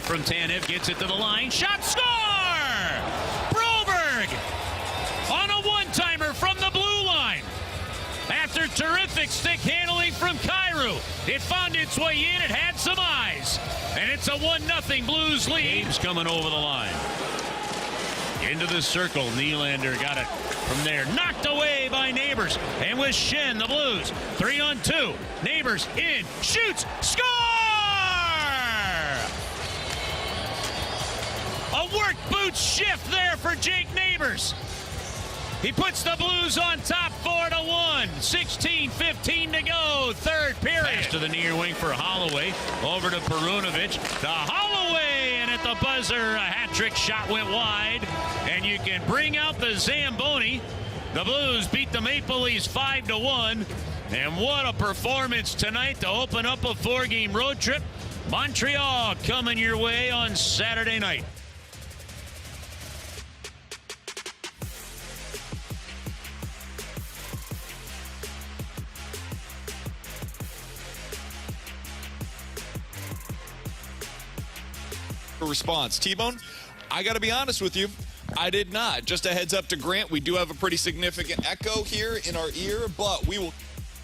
From Tanev, gets it to the line, shot, score! Broberg on a one-timer from the blue line. After terrific stick handling from Kyrou, it found its way in, it had some eyes, and it's a 1-0 Blues lead. Game's coming over the line. Into the circle, Nylander got it from there, knocked away by Neighbors, and with Shen, the Blues, 3-on-2, Neighbors in, shoots, score! A work boot shift there for Jake Neighbors. He puts the Blues on top 4-1. 16:15 to go, third period. Pass to the near wing for Holloway. Over to Perunovic. To Holloway, and at the buzzer, a hat-trick shot went wide. And you can bring out the Zamboni. The Blues beat the Maple Leafs 5-1. And what a performance tonight to open up a 4-game road trip. Montreal coming your way on Saturday night. Response. T-Bone, I got to be honest with you, I did not. Just a heads up to Grant, we do have a pretty significant echo here in our ear, but we will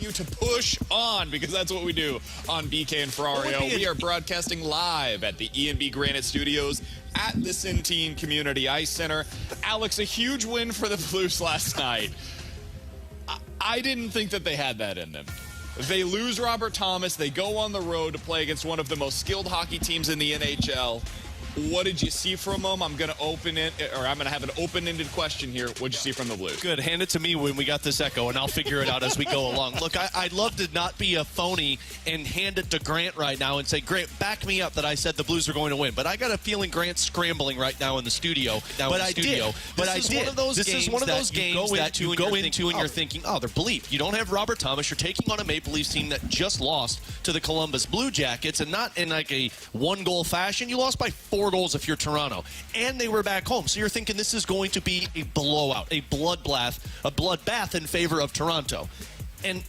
you to push on because that's what we do on BK and Ferrario. We are broadcasting live at the E&B Granite Studios at the Centene Community Ice Center. Alex, a huge win for the Blues last night. I didn't think that they had that in them. They lose Robert Thomas. They go on the road to play against one of the most skilled hockey teams in the NHL. What did you see from them? I'm going to have an open-ended question here. What did you see from the Blues? Good. Hand it to me when we got this echo, and I'll figure it out as we go along. Look, I'd love to not be a phony and hand it to Grant right now and say, Grant, back me up that I said the Blues are going to win. But I got a feeling Grant's scrambling right now in the studio. This is one of those games that you go into and you're thinking, oh, they're bleep. You don't have Robert Thomas. You're taking on a Maple Leafs team that just lost to the Columbus Blue Jackets, and not in like a one-goal fashion. You lost by 4 goals if you're Toronto, and they were back home. So you're thinking this is going to be a blowout, a bloodbath in favor of Toronto. And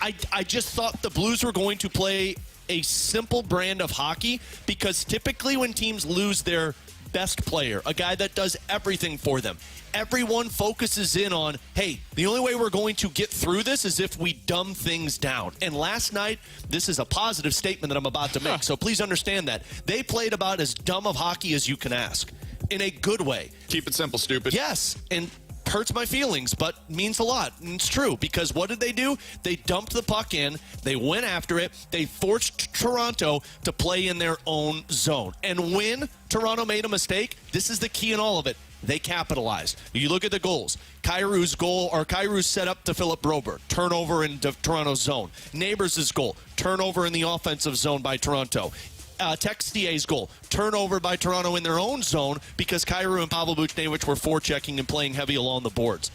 I just thought the Blues were going to play a simple brand of hockey, because typically when teams lose their best player, a guy that does everything for them, everyone focuses in on, hey, the only way we're going to get through this is if we dumb things down. And last night, this is a positive statement that I'm about to make, so please understand that. They played about as dumb of hockey as you can ask, in a good way. Keep it simple, stupid. Yes, and hurts my feelings, but means a lot. And it's true, because what did they do? They dumped the puck in, they went after it, they forced Toronto to play in their own zone. And when Toronto made a mistake, this is the key in all of it, they capitalized. You look at the goals. Kairou's set up to Philip Broberg, turnover in Toronto's zone. Neighbors' goal, turnover in the offensive zone by Toronto. Textier's goal, turnover by Toronto in their own zone because Kyrou and Pavel Buchnevich were forechecking and playing heavy along the boards.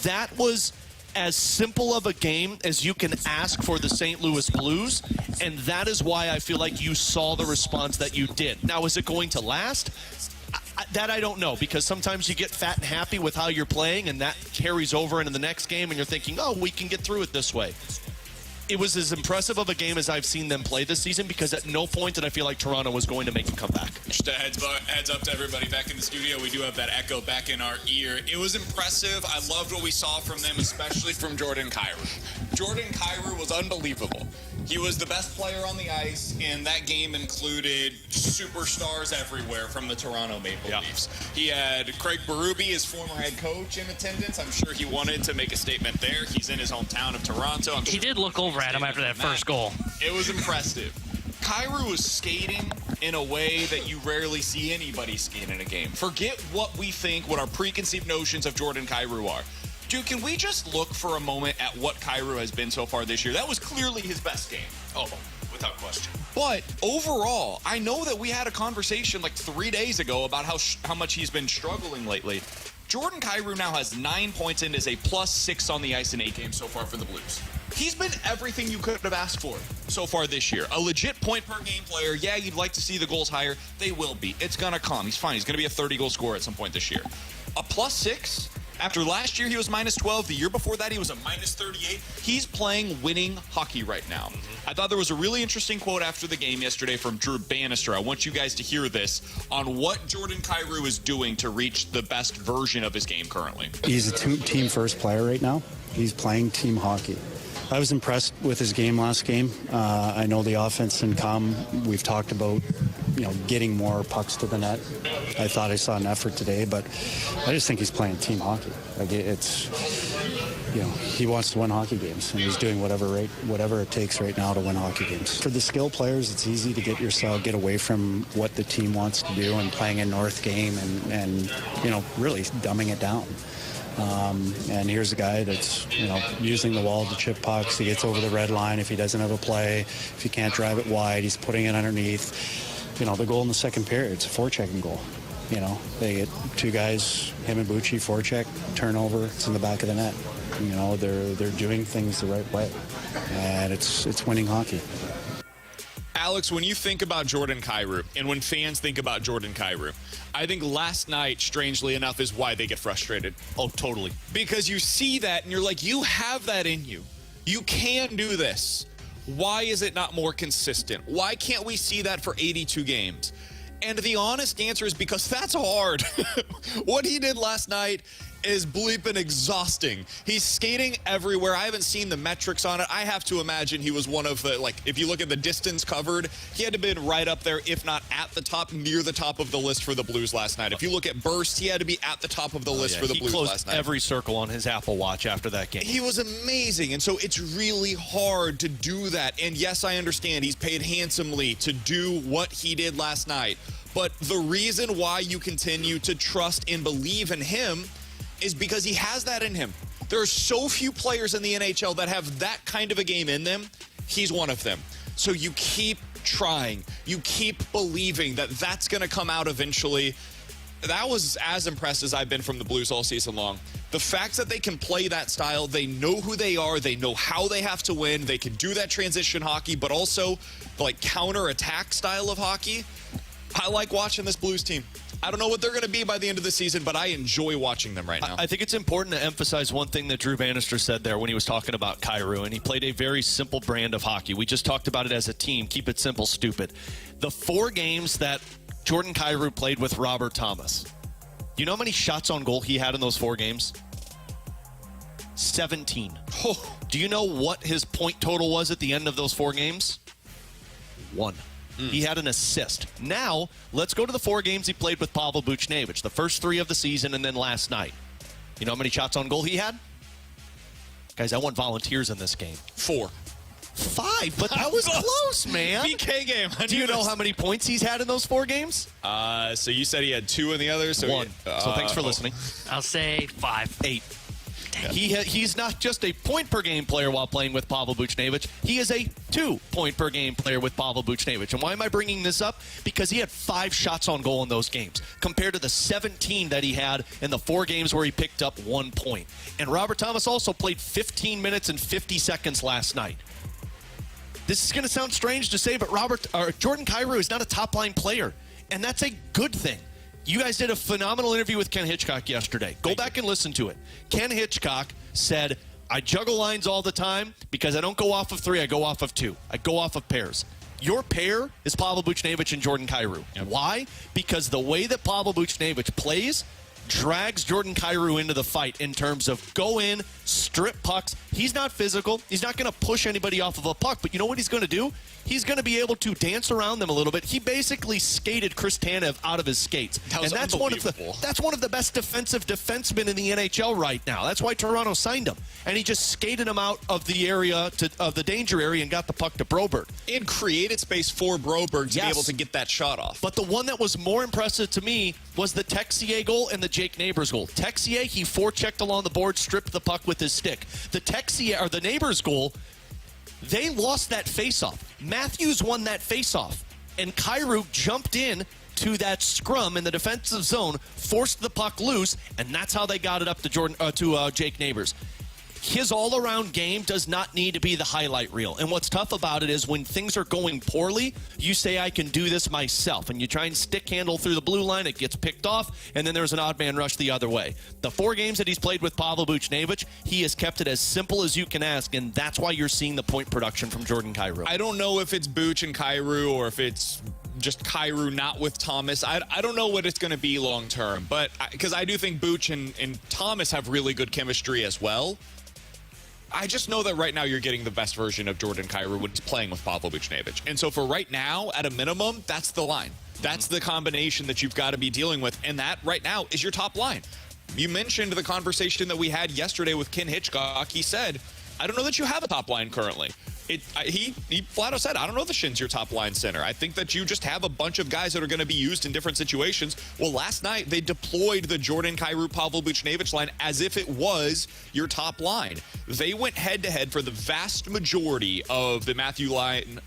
That was as simple of a game as you can ask for the St. Louis Blues, and that is why I feel like you saw the response that you did. Now, is it going to last? That I don't know, because sometimes you get fat and happy with how you're playing, and that carries over into the next game, and you're thinking, oh, we can get through it this way. It was as impressive of a game as I've seen them play this season, because at no point did I feel like Toronto was going to make a comeback. Just a heads up to everybody back in the studio. We do have that echo back in our ear. It was impressive. I loved what we saw from them, especially from Jordan Kyrou. Jordan Kyrou was unbelievable. He was the best player on the ice, and that game included superstars everywhere from the Toronto Maple Leafs. He had Craig Berube, his former head coach, in attendance. I'm sure he wanted to make a statement there. He's in his hometown of Toronto. He did look over at him after that first goal. It was impressive. Kyrou was skating in a way that you rarely see anybody skate in a game. Forget what we think, what our preconceived notions of Jordan Kyrou are. Dude, can we just look for a moment at what Kyrou has been so far this year? That was clearly his best game. Oh, without question. But overall, I know that we had a conversation like 3 days ago about how much he's been struggling lately. Jordan Kyrou now has 9 points and is a +6 on the ice in 8 games so far for the Blues. He's been everything you could have asked for so far this year. A legit point-per-game player. Yeah, you'd like to see the goals higher. They will be. It's going to come. He's fine. He's going to be a 30-goal scorer at some point this year. A +6 After last year, he was minus 12. The year before that, he was a minus 38. He's playing winning hockey right now. I thought there was a really interesting quote after the game yesterday from Drew Bannister. I want you guys to hear this on what Jordan Kyrou is doing to reach the best version of his game currently. He's a team first player right now. He's playing team hockey. I was impressed with his game last game. I know the offense and we've talked about, getting more pucks to the net. I thought I saw an effort today, but I just think he's playing team hockey. Like he wants to win hockey games, and he's doing whatever it takes right now to win hockey games. For the skill players, it's easy to get away from what the team wants to do and playing a North game and really dumbing it down. And here's a guy that's, using the wall to chip pucks. He gets over the red line if he doesn't have a play. If he can't drive it wide, he's putting it underneath. The goal in the second period, it's a forechecking goal. They get two guys, him and Bucci, forecheck, turnover, it's in the back of the net. They're doing things the right way. And it's winning hockey. Alex, when you think about Jordan Kyrou and when fans think about Jordan Kyrou, I think last night, strangely enough, is why they get frustrated. Oh, totally. Because you see that and you're like, you have that in you. You can do this. Why is it not more consistent? Why can't we see that for 82 games? And the honest answer is because that's hard. What he did last night is bleeping exhausting. He's skating everywhere. I haven't seen the metrics on it. I have to imagine he was one of the, if you look at the distance covered, he had to have been right up there, if not at the top, near the top of the list for the Blues last night. If you look at bursts, he had to be at the top of the list for the Blues last night. He closed every circle on his Apple Watch after that game. He was amazing, and so it's really hard to do that. And yes, I understand he's paid handsomely to do what he did last night. But the reason why you continue to trust and believe in him is because he has that in him. There are so few players in the NHL that have that kind of a game in them. He's one of them. So you keep trying. You keep believing that that's going to come out eventually. That was as impressed as I've been from the Blues all season long. The fact that they can play that style, they know who they are, they know how they have to win, they can do that transition hockey, but also the counter-attack style of hockey. I like watching this Blues team. I don't know what they're going to be by the end of the season, but I enjoy watching them right now. I think it's important to emphasize one thing that Drew Bannister said there when he was talking about Kyrou, and he played a very simple brand of hockey. We just talked about it as a team. Keep it simple, stupid. The 4 games that Jordan Kyrou played with Robert Thomas, you know how many shots on goal he had in those 4 games? 17. Oh. Do you know what his point total was at the end of those 4 games? 1. He had an assist. Now, let's go to the 4 games he played with Pavel Buchnevich, the first 3 of the season and then last night. You know how many shots on goal he had? Guys, I want volunteers in this game. 4. 5, but that was close, man. BK game. Do you know how many points he's had in those 4 games? So you said he had 2 in the others? So 1. So thanks for listening. I'll say 5. 8. He's not just a point-per-game player while playing with Pavel Buchnevich. He is a 2-point-per-game player with Pavel Buchnevich. And why am I bringing this up? Because he had 5 shots on goal in those games, compared to the 17 that he had in the 4 games where he picked up 1 point. And Robert Thomas also played 15 minutes and 50 seconds last night. This is going to sound strange to say, but Jordan Kyrou is not a top-line player, and that's a good thing. You guys did a phenomenal interview with Ken Hitchcock yesterday. Go back and listen to it. Ken Hitchcock said, I juggle lines all the time because I don't go off of 3, I go off of 2. I go off of pairs. Your pair is Pavel Buchnevich and Jordan Kyrou. Yep. Why? Because the way that Pavel Buchnevich plays drags Jordan Kyrou into the fight in terms of go in, strip pucks. He's not physical. He's not going to push anybody off of a puck. But you know what he's going to do? He's going to be able to dance around them a little bit. He basically skated Chris Tanev out of his skates. And that's one of the best defensive defensemen in the NHL right now. That's why Toronto signed him. And he just skated him out of the area, of the danger area, and got the puck to Broberg. And created space for Broberg to be able to get that shot off. But the one that was more impressive to me was the Texier goal and the Jake Neighbors goal. Texier, he forechecked along the board, stripped the puck with his stick. The Neighbors goal, they lost that faceoff. Matthews won that faceoff, and Kyrou jumped in to that scrum in the defensive zone, forced the puck loose, and that's how they got it up to Jake Neighbors. his all-around game does not need to be the highlight reel. And what's tough about it is when things are going poorly, you say, I can do this myself. And you try and stick handle through the blue line, it gets picked off, and then there's an odd man rush the other way. The 4 games that he's played with Pavel Buchnevich, he has kept it as simple as you can ask, and that's why you're seeing the point production from Jordan Kyrou. I don't know if it's Buch and Kyrou or if it's just Kyrou not with Thomas. I don't know what it's going to be long term, but because I do think Buch and Thomas have really good chemistry as well. I just know that right now you're getting the best version of Jordan Kyrou when he's playing with Pavel Buchnevich. And so for right now, at a minimum, that's the line. That's the combination that you've got to be dealing with. And that right now is your top line. You mentioned the conversation that we had yesterday with Ken Hitchcock. He said, I don't know that you have a top line currently. He flat out said, I don't know if the Shin's your top line center. I think that you just have a bunch of guys that are going to be used in different situations. Well, last night they deployed the Jordan Kyrou Pavel Buchnevich line as if it was your top line. They went head-to-head for the vast majority of the Matthew line,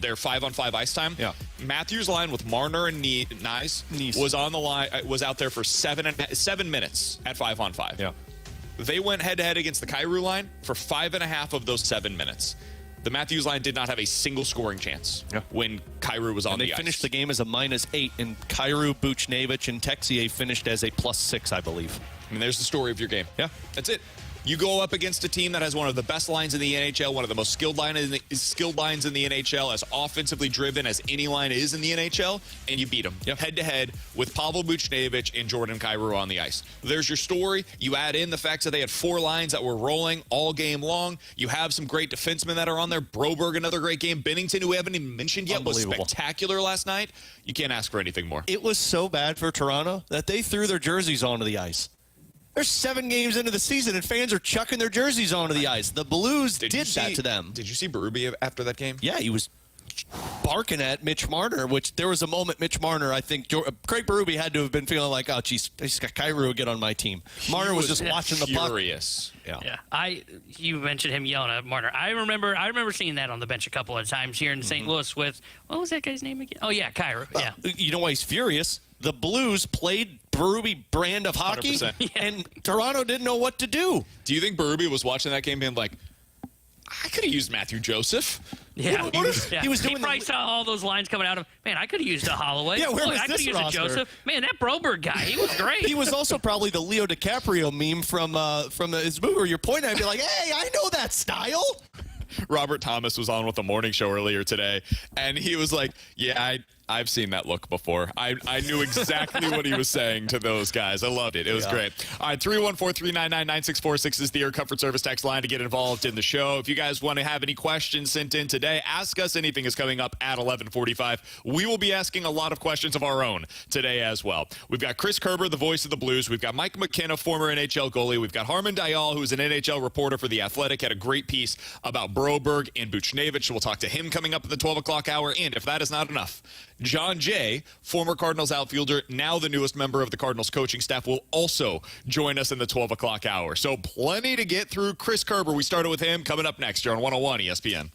their 5-on-5 ice time. Yeah. Matthew's line with Marner and Nice was on the line, was out there for 7 minutes at 5-on-5. Yeah. They went head-to-head against the Kyrou line for 5.5 of those 7 minutes. The Matthews line did not have a single scoring chance when Kyrou was on the ice. They finished the game as a -8, and Kyrou, Buchnevich, and Texier finished as a +6, I believe. I mean, there's the story of your game. Yeah. That's it. You go up against a team that has one of the best lines in the NHL, one of the most skilled lines in the NHL, as offensively driven as any line is in the NHL, and you beat them head-to-head with Pavel Buchnevich and Jordan Kyrou on the ice. There's your story. You add in the fact that they had 4 lines that were rolling all game long. You have some great defensemen that are on there. Broberg, another great game. Bennington, who we haven't even mentioned yet, was spectacular last night. You can't ask for anything more. It was so bad for Toronto that they threw their jerseys onto the ice. They're 7 games into the season, and fans are chucking their jerseys onto the ice. The Blues did that to them. Did you see Berube after that game? Yeah, he was barking at Mitch Marner, which there was a moment Mitch Marner, I think, Craig Berube had to have been feeling like, oh, geez, I just got Kyrou again on my team. Marner was just watching the puck. Furious. Yeah. You mentioned him yelling at Marner. I remember seeing that on the bench a couple of times here in St. Louis with, what was that guy's name again? Oh, yeah, Kyrou. Yeah. You know why he's furious? The Blues played Berube brand of hockey, 100%. and Toronto didn't know what to do. Do you think Berube was watching that game being like, I could have used Matthew Joseph? Yeah. He was doing probably saw all those lines coming out of, man, I could have used a Holloway. Yeah, where was I could have this used roster? a Joseph. Man, that Broberg guy, he was great. He was also probably the Leo DiCaprio meme from his movie where you're pointing at. I'd be like, hey, I know that style. Robert Thomas was on with the morning show earlier today, and he was like, yeah, I've seen that look before. I knew exactly what he was saying to those guys. I loved it. It was great. All right, 314-399-9646 is the Air Comfort Service text line to get involved in the show. If you guys want to have any questions sent in today, ask us. Anything is coming up at 11:45. We will be asking a lot of questions of our own today as well. We've got Chris Kerber, the voice of the Blues. We've got Mike McKenna, former NHL goalie. We've got Harman Dayal, who's an NHL reporter for The Athletic, had a great piece about Broberg and Buchnevich. We'll talk to him coming up at the 12 o'clock hour. And if that is not enough, Jon Jay, former Cardinals outfielder, now the newest member of the Cardinals coaching staff, will also join us in the 12 o'clock hour. So plenty to get through. Chris Kerber, we started with him, coming up next here on 101 ESPN.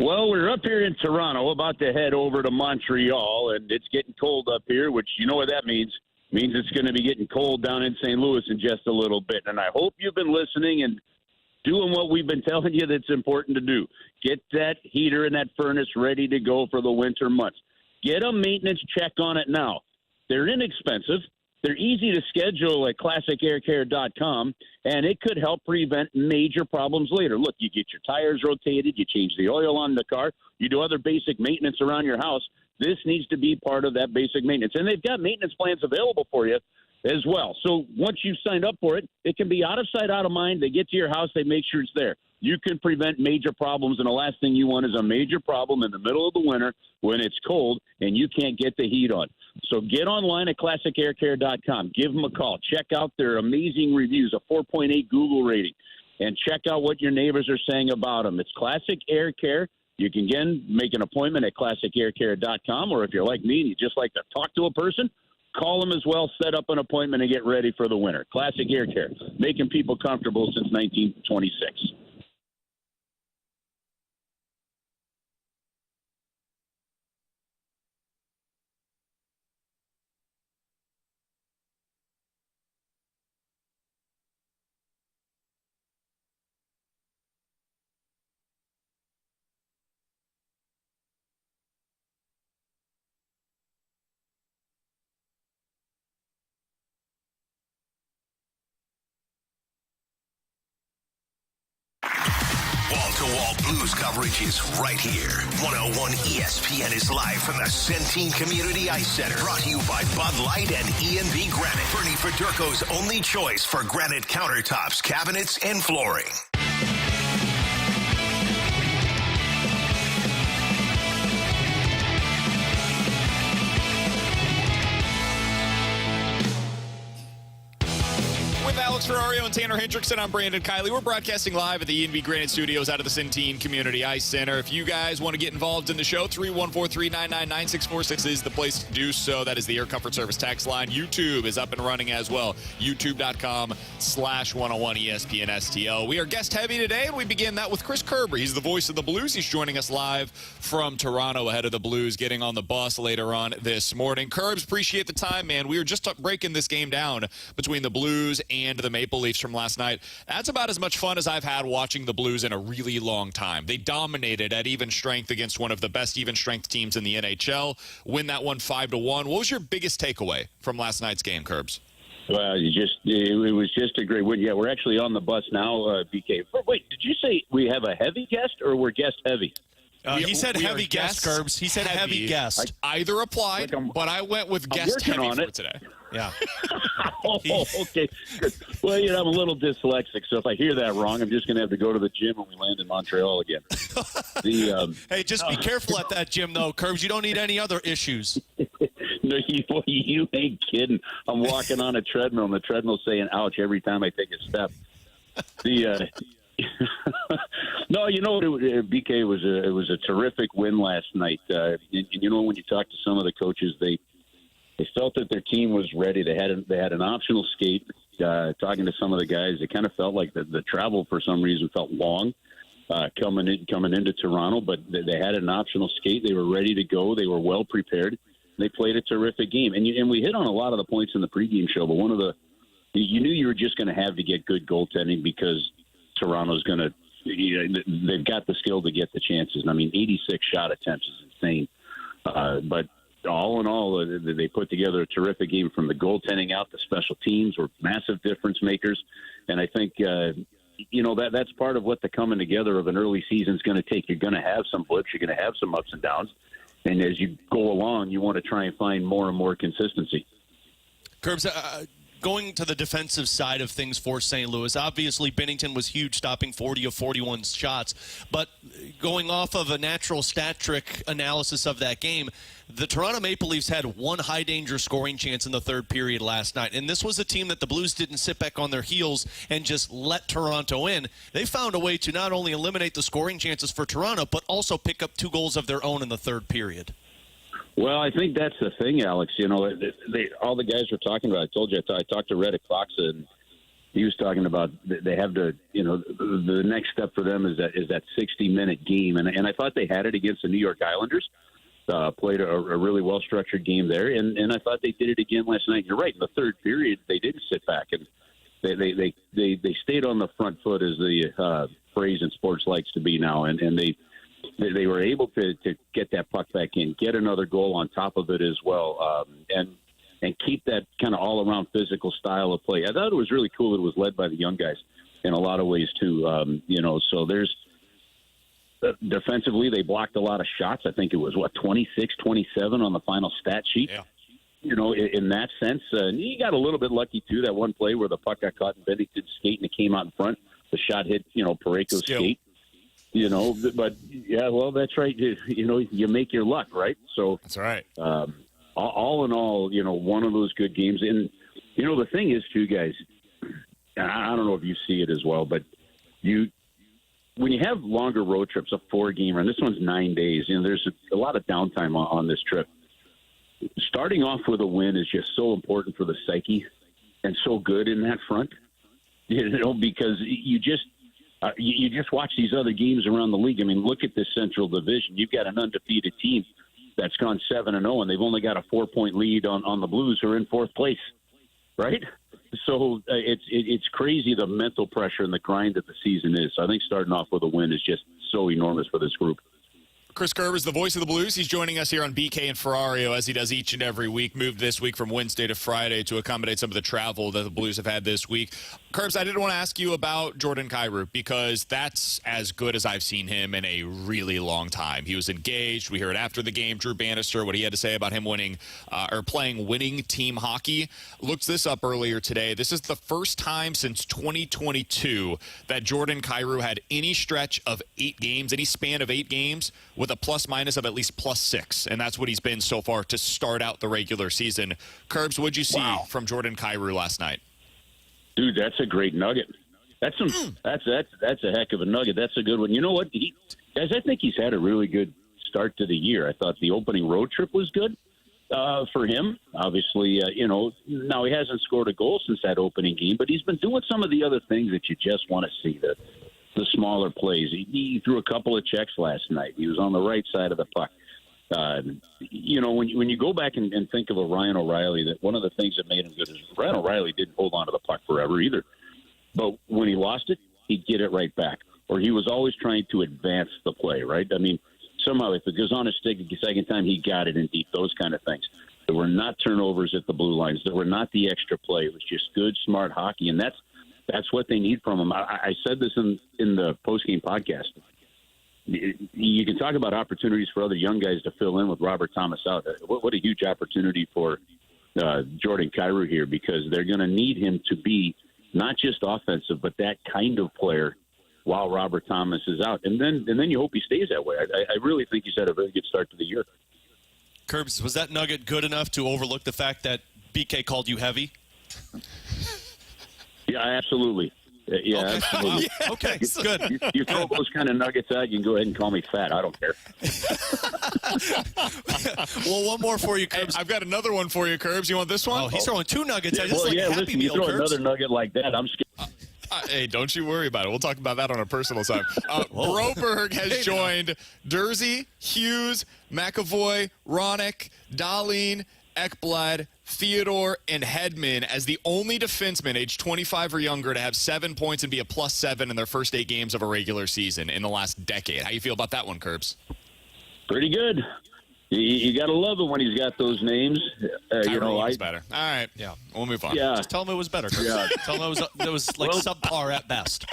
Well, we're up here in Toronto, about to head over to Montreal, and it's getting cold up here, which you know what that means. It means it's going to be getting cold down in St. Louis in just a little bit. And I hope you've been listening and doing what we've been telling you that's important to do. Get that heater and that furnace ready to go for the winter months. Get a maintenance check on it now. They're inexpensive. They're easy to schedule at ClassicAirCare.com, and it could help prevent major problems later. Look, you get your tires rotated, you change the oil on the car, you do other basic maintenance around your house. This needs to be part of that basic maintenance. And they've got maintenance plans available for you as well. So once you've signed up for it, it can be out of sight, out of mind. They get to your house, they make sure it's there. You can prevent major problems, and the last thing you want is a major problem in the middle of the winter when it's cold and you can't get the heat on. So get online at ClassicAirCare.com. Give them a call. Check out their amazing reviews, a 4.8 Google rating, and check out what your neighbors are saying about them. It's Classic Air Care. You can, again, make an appointment at ClassicAirCare.com, or if you're like me and you just like to talk to a person, call them as well, set up an appointment, and get ready for the winter. Classic Air Care, making people comfortable since 1926. Wall-to-wall Blues coverage is right here. 101 ESPN is live from the Centene Community Ice Center. Brought to you by Bud Light and E&B Granite. Bernie Federko's only choice for granite countertops, cabinets, and flooring. Alex Ferrario and Tanner Hendrickson. I'm Brandon Kiley. We're broadcasting live at the E&B Granite Studios out of the Centene Community Ice Center. If you guys want to get involved in the show, 314-399-9646 is the place to do so. That is the Air Comfort Service text line. YouTube is up and running as well. YouTube.com/101ESPN-STL. We are guest heavy today, and we begin that with Chris Kerber. He's the voice of the Blues. He's joining us live from Toronto ahead of the Blues getting on the bus later on this morning. Kerbs, appreciate the time, man. We were just breaking this game down between the Blues and the Maple Leafs from last night. That's about as much fun as I've had watching the Blues in a really long time. They dominated at even strength against one of the best even strength teams in the NHL. Win that one 5-1. What was your biggest takeaway from last night's game, Kerbs? Well, it was just a great win. Yeah, we're actually on the bus now, BK. Wait, did you say we have a heavy guest or we're guest heavy? He said heavy guest, Kerbs. He said heavy guest. Either applied, but I went with guest heavy for today. Yeah. Okay. Well, I'm a little dyslexic, so if I hear that wrong, I'm just going to have to go to the gym when we land in Montreal again. Hey, just be careful at that gym, though, Kerbs. You don't need any other issues. No, you ain't kidding. I'm walking on a treadmill, and the treadmill's saying ouch every time I take a step. No, BK, it was a terrific win last night. And when you talk to some of the coaches, they felt that their team was ready. They had an optional skate. Talking to some of the guys, it kind of felt like the travel for some reason felt long coming into Toronto, but they had an optional skate. They were ready to go. They were well prepared. They played a terrific game, and we hit on a lot of the points in the pregame show. But you knew you were just going to have to get good goaltending because Toronto's going to. They've got the skill to get the chances. And, 86 shot attempts is insane. But all in all, they put together a terrific game from the goaltending out. The special teams were massive difference makers. And I think, that's part of what the coming together of an early season is going to take. You're going to have some blips. You're going to have some ups and downs. And as you go along, you want to try and find more and more consistency. Kerbs, going to the defensive side of things for St. Louis, obviously Binnington was huge, stopping 40 of 41 shots. But going off of a natural stat trick analysis of that game, the Toronto Maple Leafs had one high-danger scoring chance in the third period last night. And this was a team that the Blues didn't sit back on their heels and just let Toronto in. They found a way to not only eliminate the scoring chances for Toronto, but also pick up 2 goals of their own in the third period. Well, I think that's the thing, Alex. All the guys were talking about. I told you, I talked to Reddick Fox, and he was talking about they have to, the next step for them is that 60-minute game, and I thought they had it against the New York Islanders. Played a really well-structured game there, and I thought they did it again last night. You're right. In the third period, they didn't sit back, and they stayed on the front foot, as the phrase in sports likes to be now, and they were able to get that puck back in, get another goal on top of it as well, and keep that kind of all-around physical style of play. I thought it was really cool. It was led by the young guys in a lot of ways too. So there's defensively, they blocked a lot of shots. I think it was 26, 27 on the final stat sheet. Yeah. In that sense, and he got a little bit lucky too. That one play where the puck got caught in Bennington's skate and it came out in front. The shot hit, Parayko's skate. But yeah, well, that's right. You make your luck, right? So that's right. All in all, one of those good games. And the thing is, too, guys, I don't know if you see it as well, but when you have longer road trips, a 4-gamer, and this one's 9 days, there's a lot of downtime on this trip. Starting off with a win is just so important for the psyche and so good in that front, because you just watch these other games around the league. I mean, look at this Central Division. You've got an undefeated team that's gone 7-0, and they've only got a 4-point lead on the Blues, who are in 4th place, right? So it's crazy, the mental pressure and the grind that the season is. So I think starting off with a win is just so enormous for this group. Chris Kerber is the voice of the Blues. He's joining us here on BK and Ferrario, as he does each and every week. Moved this week from Wednesday to Friday to accommodate some of the travel that the Blues have had this week. Kerbs, I did want to ask you about Jordan Kyrou, because that's as good as I've seen him in a really long time. He was engaged. We heard after the game, Drew Bannister, what he had to say about him playing winning team hockey. Looked this up earlier today. This is the first time since 2022 that Jordan Kyrou had any stretch of 8 games, any span of 8 games, with a plus-minus of at least +6, and that's what he's been so far to start out the regular season. Kerbs, what'd you see from Jordan Kyrou last night? Dude, that's a great nugget. That's a heck of a nugget. That's a good one. You know what, guys? I think he's had a really good start to the year. I thought the opening road trip was good for him. Obviously, now he hasn't scored a goal since that opening game, but he's been doing some of the other things that you just want to see. The smaller plays. He threw a couple of checks last night. He was on the right side of the puck. When you go back and think of a Ryan O'Reilly, that one of the things that made him good is Ryan O'Reilly didn't hold on to the puck forever either. But when he lost it, he'd get it right back. Or he was always trying to advance the play, right? I mean, somehow if it goes on his stick the second time, he got it in deep, those kind of things. There were not turnovers at the blue lines. There were not the extra play. It was just good, smart hockey, and that's what they need from him. I said this in the postgame podcast. You can talk about opportunities for other young guys to fill in with Robert Thomas out. What a huge opportunity for Jordan Kyrou here, because they're going to need him to be not just offensive, but that kind of player while Robert Thomas is out. And then you hope he stays that way. I really think he's had a very good start to the year. Kerbs, was that nugget good enough to overlook the fact that BK called you heavy? Yeah, absolutely. Yeah, absolutely. Okay, good. You throw those kind of nuggets out, you can go ahead and call me fat. I don't care. Well, one more for you, Kerbs. I've got another one for you, Kerbs. You want this one? Oh, he's throwing 2 nuggets. Yeah, listen, Happy Meal, you throw Kerbs. another nugget like that, I'm scared. Hey, don't you worry about it. We'll talk about that on a personal side. Broberg has joined Dursey, Hughes, McAvoy, Ronick, Dahlin, Ekblad, Theodore, and Hedman as the only defenseman aged 25 or younger to have 7 points and be a +7 in their first 8 games of a regular season in the last decade. How you feel about that one, Kerbs? Pretty good. You got to love it when he's got those names. It's better. All right. Yeah. We'll move on. Just tell him it was better, Kerbs. Yeah. Tell him it was like subpar at best.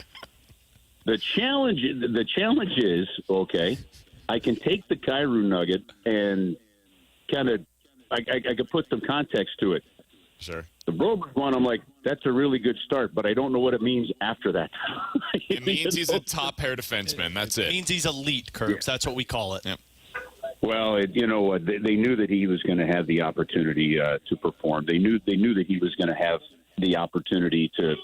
The challenge is, okay, I can take the Kyrou nugget and kind of I could put some context to it. Sure. The Broberg one, I'm like, that's a really good start, but I don't know what it means after that. It means he's a top pair defenseman. That's it. It means he's elite, Kerbs. That's what we call it. Yep. Well, they knew that he was going to have the opportunity to perform. They knew that he was going to have the opportunity to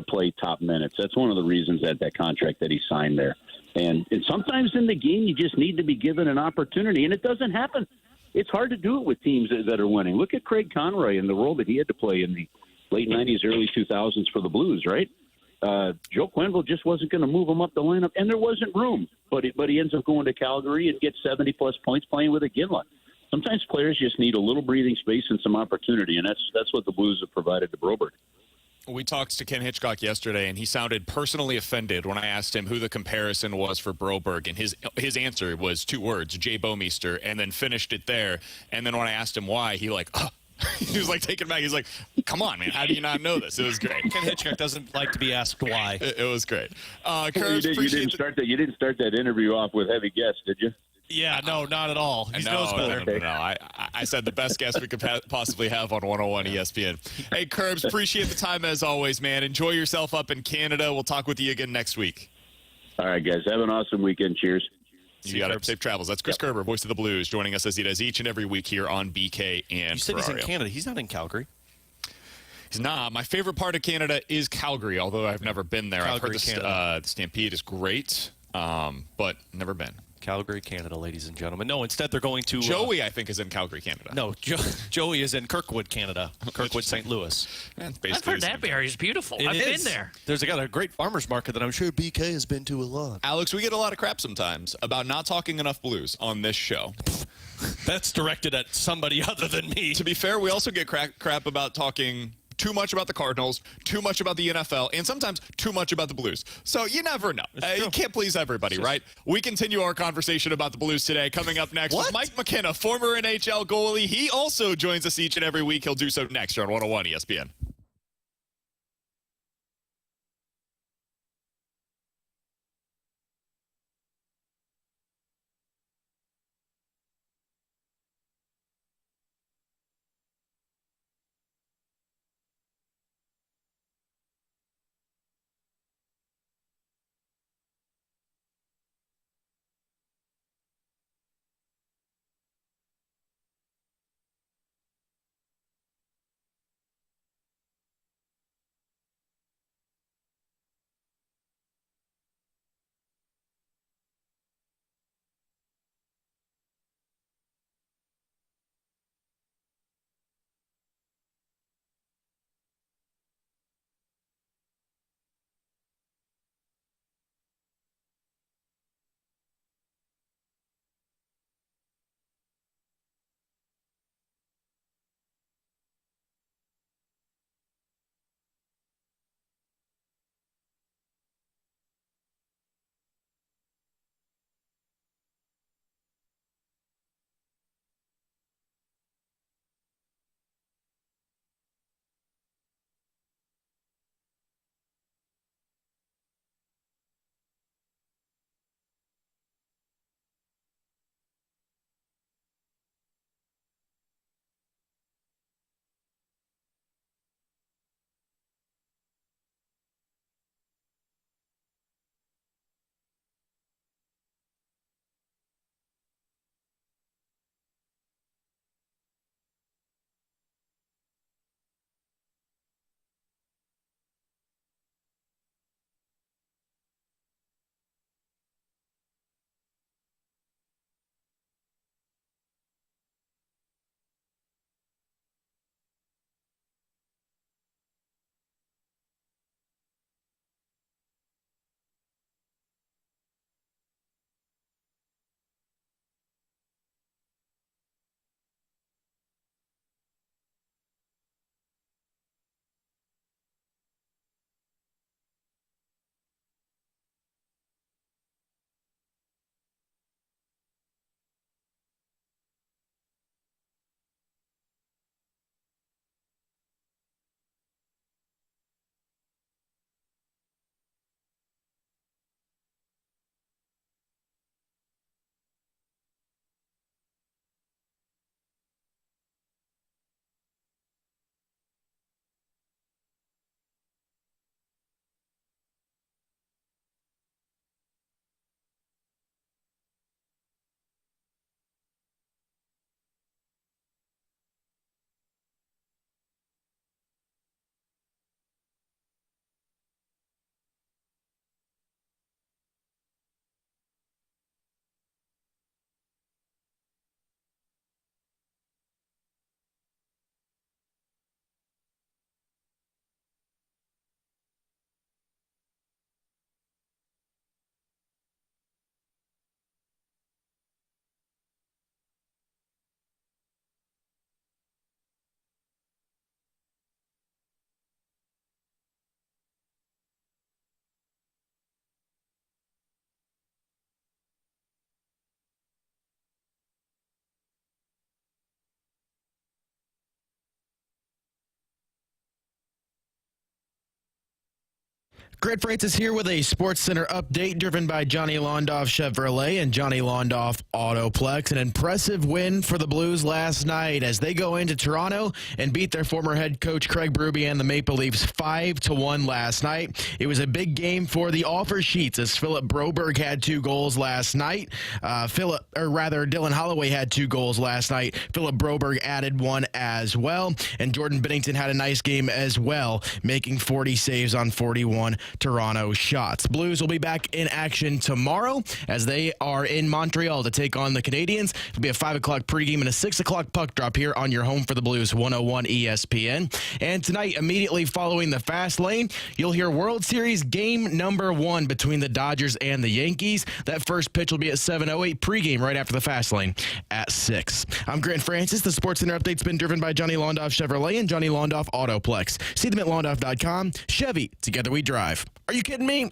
play top minutes. That's one of the reasons that contract that he signed there. And sometimes in the game, you just need to be given an opportunity, and it doesn't happen. It's hard to do it with teams that are winning. Look at Craig Conroy and the role that he had to play in the late 90s, early 2000s for the Blues, right? Joe Quenneville just wasn't going to move him up the lineup, and there wasn't room. But he ends up going to Calgary and gets 70-plus points playing with a Ginla. Sometimes players just need a little breathing space and some opportunity, and that's what the Blues have provided to Broberg. We talked to Ken Hitchcock yesterday, and he sounded personally offended when I asked him who the comparison was for Broberg, and his answer was 2 words, Jay Bomeister, and then finished it there. And then when I asked him why, he he was like taken back. He's like, "Come on, man! How do you not know this?" It was great. Ken Hitchcock doesn't like to be asked why. It was great. You didn't start that interview off with heavy guests, did you? Yeah, no, not at all. He knows better. No. I said the best guest we could possibly have on 101 ESPN. Hey, Kerbs, appreciate the time as always, man. Enjoy yourself up in Canada. We'll talk with you again next week. All right, guys. Have an awesome weekend. Cheers. You got it. Safe travels. That's Chris Kerber, voice of the Blues, joining us as he does each and every week here on BK and You said Ferrario. he's in Canada. He's not in Calgary. He's not. My favorite part of Canada is Calgary, although I've never been there. Calgary, I've heard the Stampede is great, but never been. Calgary, Canada, ladies and gentlemen. No, instead they're going to... Joey, I think, is in Calgary, Canada. No, Joey is in Kirkwood, Canada. Kirkwood, St. Louis. I've heard that area is beautiful. I've been there. There's got a great farmer's market that I'm sure BK has been to a lot. Alex, we get a lot of crap sometimes about not talking enough Blues on this show. That's directed at somebody other than me. To be fair, we also get crap about talking too much about the Cardinals, too much about the NFL, and sometimes too much about the Blues. So you never know. You can't please everybody, right? We continue our conversation about the Blues today. Coming up next with Mike McKenna, former NHL goalie. He also joins us each and every week. He'll do so next here on 101 ESPN. Grant Francis here with a Sports Center update driven by Johnny Londoff Chevrolet and Johnny Londoff Autoplex. An impressive win for the Blues last night as they go into Toronto and beat their former head coach Craig Berube and the Maple Leafs 5-1 last night. It was a big game for the offer sheets as Philip Broberg had 2 goals last night. Dylan Holloway had 2 goals last night. Philip Broberg added 1 as well. And Jordan Binnington had a nice game as well, making 40 saves on 41 Toronto shots. Blues will be back in action tomorrow as they are in Montreal to take on the Canadiens. It'll be a 5 o'clock pregame and a 6 o'clock puck drop here on your home for the Blues, 101 ESPN. And tonight, immediately following the Fast Lane, you'll hear World Series game number 1 between the Dodgers and the Yankees. That first pitch will be at 7:08 pregame right after the Fast Lane at 6. I'm Grant Francis. The Sports Center update's been driven by Johnny Londoff Chevrolet and Johnny Londoff Autoplex. See them at londoff.com. Chevy, together we drive. Are you kidding me?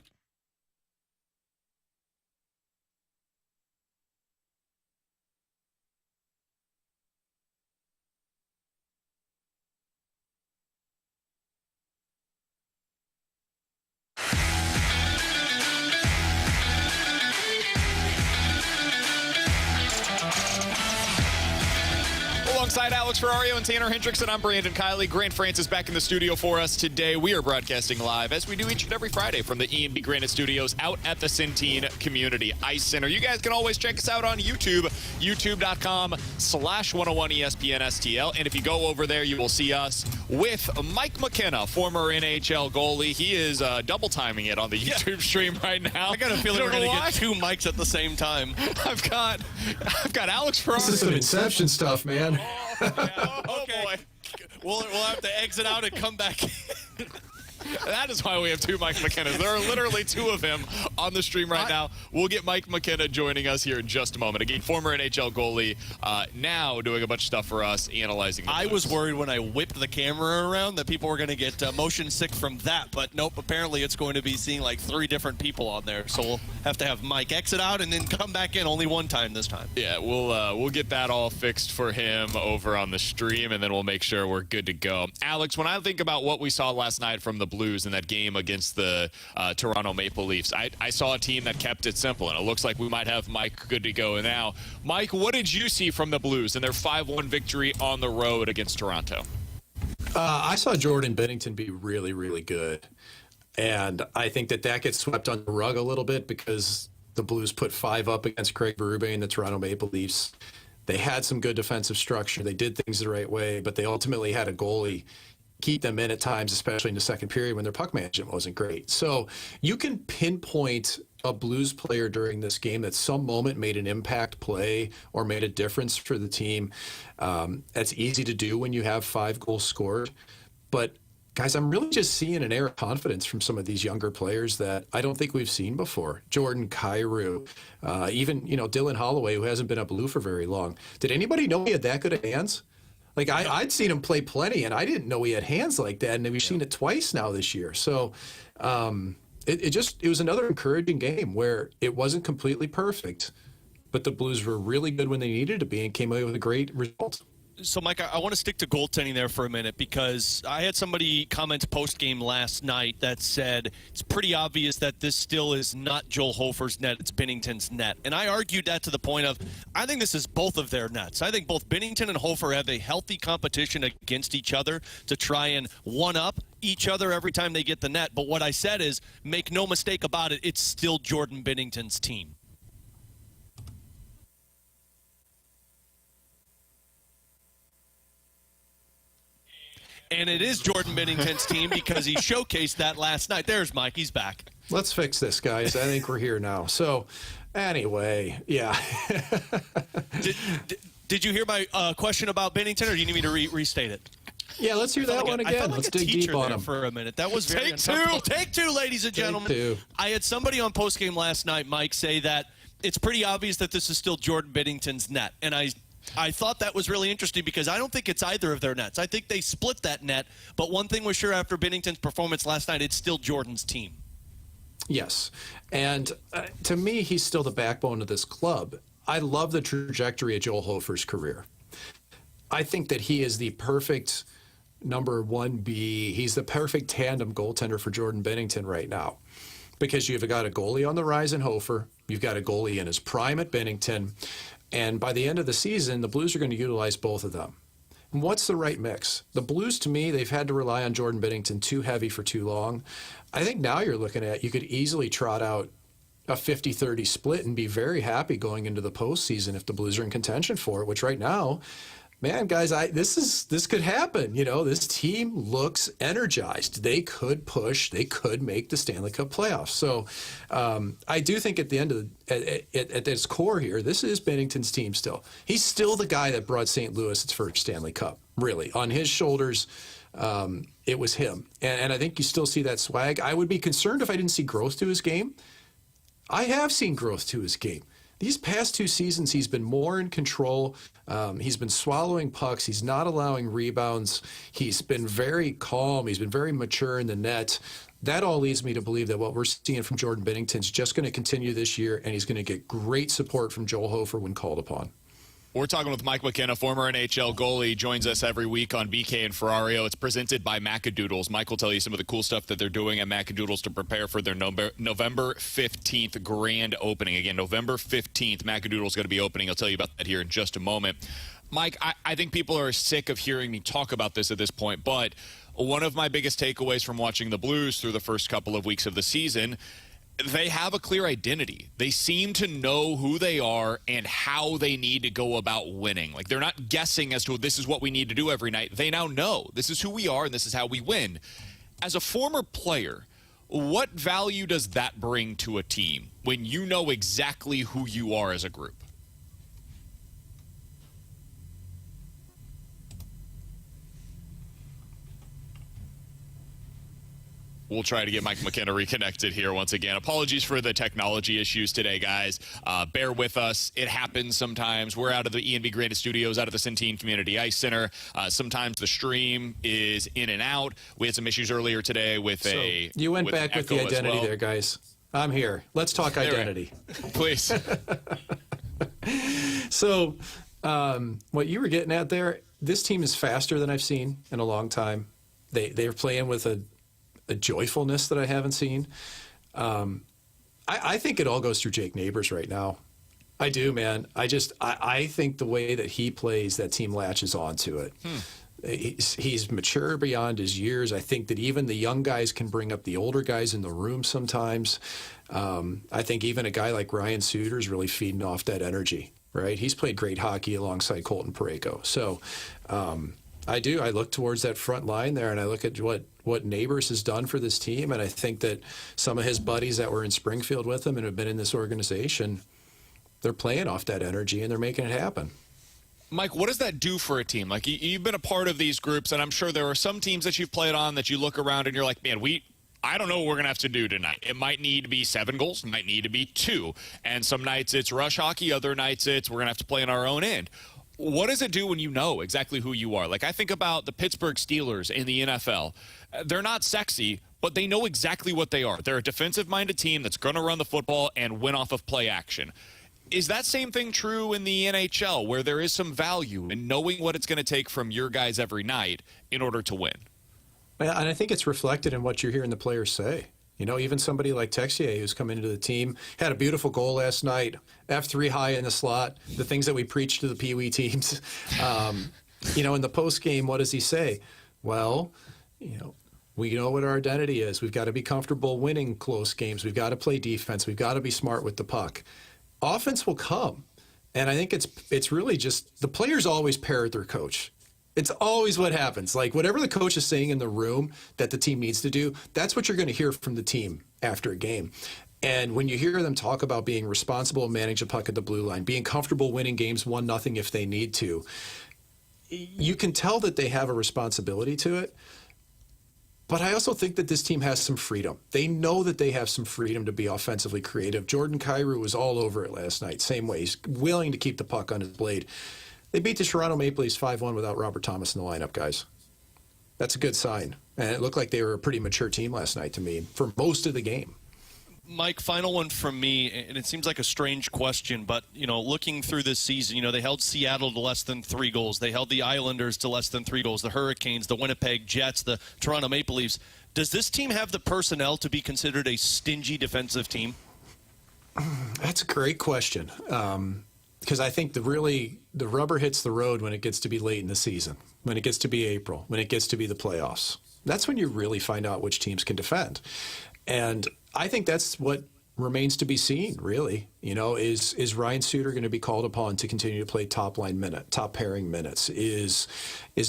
Alongside Alex Ferrario and Tanner Hendrickson, I'm Brandon Kiley. Grant Francis back in the studio for us today. We are broadcasting live, as we do each and every Friday, from the E&B Granite Studios out at the Centene Community Ice Center. You guys can always check us out on YouTube, youtube.com/101ESPNSTL. And if you go over there, you will see us with Mike McKenna, former NHL goalie. He is double timing it on the YouTube stream right now. I got a feeling we're going to get 2 mics at the same time. I've got Alex Ferrario. This is some Inception stuff, man. Oh, okay. boy. We'll have to exit out and come back in. That is why we have 2 Mike McKennas. There are literally 2 of him on the stream right now. We'll get Mike McKenna joining us here in just a moment. Again, former NHL goalie, now doing a bunch of stuff for us, analyzing the I Blues. was worried when I whipped the camera around that people were going to get motion sick from that, but nope, apparently it's going to be seeing like 3 different people on there. So we'll have to have Mike exit out and then come back in only 1 time this time. Yeah, we'll get that all fixed for him over on the stream, and then we'll make sure we're good to go. Alex, when I think about what we saw last night from the Blues in that game against the Toronto Maple Leafs, I saw a team that kept it simple, and it looks like we might have Mike good to go now. Mike, what did you see from the Blues in their 5-1 victory on the road against Toronto? I saw Jordan Binnington be really, really good. And I think that gets swept under the rug a little bit because the Blues put 5 up against Craig Berube and the Toronto Maple Leafs. They had some good defensive structure. They did things the right way, but they ultimately had a goalie keep them in at times, especially in the second period when their puck management wasn't great. So you can pinpoint a Blues player during this game that some moment made an impact play or made a difference for the team. That's easy to do when you have 5 goals scored. But guys, I'm really just seeing an air of confidence from some of these younger players that I don't think we've seen before. Jordan Kyrou, even Dylan Holloway, who hasn't been a Blue for very long. Did anybody know he had that good of hands? Like I'd seen him play plenty, and I didn't know he had hands like that. And we've seen it twice now this year. So it was another encouraging game where it wasn't completely perfect, but the Blues were really good when they needed to be and came away with a great result. So, Mike, I want to stick to goaltending there for a minute because I had somebody comment post-game last night that said it's pretty obvious that this still is not Joel Hofer's net, it's Binnington's net. And I argued that to the point of I think this is both of their nets. I think both Binnington and Hofer have a healthy competition against each other to try and one-up each other every time they get the net. But what I said is, make no mistake about it, it's still Jordan Binnington's team. And it is Jordan Binnington's team because he showcased that last night. There's Mike. He's back. Let's fix this, guys. I think we're here now. So, anyway, yeah. Did you hear my question about Binnington, or do you need me to restate it? Yeah, let's hear that one again. Let's dig deep on him for a minute. That was very Take 2. Take 2, ladies and gentlemen. Take 2. I had somebody on postgame last night, Mike, say that it's pretty obvious that this is still Jordan Binnington's net. And I thought that was really interesting because I don't think it's either of their nets. I think they split that net. But one thing was sure after Binnington's performance last night, it's still Jordan's team. Yes. And to me, he's still the backbone of this club. I love the trajectory of Joel Hofer's career. I think that he is the perfect number 1B. He's the perfect tandem goaltender for Jordan Binnington right now, because you've got a goalie on the rise in Hofer, you've got a goalie in his prime at Binnington, and by the end of the season, the Blues are going to utilize both of them. And what's the right mix? The Blues, to me, they've had to rely on Jordan Binnington too heavy for too long. I think now you're looking at, you could easily trot out a 50-30 split and be very happy going into the postseason if the Blues are in contention for it, which right now, man, guys, this could happen. You know, this team looks energized. They could push. They could make the Stanley Cup playoffs. So I do think at the end of at its core here, this is Binnington's team still. He's still the guy that brought St. Louis its first Stanley Cup. Really, on his shoulders, it was him. And I think you still see that swag. I would be concerned if I didn't see growth to his game. I have seen growth to his game. These past 2 seasons, he's been more in control. He's been swallowing pucks. He's not allowing rebounds. He's been very calm. He's been very mature in the net. That all leads me to believe that what we're seeing from Jordan Binnington is just going to continue this year, and he's going to get great support from Joel Hofer when called upon. We're talking with Mike McKenna, former NHL goalie, joins us every week on BK and Ferrario. It's presented by Macadoodles. Mike will tell you some of the cool stuff that they're doing at Macadoodles to prepare for their November 15th grand opening. Again, November 15th, Macadoodles going to be opening. I'll tell you about that here in just a moment. Mike, I think people are sick of hearing me talk about this at this point, but one of my biggest takeaways from watching the Blues through the first couple of weeks of the season, they have a clear identity. They seem to know who they are and how they need to go about winning. Like, they're not guessing as to this is what we need to do every night. They now know this is who we are and this is how we win. As a former player, what value does that bring to a team when you know exactly who you are as a group? We'll try to get Mike McKenna reconnected here once again. Apologies for the technology issues today, guys. Bear with us. It happens sometimes. We're out of the E&B Granite Studios, out of the Centene Community Ice Center. Sometimes the stream is in and out. We had some issues earlier today with You went back with the identity there, guys. I'm here. Let's talk identity. Please. So what you were getting at there, this team is faster than I've seen in a long time. They're playing with a joyfulness that I haven't seen. I think it all goes through Jake Neighbors right now. I do, man. I think the way that he plays, that team latches onto it. He's mature beyond his years. I think that even the young guys can bring up the older guys in the room sometimes. I think even a guy like Ryan Suter is really feeding off that energy, right? He's played great hockey alongside Colton Parayko. So I do. I look towards that front line there, and I look at what Neighbors has done for this team, and I think that some of his buddies that were in Springfield with him and have been in this organization, they're playing off that energy, and they're making it happen. Mike, what does that do for a team? Like, you've been a part of these groups, and I'm sure there are some teams that you've played on that you look around and you're like, man, I don't know what we're going to have to do tonight. It might need to be 7 goals. It might need to be 2. And some nights it's rush hockey. Other nights it's we're going to have to play on our own end. What does it do when you know exactly who you are? Like, I think about the Pittsburgh Steelers in the NFL. They're not sexy, but they know exactly what they are. They're a defensive-minded team that's going to run the football and win off of play action. Is that same thing true in the NHL, where there is some value in knowing what it's going to take from your guys every night in order to win? And I think it's reflected in what you're hearing the players say. You know, even somebody like Texier, who's come into the team, had a beautiful goal last night, F3 high in the slot, the things that we preach to the Pee Wee teams. You know, in the post game, what does he say? Well, you know, we know what our identity is. We've got to be comfortable winning close games. We've got to play defense. We've got to be smart with the puck. Offense will come. And I think it's really just the players always parrot their coach. It's always what happens. Like, whatever the coach is saying in the room that the team needs to do, that's what you're going to hear from the team after a game. And when you hear them talk about being responsible and manage a puck at the blue line, being comfortable winning games 1-0 if they need to, you can tell that they have a responsibility to it. But I also think that this team has some freedom. They know that they have some freedom to be offensively creative. Jordan Kyrou was all over it last night, same way. He's willing to keep the puck on his blade. They beat the Toronto Maple Leafs 5-1 without Robert Thomas in the lineup, guys. That's a good sign. And it looked like they were a pretty mature team last night to me for most of the game. Mike, final one from me, and it seems like a strange question, but, looking through this season, they held Seattle to less than 3 goals. They held the Islanders to less than 3 goals, the Hurricanes, the Winnipeg Jets, the Toronto Maple Leafs. Does this team have the personnel to be considered a stingy defensive team? That's a great question. Because I think the rubber hits the road when it gets to be late in the season, when it gets to be April, when it gets to be the playoffs. That's when you really find out which teams can defend. And I think that's what remains to be seen, really. Is Ryan Suter going to be called upon to continue to play top pairing minutes? Is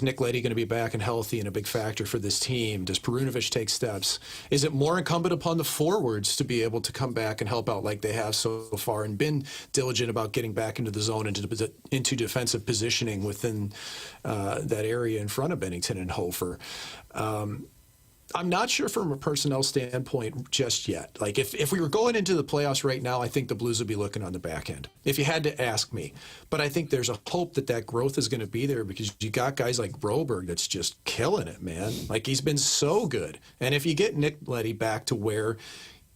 Nick Leddy going to be back and healthy and a big factor for this team? Does Perunovich take steps? Is it more incumbent upon the forwards to be able to come back and help out like they have so far and been diligent about getting back into the zone, into defensive positioning within that area in front of Bennington and Hofer? I'm not sure from a personnel standpoint just yet. Like, if we were going into the playoffs right now, I think the Blues would be looking on the back end, if you had to ask me. But I think there's a hope that growth is going to be there because you got guys like Broberg that's just killing it, man. Like, he's been so good. And if you get Nick Leddy back to where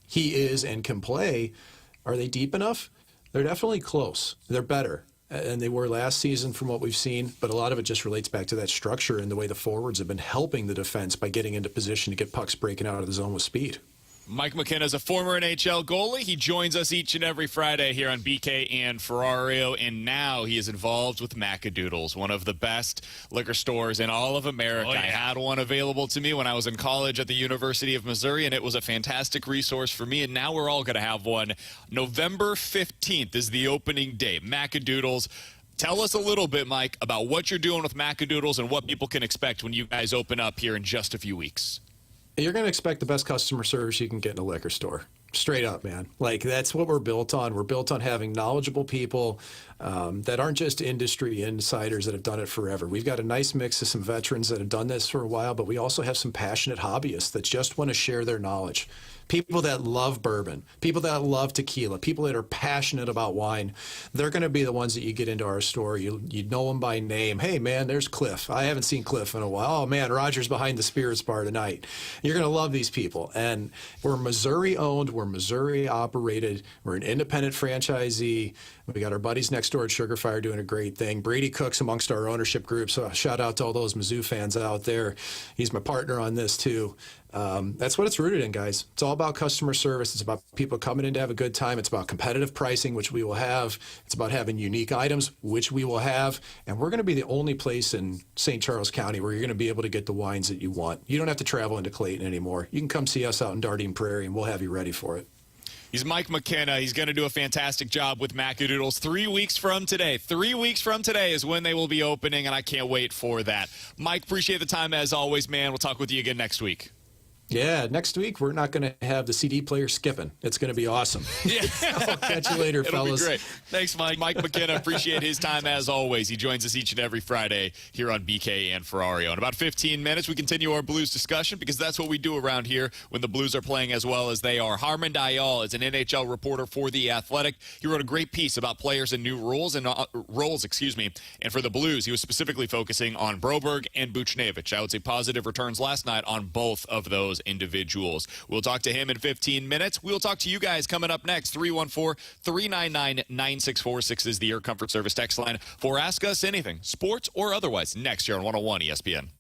he is and can play, are they deep enough? They're definitely close. They're better. And they were last season from what we've seen, but a lot of it just relates back to that structure and the way the forwards have been helping the defense by getting into position to get pucks breaking out of the zone with speed. Mike McKenna is a former NHL goalie. He joins us each and every Friday here on BK and Ferrario, and now he is involved with Macadoodles, one of the best liquor stores in all of America. Oh, yeah. I had one available to me when I was in college at the University of Missouri, and it was a fantastic resource for me, and now we're all going to have one. November 15th is the opening date. Macadoodles. Tell us a little bit, Mike, about what you're doing with Macadoodles and what people can expect when you guys open up here in just a few weeks. You're going to expect the best customer service you can get in a liquor store. Straight up, man. Like, that's what we're built on. We're built on having knowledgeable people that aren't just industry insiders that have done it forever. We've got a nice mix of some veterans that have done this for a while, but we also have some passionate hobbyists that just want to share their knowledge. People that love bourbon, people that love tequila, people that are passionate about wine. They're going to be the ones that you get into our store. You know them by name. Hey, man, there's Cliff. I haven't seen Cliff in a while. Oh, man, Roger's behind the Spirits Bar tonight. You're going to love these people. And we're Missouri-owned. We're Missouri-operated. We're an independent franchisee. We got our buddies next door at Sugar Fire doing a great thing. Brady Cook's amongst our ownership group, so shout out to all those Mizzou fans out there. He's my partner on this, too. That's what it's rooted in, guys. It's all about customer service. It's about people coming in to have a good time. It's about competitive pricing, which we will have. It's about having unique items, which we will have. And we're going to be the only place in St. Charles County where you're going to be able to get the wines that you want. You don't have to travel into Clayton anymore. You can come see us out in Dardine Prairie, and we'll have you ready for it. He's Mike McKenna. He's going to do a fantastic job with Macadoodles 3 weeks from today. 3 weeks from today is when they will be opening, and I can't wait for that. Mike, appreciate the time as always, man. We'll talk with you again next week. Yeah, next week we're not going to have the CD player skipping. It's going to be awesome. Yeah. I'll catch you later, It'll fellas. Be great. Thanks, Mike. Mike McKenna, appreciate his time as always. He joins us each and every Friday here on BK and Ferrario. In about 15 minutes, we continue our Blues discussion because that's what we do around here when the Blues are playing as well as they are. Harman Dayal is an NHL reporter for The Athletic. He wrote a great piece about players and new roles. And for the Blues, he was specifically focusing on Broberg and Buchnevich. I would say positive returns last night on both of those individuals. We'll talk to him in 15 minutes. We'll talk to you guys coming up next. 314-399-9646 is the Air Comfort Service text line for Ask Us Anything, sports or otherwise, next year on 101 ESPN.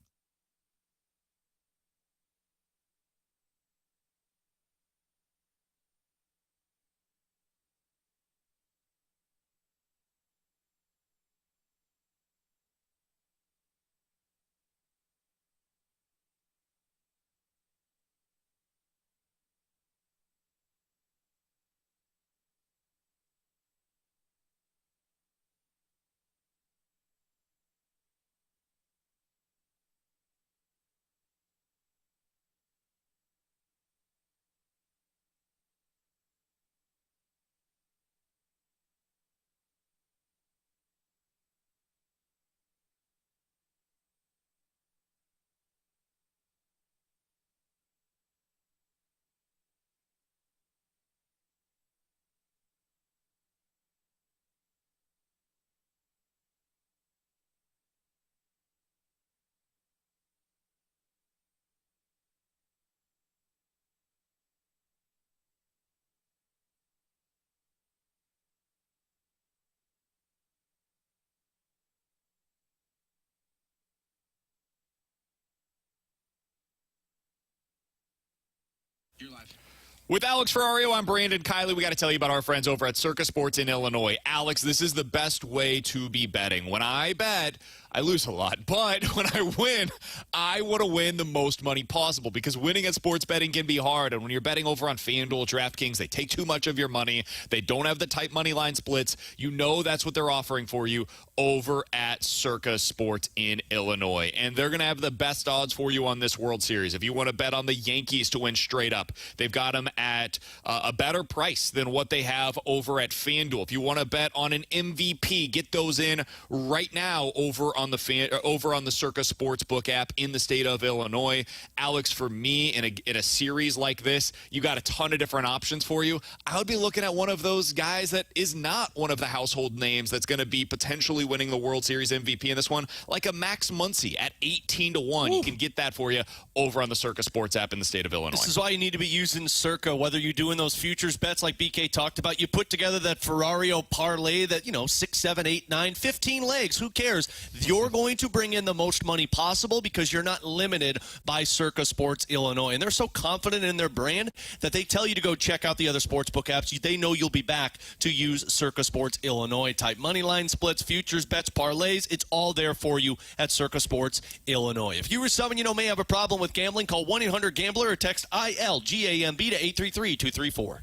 With Alex Ferrario, I'm Brandon Kiley. We got to tell you about our friends over at Circa Sports in Illinois. Alex, this is the best way to be betting. When I bet, I lose a lot. But when I win, I want to win the most money possible because winning at sports betting can be hard. And when you're betting over on FanDuel, DraftKings, they take too much of your money. They don't have the tight money line splits. You know that's what they're offering for you over at Circa Sports in Illinois. And they're going to have the best odds for you on this World Series. If you want to bet on the Yankees to win straight up, they've got them at a better price than what they have over at FanDuel. If you want to bet on an MVP, get those in right now over on the Circa Sportsbook app in the state of Illinois. Alex, for me, in a series like this, you got a ton of different options for you. I would be looking at one of those guys that is not one of the household names that's going to be potentially winning the World Series MVP in this one, like a Max Muncy at 18-1. You can get that for you over on the Circa Sports app in the state of Illinois. This is why you need to be using Circa, whether you're doing those futures bets like BK talked about. You put together that Ferrario parlay that, 6, 7, 8, 9, 15 legs. Who cares? You're going to bring in the most money possible because you're not limited by Circa Sports Illinois. And they're so confident in their brand that they tell you to go check out the other sportsbook apps. They know you'll be back to use Circa Sports Illinois. Type money line splits, futures, bets, parlays. It's all there for you at Circa Sports Illinois. If you or someone you know may have a problem with gambling, call 1-800-GAMBLER or text ILGAMB to 833-234.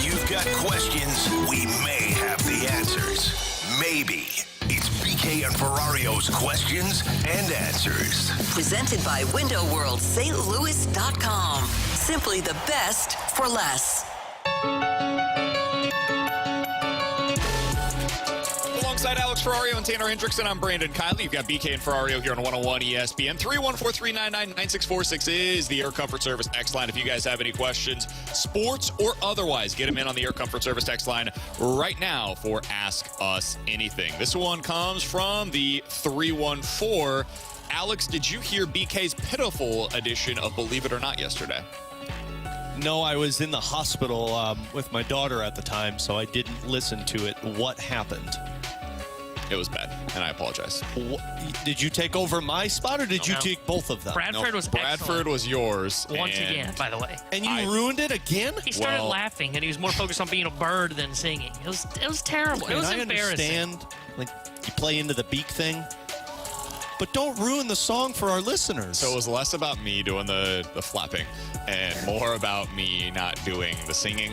You've got questions, we may have the answers. Maybe. It's BK and Ferrario's Questions and Answers. Presented by Window World St. Louis.com. Simply the best for less. Alongside Alex Ferrario and Tanner Hendrickson, I'm Brandon Kiley. You've got BK and Ferrario here on 101 ESPN. 314-399-9646 is the Air Comfort Service X line. If you guys have any questions, sports or otherwise, get them in on the Air Comfort Service X line right now for Ask Us Anything. This one comes from the 314. Alex, did you hear BK's pitiful edition of Believe It or Not yesterday? No, I was in the hospital with my daughter at the time, so I didn't listen to it. What happened? It was bad, and I apologize. Did you take over my spot, or did you take both of them? Bradford was excellent. Bradford was yours. Once again, by the way. And you ruined it again? He started laughing, and he was more focused on being a bird than singing. It was terrible. It was embarrassing. I understand, like, you play into the beak thing. but don't ruin the song for our listeners. So it was less about me doing the flapping and more about me not doing the singing.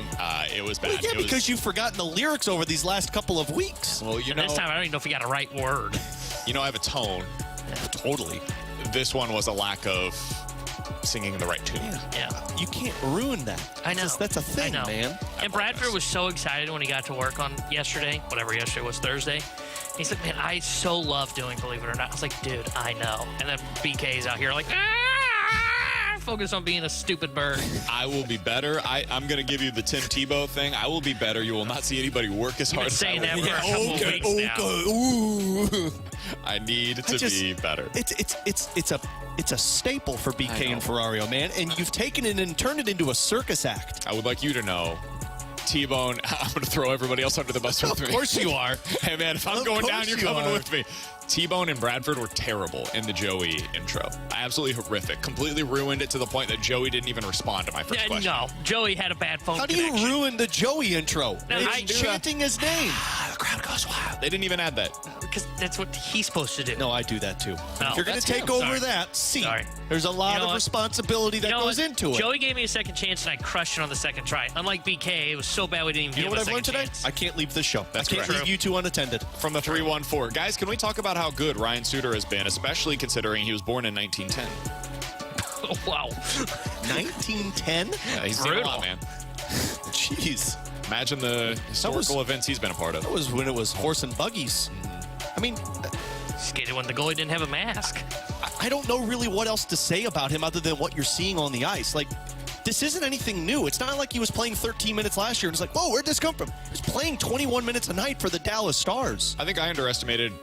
It was bad. Well, yeah, because you've forgotten the lyrics over these last couple of weeks. Well, This time I don't even know if you got a right word. I have a tone. Yeah, totally. This one was a lack of singing the right tune. Yeah. You can't ruin that. I know. That's a thing, I know. man. And Bradford was so excited when he got to work on yesterday, whatever yesterday was, Thursday. He's like, man, I so love doing Believe It or Not. I was like, dude, I know. And then BK's out here like, focus on being a stupid bird. I will be better. I'm going to give you the Tim Tebow thing. I will be better. You will not see anybody work as hard as I will. You've been saying that for a couple weeks now. Ooh. I need to be better. It's a staple for BK and Ferrario, man. And you've taken it and turned it into a circus act. I would like you to know, T-Bone, I'm going to throw everybody else under the bus with me. Of course you are. Hey, man, if I'm going down, you're coming with me. T-Bone and Bradford were terrible in the Joey intro. Absolutely horrific. Completely ruined it to the point that Joey didn't even respond to my first question. No, Joey had a bad phone How do connection. you ruin the Joey intro? No, It's chanting his name. The crowd goes wild. They didn't even add that. Because that's what he's supposed to do. No, I do that too. No, if you're going to that's take him. over Sorry. that seat, Sorry. there's a lot You know of what? responsibility that goes into it. Joey gave me a second chance, and I crushed it on the second try. Unlike BK, it was so bad we didn't even You know give what a I've learned second today? chance. I can't leave this show. That's I can't correct. leave you two unattended. From the 314. Guys, can we talk about how good Ryan Suter has been, especially considering he was born in 1910? Oh, wow. 1910? Yeah, he's seen a lot, man. Jeez. Imagine the historical events he's been a part of. That was when it was horse and buggies. I mean, Skated when the goalie didn't have a mask. I don't know really what else to say about him other than what you're seeing on the ice. Like, this isn't anything new. It's not like he was playing 13 minutes last year and it's like, whoa, where'd this come from? He's playing 21 minutes a night for the Dallas Stars. I think I underestimated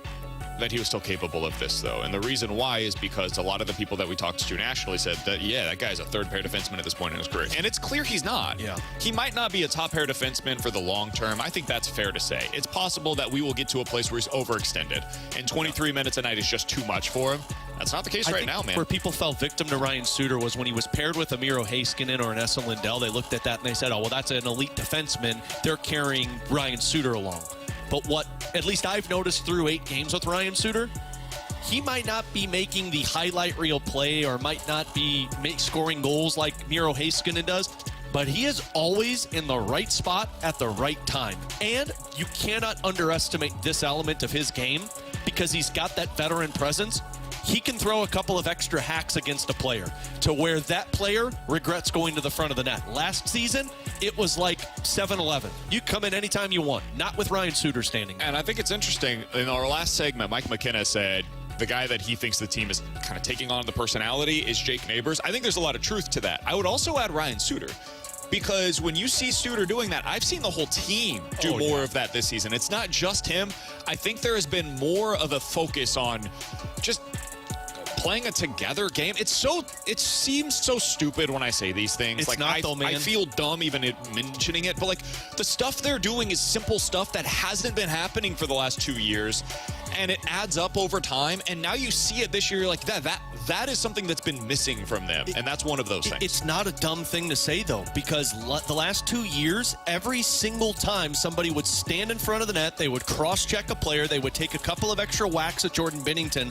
that he was still capable of this, though. And the reason why is because a lot of the people that we talked to nationally said that, yeah, that guy's a third-pair defenseman at this point in his career. And it's clear he's not. Yeah. He might not be a top-pair defenseman for the long term. I think that's fair to say. It's possible that we will get to a place where he's overextended, and 23 minutes a night is just too much for him. That's not the case right now, man. Where people fell victim to Ryan Suter was when he was paired with a Miro Heiskanen or an Esa Lindell. They looked at that and they said, oh, well, that's an elite defenseman. They're carrying Ryan Suter along. But what at least I've noticed through 8 games with Ryan Suter, he might not be making the highlight reel play or might not be scoring goals like Miro Heiskanen does, but he is always in the right spot at the right time. And you cannot underestimate this element of his game because he's got that veteran presence. He can throw a couple of extra hacks against a player to where that player regrets going to the front of the net. Last season, it was like 7-11. You come in anytime you want, not with Ryan Suter standing there. And I think it's interesting. In our last segment, Mike McKenna said the guy that he thinks the team is kind of taking on the personality is Jake Neighbors. I think there's a lot of truth to that. I would also add Ryan Suter. Because when you see Suter doing that, I've seen the whole team do more of that this season. It's not just him. I think there has been more of a focus on just playing a together game. It seems so stupid when I say these things. It's like not, though, man. I feel dumb even mentioning it, but like the stuff they're doing is simple stuff that hasn't been happening for the last 2 years, and it adds up over time. And now you see it this year. You're like that is something that's been missing from them, and that's one of those things. It's not a dumb thing to say, though, because the last 2 years, every single time somebody would stand in front of the net, they would cross-check a player, they would take a couple of extra whacks at Jordan Binnington.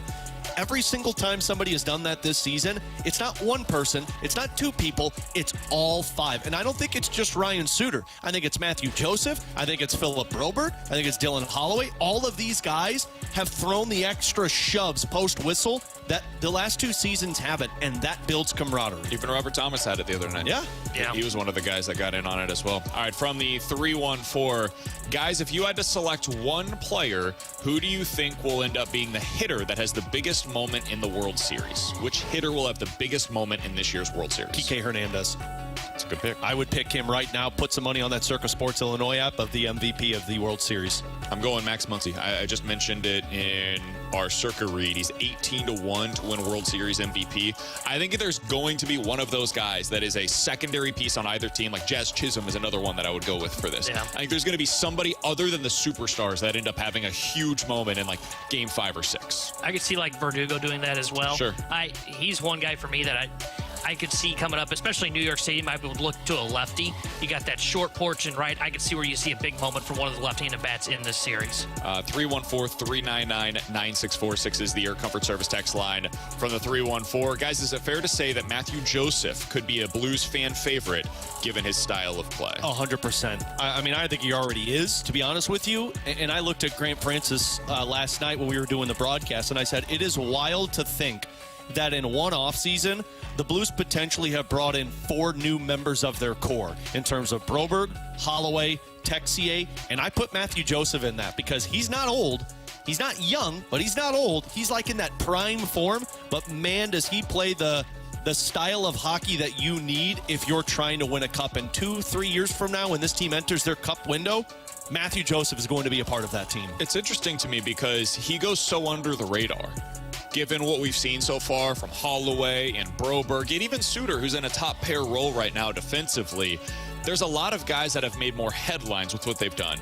Every single time somebody has done that this season, it's not one person, it's not 2 people, it's all 5. And I don't think it's just Ryan Suter. I think it's Matthew Joseph. I think it's Philip Broberg. I think it's Dylan Holloway. All of these guys have thrown the extra shoves post-whistle that the last 2 seasons haven't, and that builds camaraderie. Even Robert Thomas had it the other night. Yeah. He was one of the guys that got in on it as well. All right, from the 314, guys, if you had to select one player, who do you think will end up being the hitter that has the biggest moment in the World Series? Which hitter will have the biggest moment in this year's World Series? Kike Hernandez. That's a good pick. I would pick him right now. Put some money on that Circa Sports Illinois app of the MVP of the World Series. I'm going Max Muncy. I just mentioned it in our Circa read. He's 18-1 to win World Series MVP. I think there's going to be one of those guys that is a secondary piece on either team. Like Jazz Chisholm is another one that I would go with for this. Yeah. I think there's going to be somebody other than the superstars that end up having a huge moment in like game 5 or 6. I could see like Verdugo doing that as well. Sure. He's one guy for me that I could see coming up, especially New York Stadium, I would look to a lefty. You got that short porch and right. I could see where you see a big moment from one of the left-handed bats in this series. 314-399-9646 is the Air Comfort Service text line from the 314. Guys, is it fair to say that Matthew Joseph could be a Blues fan favorite given his style of play? 100%. I mean, I think he already is, to be honest with you. And I looked at Grant Francis last night when we were doing the broadcast, and I said, it is wild to think that in one offseason, the Blues potentially have brought in 4 new members of their core in terms of Broberg, Holloway, Texier, and I put Matthew Joseph in that because he's not old. He's not young, but he's not old. He's like in that prime form, but man, does he play the style of hockey that you need if you're trying to win a cup. In 2-3 years from now, when this team enters their cup window, Matthew Joseph is going to be a part of that team. It's interesting to me because he goes so under the radar. Given what we've seen so far from Holloway and Broberg, and even Suter, who's in a top pair role right now defensively, there's a lot of guys that have made more headlines with what they've done.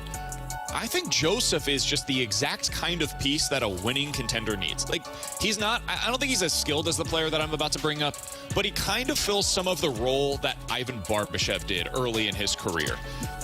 I think Joseph is just the exact kind of piece that a winning contender needs. Like, he's not, I don't think he's as skilled as the player that I'm about to bring up, but he kind of fills some of the role that Ivan Barbashev did early in his career,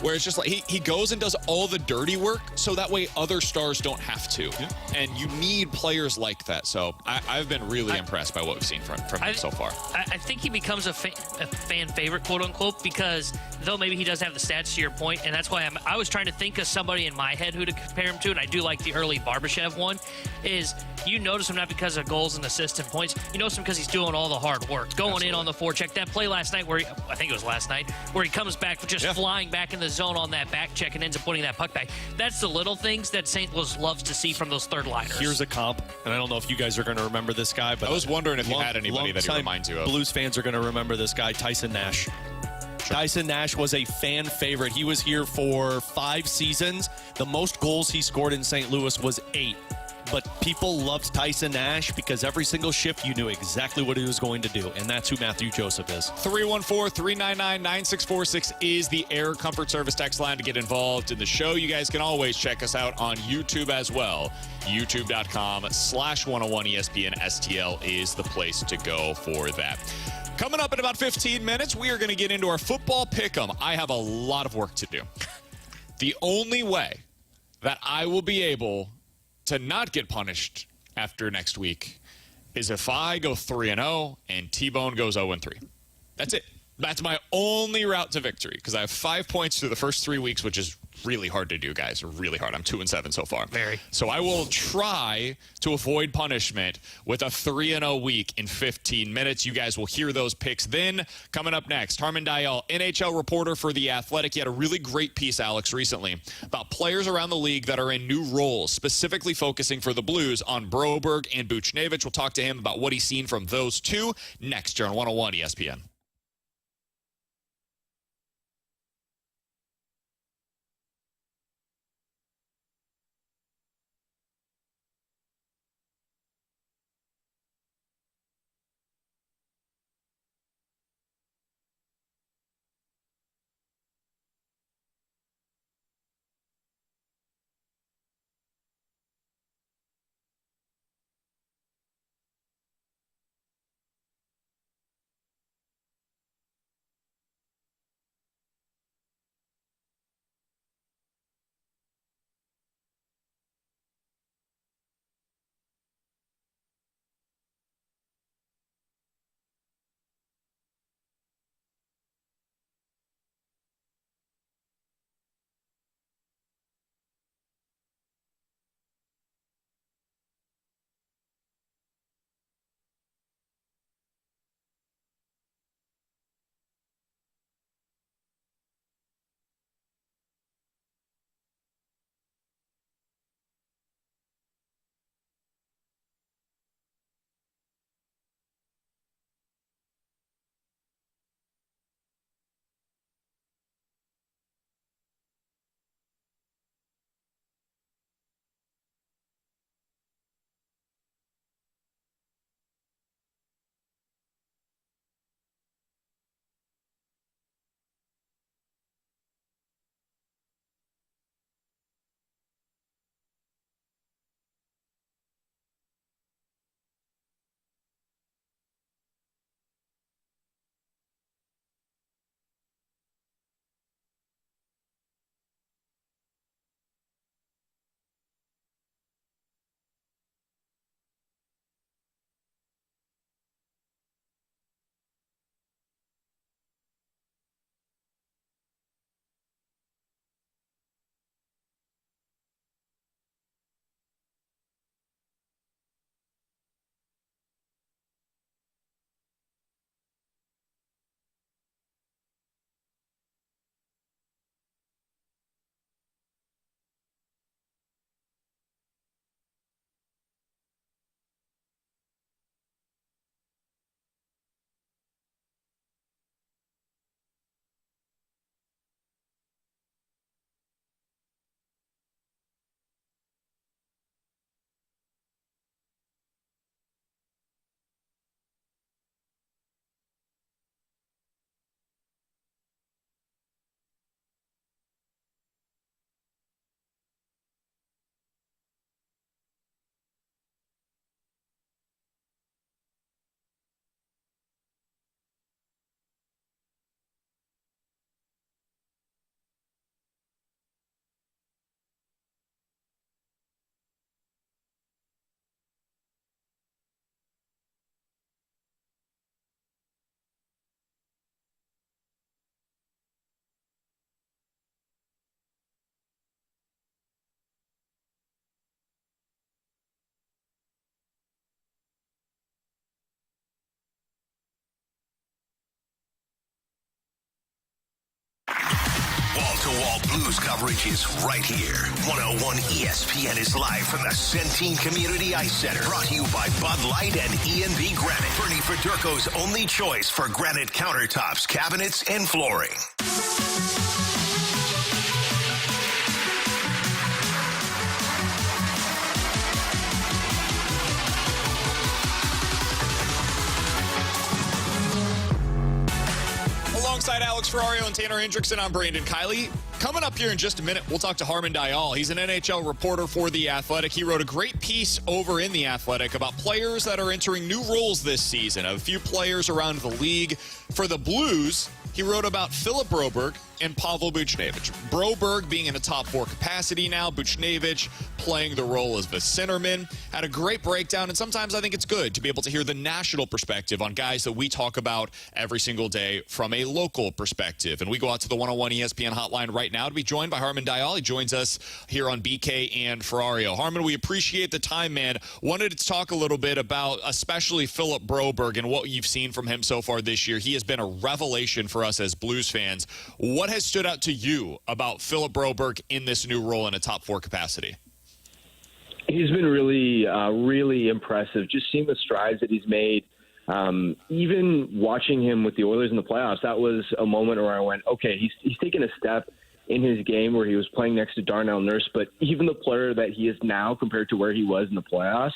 where it's just like he goes and does all the dirty work so that way other stars don't have to. Yeah. And you need players like that. So I've been really impressed by what we've seen from him so far. I think he becomes a fan favorite, quote unquote, because though maybe he doesn't have the stats to your point, and that's why I was trying to think of somebody in my head who to compare him to, and I do like the early Barbashev one, is you notice him not because of goals and assists and points. You notice him because he's doing all the hard work, going in on the forecheck. That play last night where I think it was last night, where he comes back just flying back in the zone on that back check and ends up putting that puck back. That's the little things that St. Louis loves to see from those third liners. Here's a comp, and I don't know if you guys are going to remember this guy, but I was wondering if you had anybody that he reminds you of. Blues fans are going to remember this guy, Tyson Nash. Tyson Nash was a fan favorite. He was here for 5 seasons. The most goals he scored in St. Louis was 8. But people loved Tyson Nash because every single shift you knew exactly what he was going to do, and that's who Matthew Joseph is. 314-399-9646 is the Air Comfort Service text line to get involved in the show. You guys can always check us out on YouTube as well. YouTube.com/101ESPN STL is the place to go for that. Coming up in about 15 minutes, we are going to get into our football pick'em. I have a lot of work to do. The only way that I will be able to not get punished after next week is if I go 3-0 and T-Bone goes 0-3. That's it. That's my only route to victory because I have 5 points through the first 3 weeks, which is really hard to do, guys. Really hard. I'm 2-7 so far. Very. So I will try to avoid punishment with a 3-0 week in 15 minutes. You guys will hear those picks then. Coming up next, Harman Dayal, NHL reporter for The Athletic. He had a really great piece, Alex, recently about players around the league that are in new roles, specifically focusing for the Blues on Broberg and Buchnevich. We'll talk to him about what he's seen from those two next year on 101 ESPN. wall Blues coverage is right here. 101 ESPN is live from the Centene Community Ice Center. Brought to you by Bud Light and E&B Granite. Bernie Federko's only choice for granite countertops, cabinets, and flooring. Alongside Alex Ferrario and Tanner Hendrickson, I'm Brandon Kiley. Coming up here in just a minute, we'll talk to Harman Dayal. He's an NHL reporter for The Athletic. He wrote a great piece over in The Athletic about players that are entering new roles this season. A few players around the league. For the Blues, he wrote about Philip Broberg and Pavel Buchnevich. Broberg being in a top four capacity now. Buchnevich playing the role as the centerman. Had a great breakdown, and sometimes I think it's good to be able to hear the national perspective on guys that we talk about every single day from a local perspective. And we go out to the 101 ESPN hotline right now to be joined by Harman Dayal. He joins us here on BK and Ferrario. Harman, we appreciate the time, man. Wanted to talk a little bit about especially Philip Broberg and what you've seen from him so far this year. He has been a revelation for us as Blues fans. What has stood out to you about Philip Broberg in this new role in a top four capacity? He's been really impressive. Just seeing the strides that he's made. Even watching him with the Oilers in the playoffs, that was a moment where I went, okay, he's taken a step in his game where he was playing next to Darnell Nurse, but even the player that he is now compared to where he was in the playoffs,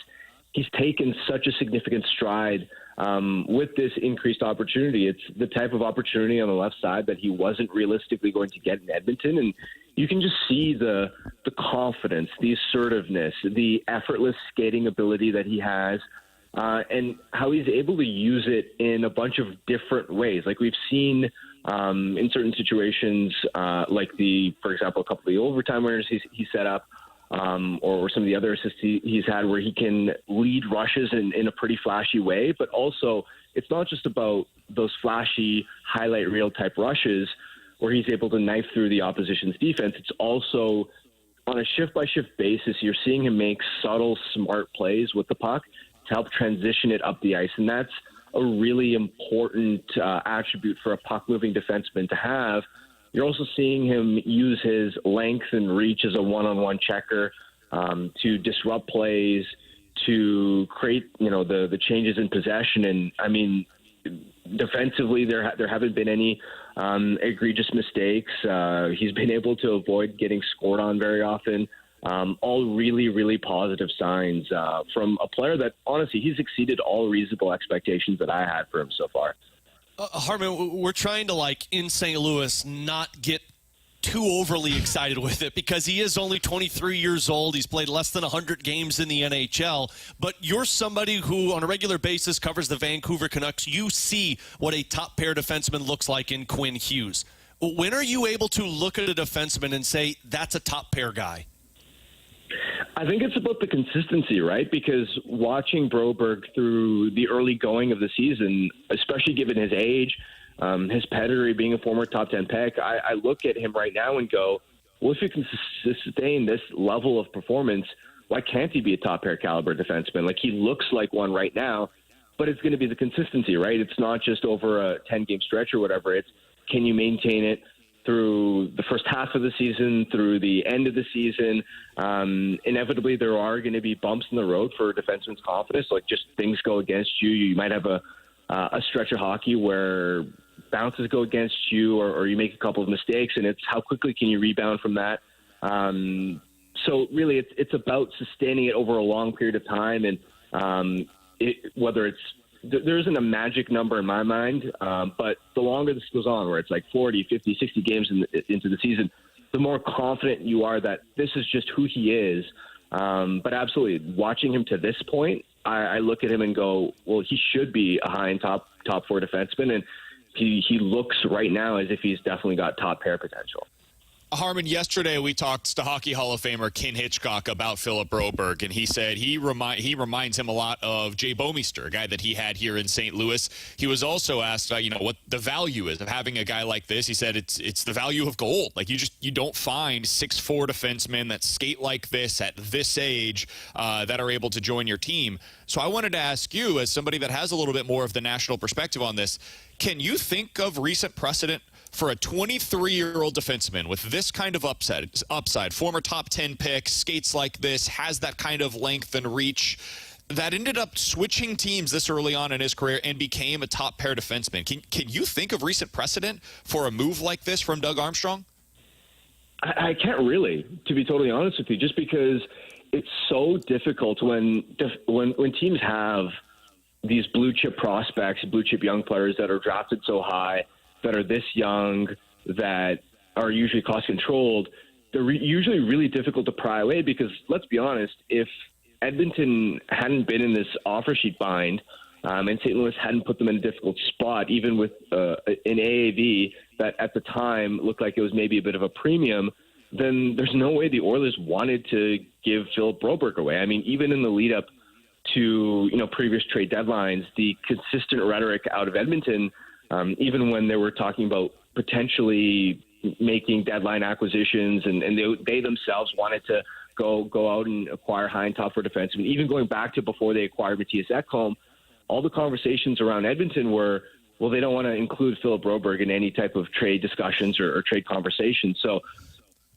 he's taken such a significant stride with this increased opportunity. It's the type of opportunity on the left side that he wasn't realistically going to get in Edmonton, and you can just see the confidence, the assertiveness, the effortless skating ability that he has, and how he's able to use it in a bunch of different ways. Like we've seen in certain situations, like for example, a couple of the overtime winners he set up, or some of the other assists he's had where he can lead rushes in a pretty flashy way. But also, it's not just about those flashy highlight reel type rushes where he's able to knife through the opposition's defense. It's also on a shift-by-shift basis, you're seeing him make subtle, smart plays with the puck to help transition it up the ice. And that's a really important attribute for a puck-moving defenseman to have. You're also seeing him use his length and reach as a one-on-one checker to disrupt plays, to create, the changes in possession. And, I mean, defensively, there haven't been any egregious mistakes. He's been able to avoid getting scored on very often. All really, really positive signs from a player that, honestly, he's exceeded all reasonable expectations that I had for him so far. Harman, we're trying to, in St. Louis, not get too overly excited with it because he is only 23 years old. He's played less than 100 games in the NHL. But you're somebody who, on a regular basis, covers the Vancouver Canucks. You see what a top-pair defenseman looks like in Quinn Hughes. When are you able to look at a defenseman and say, that's a top-pair guy? I think it's about the consistency, right? Because watching Broberg through the early going of the season, especially given his age, his pedigree being a former top 10 pick, I look at him right now and go, well, if he can sustain this level of performance, why can't he be a top pair caliber defenseman? Like, he looks like one right now, but it's going to be the consistency, right? It's not just over a 10-game stretch or whatever. It's, can you maintain it through the first half of the season, through the end of the season? Inevitably, there are going to be bumps in the road for a defenseman's confidence. Like, just things go against you. You might have a stretch of hockey where bounces go against you, or you make a couple of mistakes, and it's how quickly can you rebound from that. So really, it's about sustaining it over a long period of time, and whether it's there isn't a magic number in my mind, but the longer this goes on, where it's like 40, 50, 60 games into the season, the more confident you are that this is just who he is. But absolutely, watching him to this point, I look at him and go, well, he should be a high and top four defenseman, and he looks right now as if he's definitely got top pair potential. Harman, yesterday we talked to Hockey Hall of Famer Ken Hitchcock about Philip Broberg, and he said he reminds him a lot of Jay Bouwmeester, a guy that he had here in St. Louis. He was also asked, what the value is of having a guy like this. He said it's the value of gold. Like, you don't find 6'4" defensemen that skate like this at this age that are able to join your team. So I wanted to ask you, as somebody that has a little bit more of the national perspective on this, can you think of recent precedent for a 23-year-old defenseman with this kind of upside, former top 10 pick, skates like this, has that kind of length and reach, that ended up switching teams this early on in his career and became a top pair defenseman. Can you think of recent precedent for a move like this from Doug Armstrong? I can't really, to be totally honest with you, just because it's so difficult when teams have these blue chip prospects, blue chip young players that are drafted so high, that are this young, that are usually cost controlled. They're usually really difficult to pry away because, let's be honest, if Edmonton hadn't been in this offer sheet bind, and St. Louis hadn't put them in a difficult spot, even with an AAV that at the time looked like it was maybe a bit of a premium, then there's no way the Oilers wanted to give Philip Broberg away. I mean, even in the lead up to previous trade deadlines, the consistent rhetoric out of Edmonton, even when they were talking about potentially making deadline acquisitions, and they themselves wanted to go out and acquire high and top for defensemen. Even going back to before they acquired Matthias Ekholm, all the conversations around Edmonton were, well, they don't want to include Philip Broberg in any type of trade discussions or trade conversations. So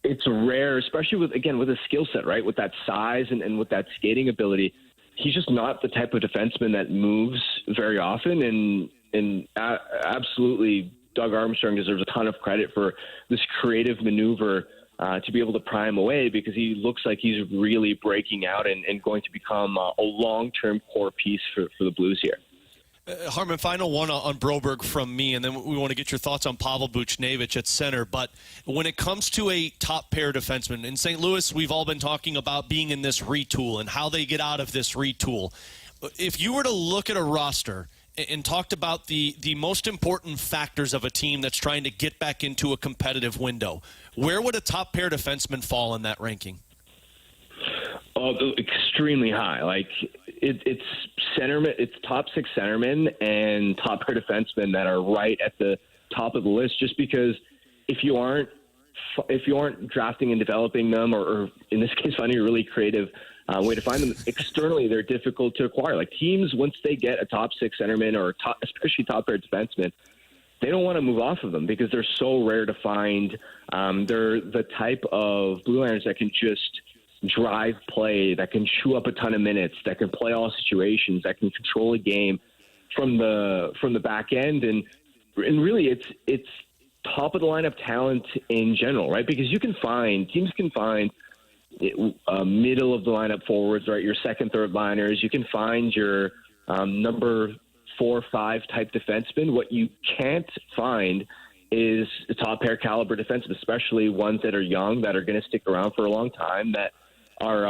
it's rare, especially with a skill set, right? With that size and with that skating ability, he's just not the type of defenseman that moves very often. And absolutely, Doug Armstrong deserves a ton of credit for this creative maneuver to be able to pry him away, because he looks like he's really breaking out and going to become a long-term core piece for the Blues here. Harman, final one on Broberg from me, and then we want to get your thoughts on Pavel Buchnevich at center. But when it comes to a top pair defenseman, in St. Louis, we've all been talking about being in this retool and how they get out of this retool. If you were to look at a roster and talked about the most important factors of a team that's trying to get back into a competitive window, where would a top pair defenseman fall in that ranking? Oh, extremely high. Like it's centerman, it's top six centermen and top pair defensemen that are right at the top of the list. Just because if you aren't drafting and developing them, or in this case, finding a really creative way to find them externally, they're difficult to acquire. Like teams, once they get a top six centerman or especially top pair defenseman, they don't want to move off of them because they're so rare to find. They're the type of Blue Liners that can just drive play, that can chew up a ton of minutes, that can play all situations, that can control a game from the back end, and really it's top of the lineup talent in general, right? Because teams can find middle of the lineup forwards, right? Your second, third liners. You can find your number 4, 5 type defenseman. What you can't find is a top pair caliber defenseman, especially ones that are young, that are going to stick around for a long time, that are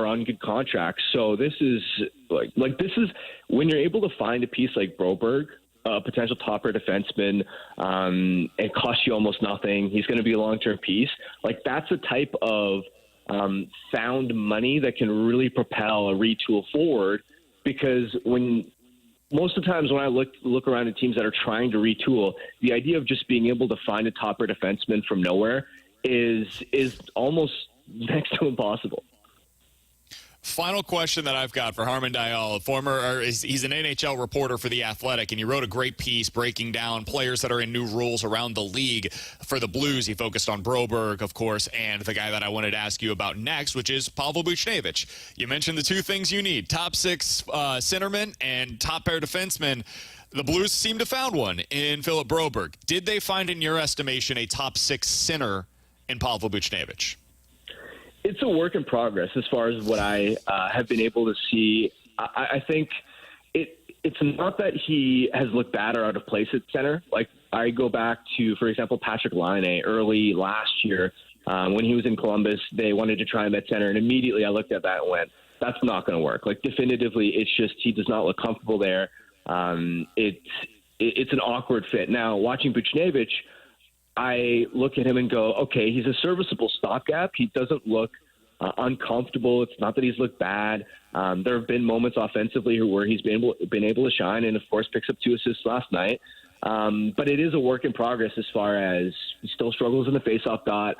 on good contracts. So this is this is when you're able to find a piece like Broberg, a potential top pair defenseman, it costs you almost nothing. He's going to be a long-term piece. Like that's the type of found money that can really propel a retool forward, because most of the times when I look around at teams that are trying to retool, the idea of just being able to find a top pair defenseman from nowhere is almost next to impossible. Final question that I've got for Harman Dayal, he's an NHL reporter for The Athletic, and he wrote a great piece breaking down players that are in new roles around the league. For the Blues, he focused on Broberg, of course, and the guy that I wanted to ask you about next, which is Pavel Buchnevich. You mentioned the two things you need, top six centerman and top pair defenseman. The Blues seem to have found one in Philip Broberg. Did they find, in your estimation, a top six center in Pavel Buchnevich? It's a work in progress as far as what I have been able to see. I think it's not that he has looked bad or out of place at center. Like I go back to, for example, Patrick Laine early last year when he was in Columbus. They wanted to try him at center, and immediately I looked at that and went, that's not going to work. Like definitively, it's just he does not look comfortable there. It's an awkward fit. Now, watching Buchnevich, I look at him and go, okay, he's a serviceable stopgap. He doesn't look uncomfortable. It's not that he's looked bad. There have been moments offensively where he's been able to shine, and of course picks up 2 assists last night. But it is a work in progress as far as he still struggles in the faceoff dot.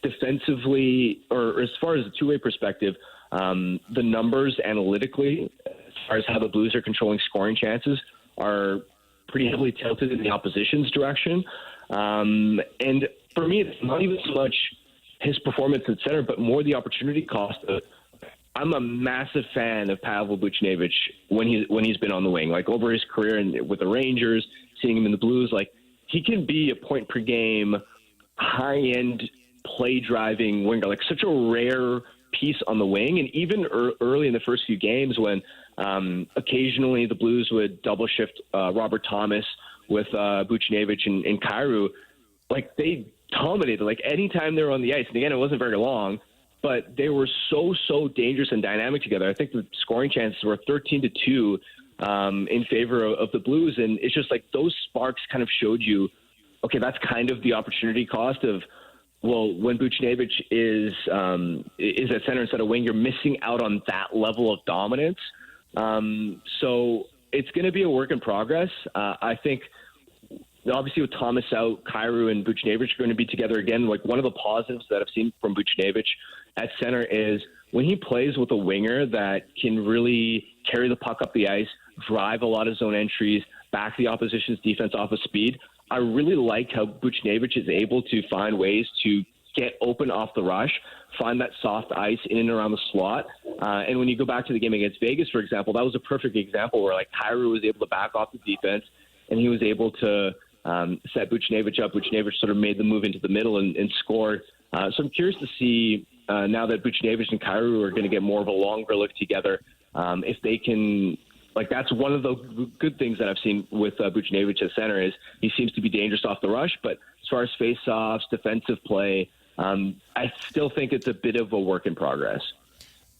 Defensively, or as far as the two-way perspective, the numbers analytically, as far as how the Blues are controlling scoring chances, are pretty heavily tilted in the opposition's direction. And for me, it's not even so much his performance at center, but more the opportunity cost of. I'm a massive fan of Pavel Buchnevich when he's been on the wing, like over his career and with the Rangers, seeing him in the Blues. Like, he can be a point per game, high end play driving winger, like such a rare piece on the wing. And even early in the first few games, when occasionally the Blues would double shift Robert Thomas with Buchnevich and Kyrou, like they dominated. Like anytime they were on the ice, and again, it wasn't very long. But they were so dangerous and dynamic together. I think the scoring chances were 13-2 in favor of the Blues. And it's just like those sparks kind of showed you, okay, that's kind of the opportunity cost of, well, when Buchnevich is at center instead of wing, you're missing out on that level of dominance. So it's going to be a work in progress. I think obviously with Thomas out, Kyrou and Buchnevich are going to be together again. Like one of the positives that I've seen from Buchnevich at center is when he plays with a winger that can really carry the puck up the ice, drive a lot of zone entries, back the opposition's defense off of speed. I really like how Buchnevich is able to find ways to get open off the rush, find that soft ice in and around the slot. And when you go back to the game against Vegas, for example, that was a perfect example where like Kyrou was able to back off the defense and he was able to set Buchnevich up. Buchnevich sort of made the move into the middle and scored. So I'm curious to see now that Buchnevich and Kyrou are going to get more of a longer look together, if they can, like that's one of the good things that I've seen with Buchnevich at center is he seems to be dangerous off the rush, but as far as face-offs, defensive play, I still think it's a bit of a work in progress.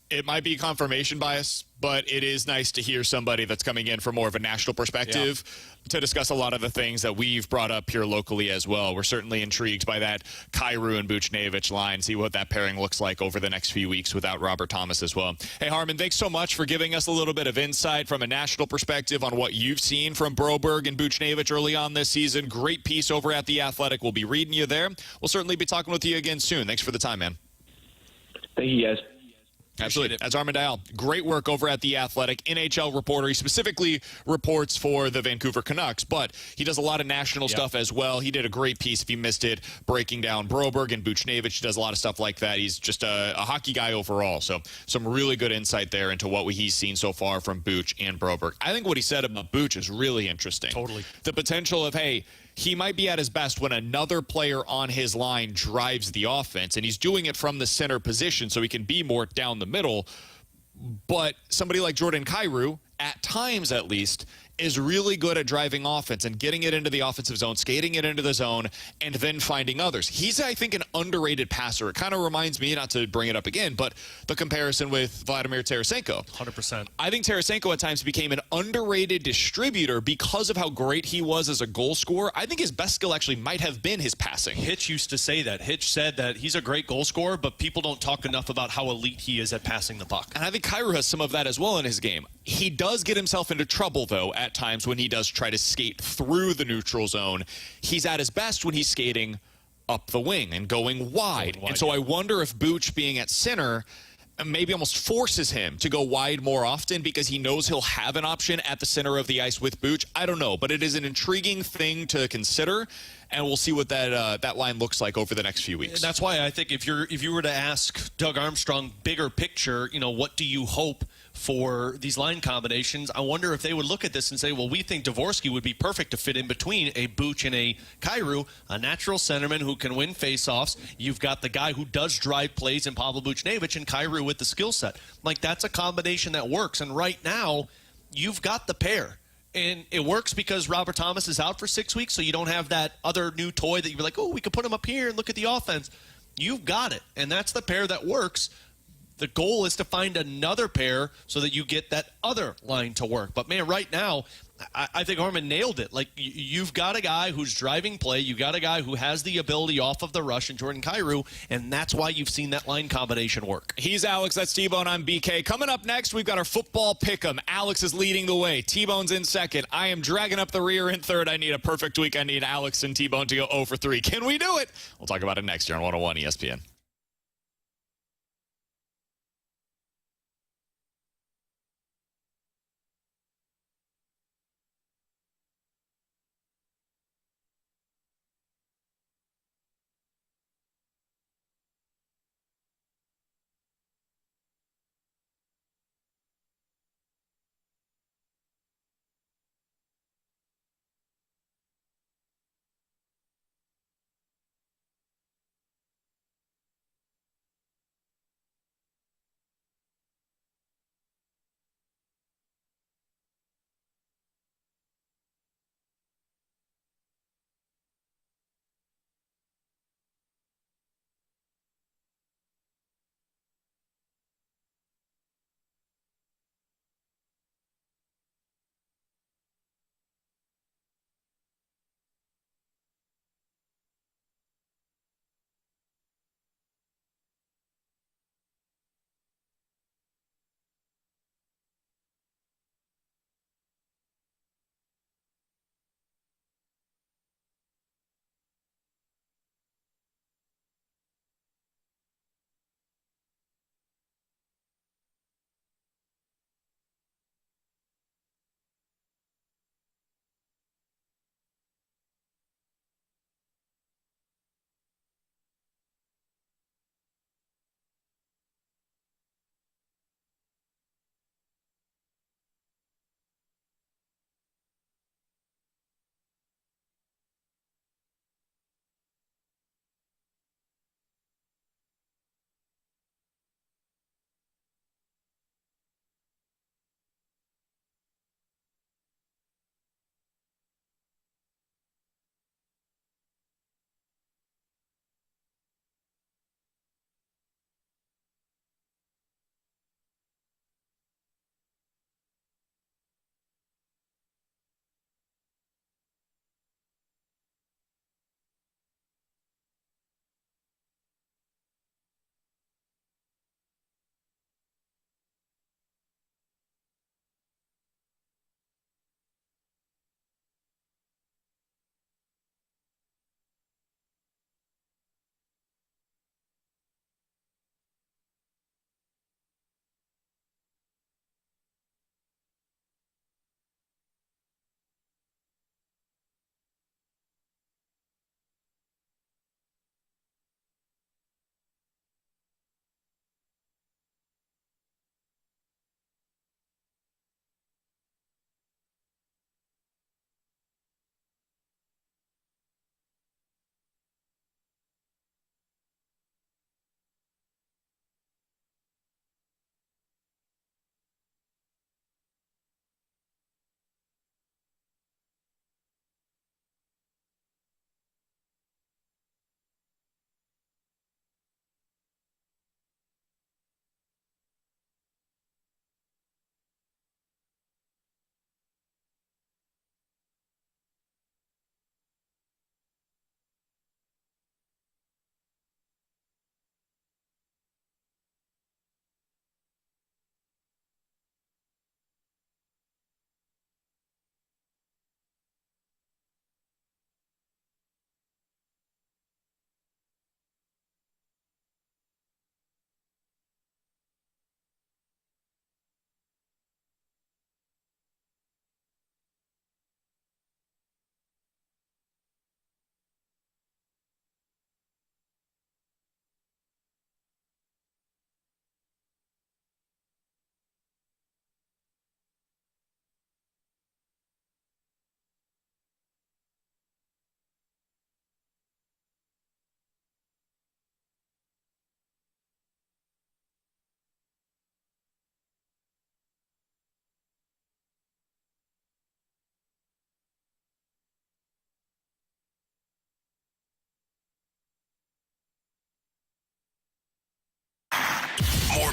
It might be confirmation bias, but it is nice to hear somebody that's coming in from more of a national perspective to discuss a lot of the things that we've brought up here locally as well. We're certainly intrigued by that Kyrou and Buchnevich line, see what that pairing looks like over the next few weeks without Robert Thomas as well. Hey, Harman, thanks so much for giving us a little bit of insight from a national perspective on what you've seen from Broberg and Buchnevich early on this season. Great piece over at The Athletic. We'll be reading you there. We'll certainly be talking with you again soon. Thanks for the time, man. Thank you, guys. Absolutely. That's Harman Dayal. Great work over at The Athletic. NHL reporter. He specifically reports for the Vancouver Canucks, but he does a lot of national stuff as well. He did a great piece, if you missed it, breaking down Broberg and Buchnevich. He does a lot of stuff like that. He's just a hockey guy overall. So some really good insight there into what he's seen so far from Buch and Broberg. I think what he said about Buch is really interesting. Totally. The potential of, hey, he might be at his best when another player on his line drives the offense, and he's doing it from the center position so he can be more down the middle. But somebody like Jordan Kyrou, at times at least, is really good at driving offense and getting it into the offensive zone, skating it into the zone, and then finding others. He's, I think, an underrated passer. It kind of reminds me, not to bring it up again, but the comparison with Vladimir Tarasenko. 100%. I think Tarasenko at times became an underrated distributor because of how great he was as a goal scorer. I think his best skill actually might have been his passing. Hitch used to say that. Hitch said that he's a great goal scorer, but people don't talk enough about how elite he is at passing the puck. And I think Kyrou has some of that as well in his game. He does get himself into trouble, though, at times when he does try to skate through the neutral zone. He's at his best when he's skating up the wing and going wide. And so I wonder if Buch being at center maybe almost forces him to go wide more often because he knows he'll have an option at the center of the ice with Buch. I don't know, but it is an intriguing thing to consider, and we'll see what that line looks like over the next few weeks. That's why I think if you were to ask Doug Armstrong bigger picture, what do you hope for these line combinations? I wonder if they would look at this and say, well, we think Dvorsky would be perfect to fit in between a Buch and a Kyrou, a natural centerman who can win faceoffs. You've got the guy who does drive plays in Pavel Buchnevich and Kyrou with the skill set. Like, that's a combination that works. And right now, you've got the pair. And it works because Robert Thomas is out for 6 weeks, so you don't have that other new toy that you're like, oh, we could put him up here and look at the offense. You've got it, and that's the pair that works. The goal is to find another pair so that you get that other line to work. But, man, right now, I think Harman nailed it. Like, you've got a guy who's driving play. You've got a guy who has the ability off of the rush in Jordan Kyrou, and that's why you've seen that line combination work. He's Alex. That's T-Bone. I'm BK. Coming up next, we've got our football pick'em. Alex is leading the way. T-Bone's in second. I am dragging up the rear in third. I need a perfect week. I need Alex and T-Bone to go 0 for 3. Can we do it? We'll talk about it next year on 101 ESPN.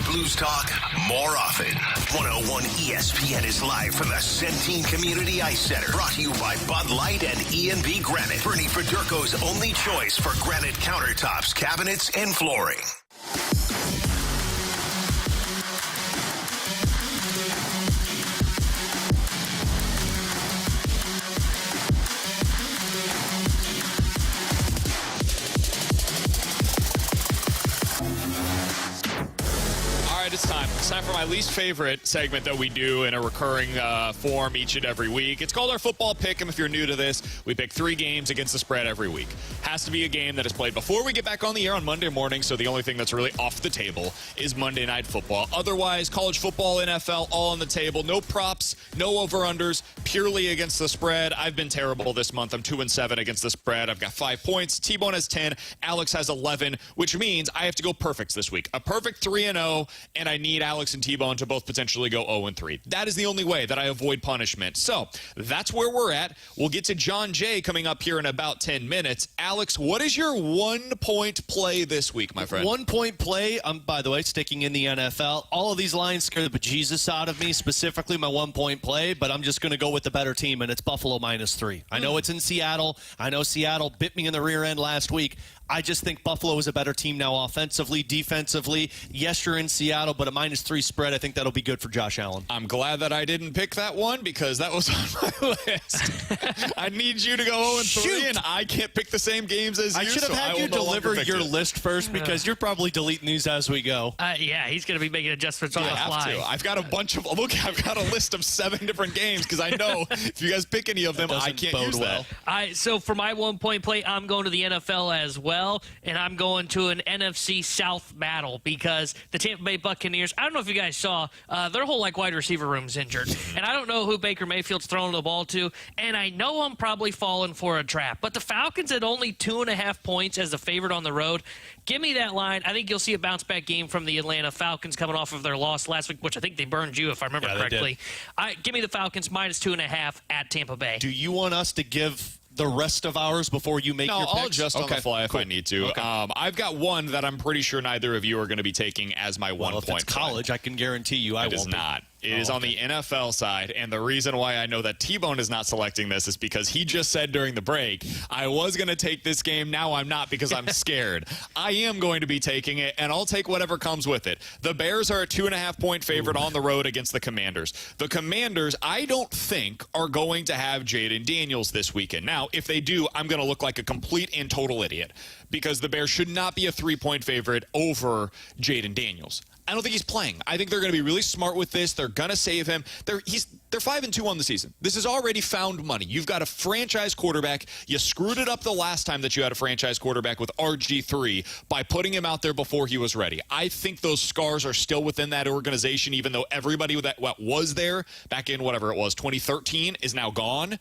Blues talk more often. 101 ESPN is live from the Centene Community Ice Center. Brought to you by Bud Light and E&B Granite. Bernie Federko's only choice for granite countertops, cabinets, and flooring. It's time. It's time for my least favorite segment that we do in a recurring form each and every week. It's called our Football Pick'em. If you're new to this, we pick 3 games against the spread every week. Has to be a game that is played before we get back on the air on Monday morning, so the only thing that's really off the table is Monday Night Football. Otherwise, college football, NFL, all on the table. No props, no over-unders, purely against the spread. I've been terrible this month. I'm 2-7 against the spread. I've got 5 points. T-Bone has 10. Alex has 11, which means I have to go perfects this week. A perfect 3-0, and I need Alex and T-Bone to both potentially go 0-3. That is the only way that I avoid punishment. So that's where we're at. We'll get to Jon Jay coming up here in about 10 minutes. Alex, what is your 1-point play this week, my friend? 1-point play, by the way, sticking in the NFL. All of these lines scare the bejesus out of me, specifically my 1-point play, but I'm just going to go with the better team, and it's Buffalo -3. I know it's in Seattle. I know Seattle bit me in the rear end last week. I just think Buffalo is a better team now offensively, defensively. Yes, you're in Seattle, but a -3 spread, I think that'll be good for Josh Allen. I'm glad that I didn't pick that one because that was on my list. I need you to go 0-3, and I can't pick the same games as you. I should have had you deliver your list first because you're probably deleting these as we go. Yeah, he's going to be making adjustments on the fly. I've got a bunch of, look, I've got a list of 7 different games because I know if you guys pick any of them, I can't use that. So for my 1-point play, I'm going to the NFL as well. And I'm going to an NFC South battle because the Tampa Bay Buccaneers, I don't know if you guys saw, their whole wide receiver room's injured. And I don't know who Baker Mayfield's throwing the ball to. And I know I'm probably falling for a trap. But the Falcons at only 2.5 points as the favorite on the road. Give me that line. I think you'll see a bounce-back game from the Atlanta Falcons coming off of their loss last week, which I think they burned you, if I remember correctly. Give me the Falcons -2.5 at Tampa Bay. Do you want us to give the rest of ours before you make your picks? No, I'll adjust on the fly if I need to. Okay. I've got one that I'm pretty sure neither of you are going to be taking as my 1-point if it's college, I can guarantee you I won't. It is not. It is on the NFL side, and the reason why I know that T-Bone is not selecting this is because he just said during the break, I was going to take this game, now I'm not because I'm scared. I am going to be taking it, and I'll take whatever comes with it. The Bears are a 2.5-point favorite on the road against the Commanders. The Commanders, I don't think, are going to have Jaden Daniels this weekend. Now, if they do, I'm going to look like a complete and total idiot because the Bears should not be a 3-point favorite over Jaden Daniels. I don't think he's playing. I think they're going to be really smart with this. They're going to save him. They're 5-2 on the season. This is already found money. You've got a franchise quarterback. You screwed it up the last time that you had a franchise quarterback with RG3 by putting him out there before he was ready. I think those scars are still within that organization, even though everybody that was there back in whatever it was, 2013, is now gone.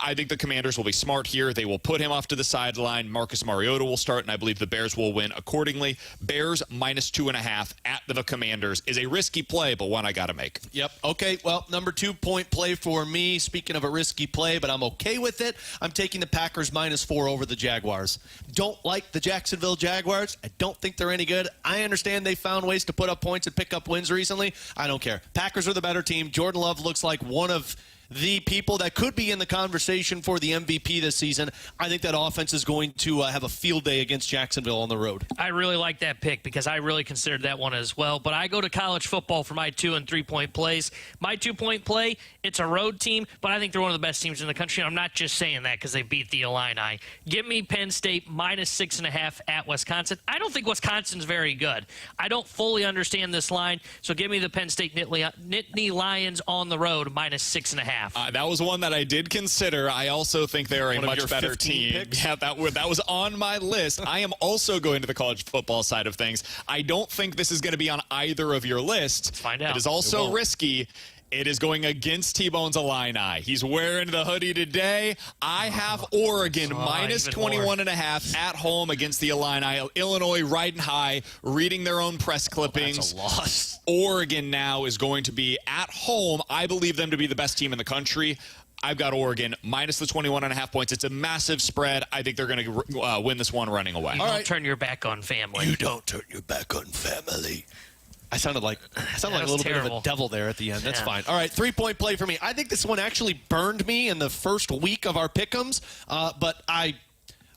I think the Commanders will be smart here. They will put him off to the sideline. Marcus Mariota will start, and I believe the Bears will win accordingly. Bears -2.5 at the Commanders is a risky play, but one I got to make. Yep. Okay, well, number 2-point play for me. Speaking of a risky play, but I'm okay with it. I'm taking the Packers -4 over the Jaguars. Don't like the Jacksonville Jaguars. I don't think they're any good. I understand they found ways to put up points and pick up wins recently. I don't care. Packers are the better team. Jordan Love looks like one of the people that could be in the conversation for the MVP this season. I think that offense is going to have a field day against Jacksonville on the road. I really like that pick because I really considered that one as well. But I go to college football for my 2- and 3-point plays. My 2-point play, it's a road team, but I think they're one of the best teams in the country. I'm not just saying that because they beat the Illini. Give me Penn State -6.5 at Wisconsin. I don't think Wisconsin's very good. I don't fully understand this line, so give me the Penn State Nittany Lions on the road -6.5. That was one that I did consider. I also think they are a much better team. Picks? Yeah, that was on my list. I am also going to the college football side of things. I don't think this is going to be on either of your lists. Let's find out. It is also risky. It is going against T-Bone's Illini. He's wearing the hoodie today. I have Oregon -21.5 at home against the Illini. Illinois riding high, reading their own press clippings. That's a loss. Oregon now is going to be at home. I believe them to be the best team in the country. I've got Oregon -21.5 points. It's a massive spread. I think they're going to win this one running away. You don't turn your back on family. You don't turn your back on family. I sounded like a little bit of a devil there at the end. That's fine. All right, 3-point play for me. I think this one actually burned me in the first week of our pick'ems, but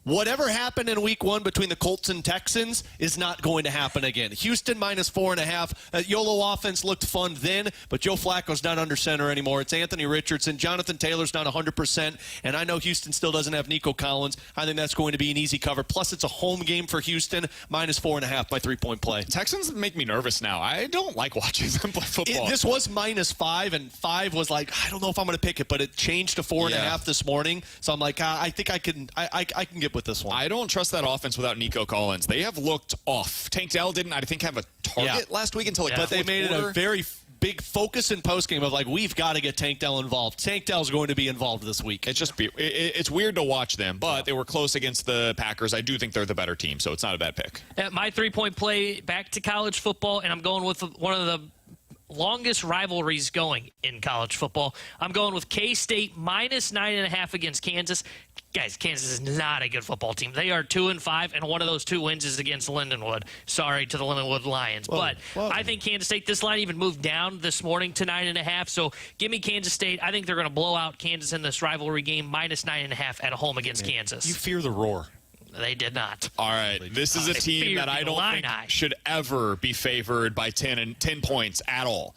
whatever happened in week 1 between the Colts and Texans is not going to happen again. Houston minus 4.5. YOLO offense looked fun then, but Joe Flacco's not under center anymore. It's Anthony Richardson. Jonathan Taylor's not 100%, and I know Houston still doesn't have Nico Collins. I think that's going to be an easy cover. Plus, it's a home game for Houston, minus 4.5 by 3-point play. Texans make me nervous now. I don't like watching them play football. This was minus 5, and 5 was like, I don't know if I'm going to pick it, but it changed to 4.5 this morning. So I'm like, I think I can get with this one. I don't trust that offense without Nico Collins. They have looked off. Tank Dell didn't, I think, have a target last week until but they made it a very big focus in postgame of like, we've got to get Tank Dell involved. Tank Dell's going to be involved this week. It's weird to watch them, but they were close against the Packers. I do think they're the better team, so it's not a bad pick. My 3-point play back to college football, and I'm going with one of the longest rivalries going in college football. I'm going with K-State minus 9.5 against Kansas. Guys, Kansas is not a good football team. They are 2-5, and one of those 2 wins is against Lindenwood. Sorry to the Lindenwood Lions. But I think Kansas State, this line even moved down this morning to 9.5. So give me Kansas State. I think they're going to blow out Kansas in this rivalry game, minus 9.5 at home against Kansas. You fear the roar. They did not. All right. This is a team that I don't think should ever be favored by 10 points at all.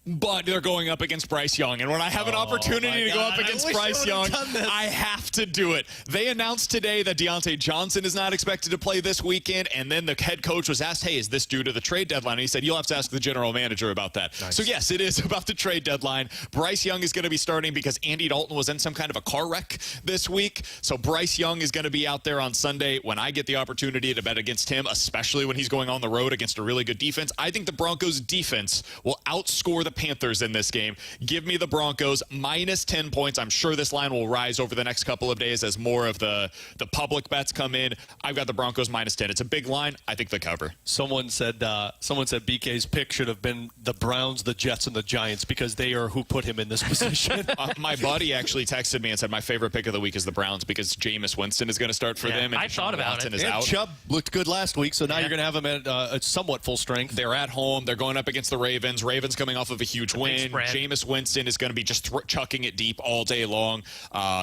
But they're going up against Bryce Young. And when I have an opportunity to go up against Bryce Young, I have to do it. They announced today that Deontay Johnson is not expected to play this weekend. And then the head coach was asked, hey, is this due to the trade deadline? And he said, you'll have to ask the general manager about that. Nice. So, yes, it is about the trade deadline. Bryce Young is going to be starting because Andy Dalton was in some kind of a car wreck this week. So Bryce Young is going to be out there on Sunday when I get the opportunity to bet against him, especially when he's going on the road against a really good defense. I think the Broncos defense will outscore the Panthers in this game. Give me the Broncos minus 10 points. I'm sure this line will rise over the next couple of days as more of the public bets come in. I've got the Broncos minus 10. It's a big line. I think they cover. Someone said BK's pick should have been the Browns, the Jets, and the Giants because they are who put him in this position. My buddy actually texted me and said my favorite pick of the week is the Browns because Jameis Winston is going to start for them. And I thought about Watson it. Is out. Chubb looked good last week, so now you're going to have him at somewhat full strength. They're at home. They're going up against the Ravens. Ravens coming off of a huge win. Jameis Winston is going to be just chucking it deep all day long.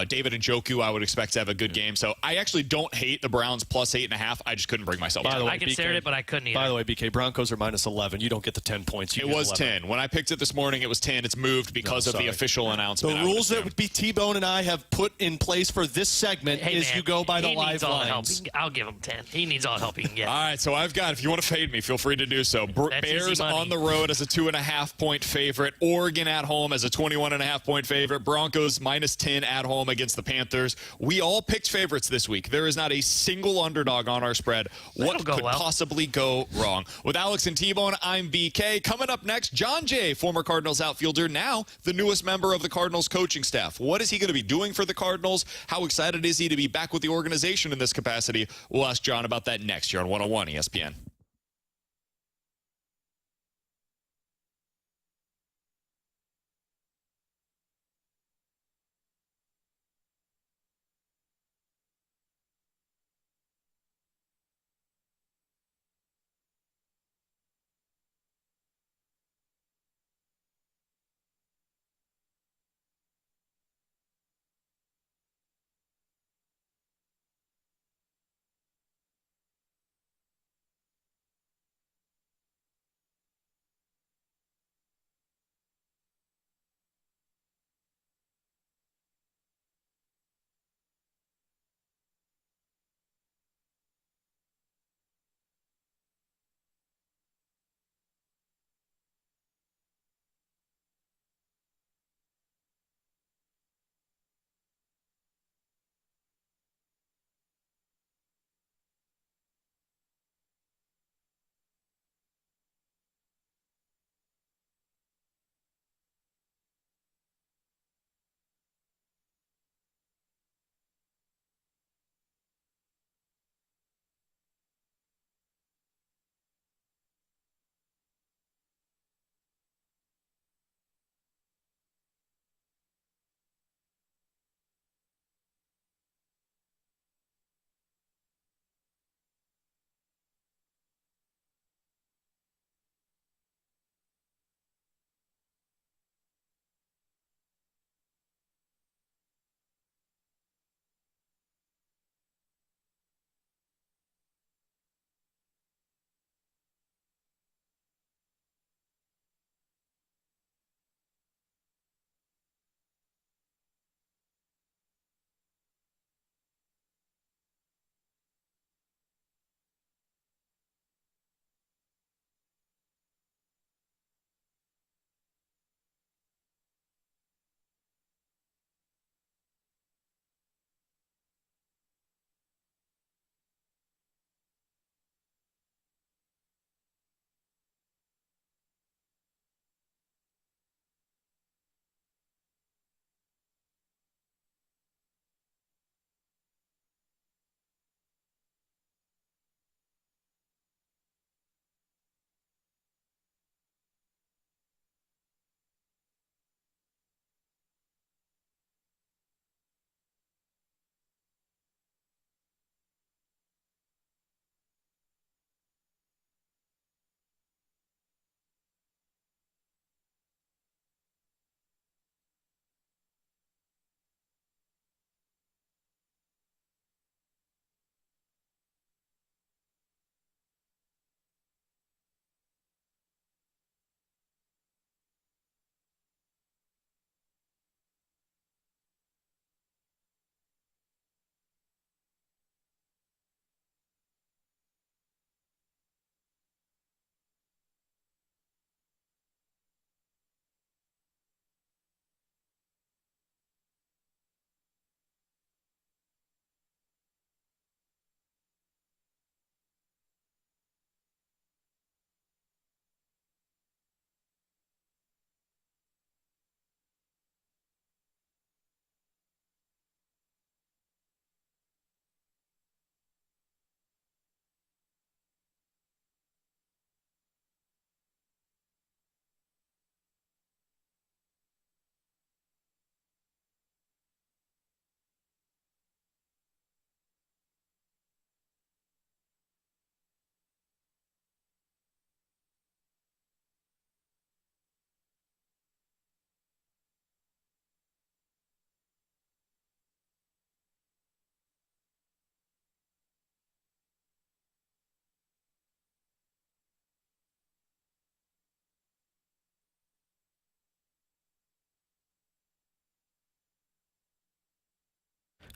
David Njoku, I would expect to have a good game. So I actually don't hate the Browns plus 8.5. I just couldn't bring myself to. I considered it, but I couldn't either. By the way, BK, Broncos are minus 11. You don't get the 10 points. It was 10. When I picked it this morning, it was 10. It's moved because of the official announcement. The rules that would be T-Bone and I have put in place for this segment is you go by the live lines. I'll give him 10. He needs all the help he can get. All right, so I've got, if you want to fade me, feel free to do so. Bears on the road as a 2.5-point favorite. Oregon at home as a 21.5-point favorite. Broncos minus 10 at home against the Panthers. We all picked favorites this week. There is not a single underdog on our spread. What could possibly go wrong? With Alex and T-Bone, I'm BK. Coming up next, Jon Jay, former Cardinals outfielder, now the newest member of the Cardinals coaching staff. What is he going to be doing for the Cardinals? How excited is he to be back with the organization in this capacity? We'll ask John about that next year on 101 ESPN.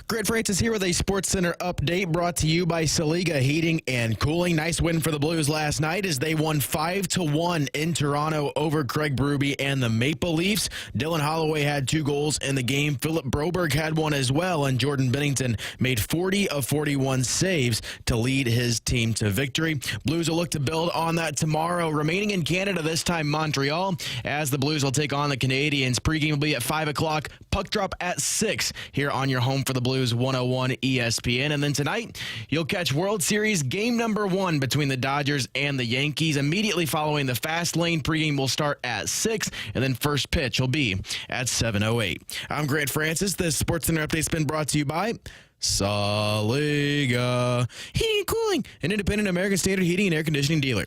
Grant Francis here with a Sports Center update brought to you by Saliga Heating and Cooling. Nice win for the Blues last night as they won 5-1 in Toronto over Craig Berube and the Maple Leafs. Dylan Holloway had 2 goals in the game. Philip Broberg had one as well, and Jordan Bennington made 40 of 41 saves to lead his team to victory. Blues will look to build on that tomorrow. Remaining in Canada, this time Montreal, as the Blues will take on the Canadians. Pregame will be at 5 o'clock. Puck drop at 6 here on your home for the Blues 101 ESPN. And then tonight, you'll catch World Series game number 1 between the Dodgers and the Yankees. Immediately following the Fast Lane, pregame will start at 6, and then first pitch will be at 7:08. I'm Grant Francis. This Sports Center update's been brought to you by Saliga Heating and Cooling, an independent American Standard heating and air conditioning dealer.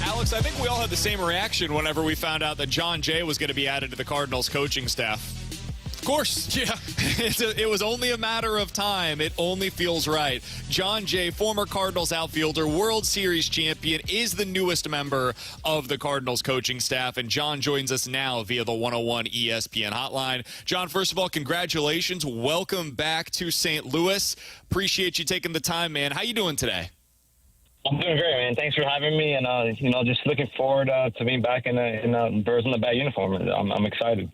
Alex, I think we all had the same reaction whenever we found out that Jon Jay was going to be added to the Cardinals coaching staff. Of course. Yeah. It was only a matter of time. It only feels right. Jon Jay, former Cardinals outfielder, World Series champion, is the newest member of the Cardinals coaching staff, and Jon joins us now via the 101 ESPN hotline. Jon, first of all, congratulations. Welcome back to St. Louis. Appreciate you taking the time, man. How you doing today? I'm doing great, man. Thanks for having me, and just looking forward to being back in a Birds on the Bat uniform. I'm excited.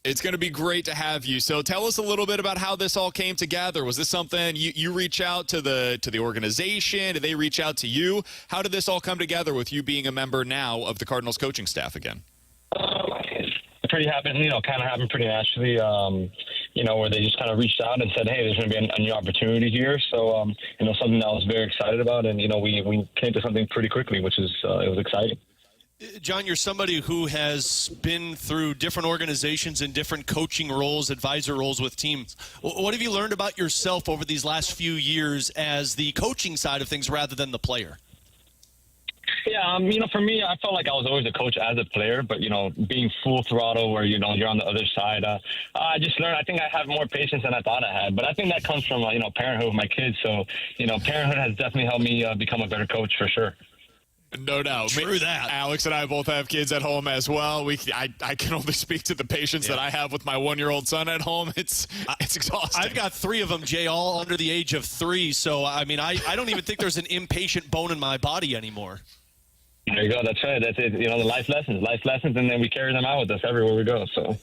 It's going to be great to have you. So tell us a little bit about how this all came together. Was this something you reach out to the organization? Did they reach out to you? How did this all come together with you being a member now of the Cardinals coaching staff again? It pretty happened, kind of happened pretty naturally. Where they just kind of reached out and said, hey, there's going to be a new opportunity here. So, something that I was very excited about. And, we came to something pretty quickly, which is, it was exciting. Jon, you're somebody who has been through different organizations and different coaching roles, advisor roles with teams. What have you learned about yourself over these last few years as the coaching side of things rather than the player? Yeah, for me, I felt like I was always a coach as a player, but, being full throttle where, you're on the other side, I just learned, I think I have more patience than I thought I had. But I think that comes from, parenthood with my kids. So, parenthood has definitely helped me become a better coach for sure. No doubt. True that. Alex and I both have kids at home as well. I can only speak to the patience that I have with my 1-year-old son at home. It's exhausting. I've got 3 of them, Jay, all under the age of 3. So, I don't even think there's an impatient bone in my body anymore. There you go. That's right. That's it. The life lessons, and then we carry them out with us everywhere we go. So,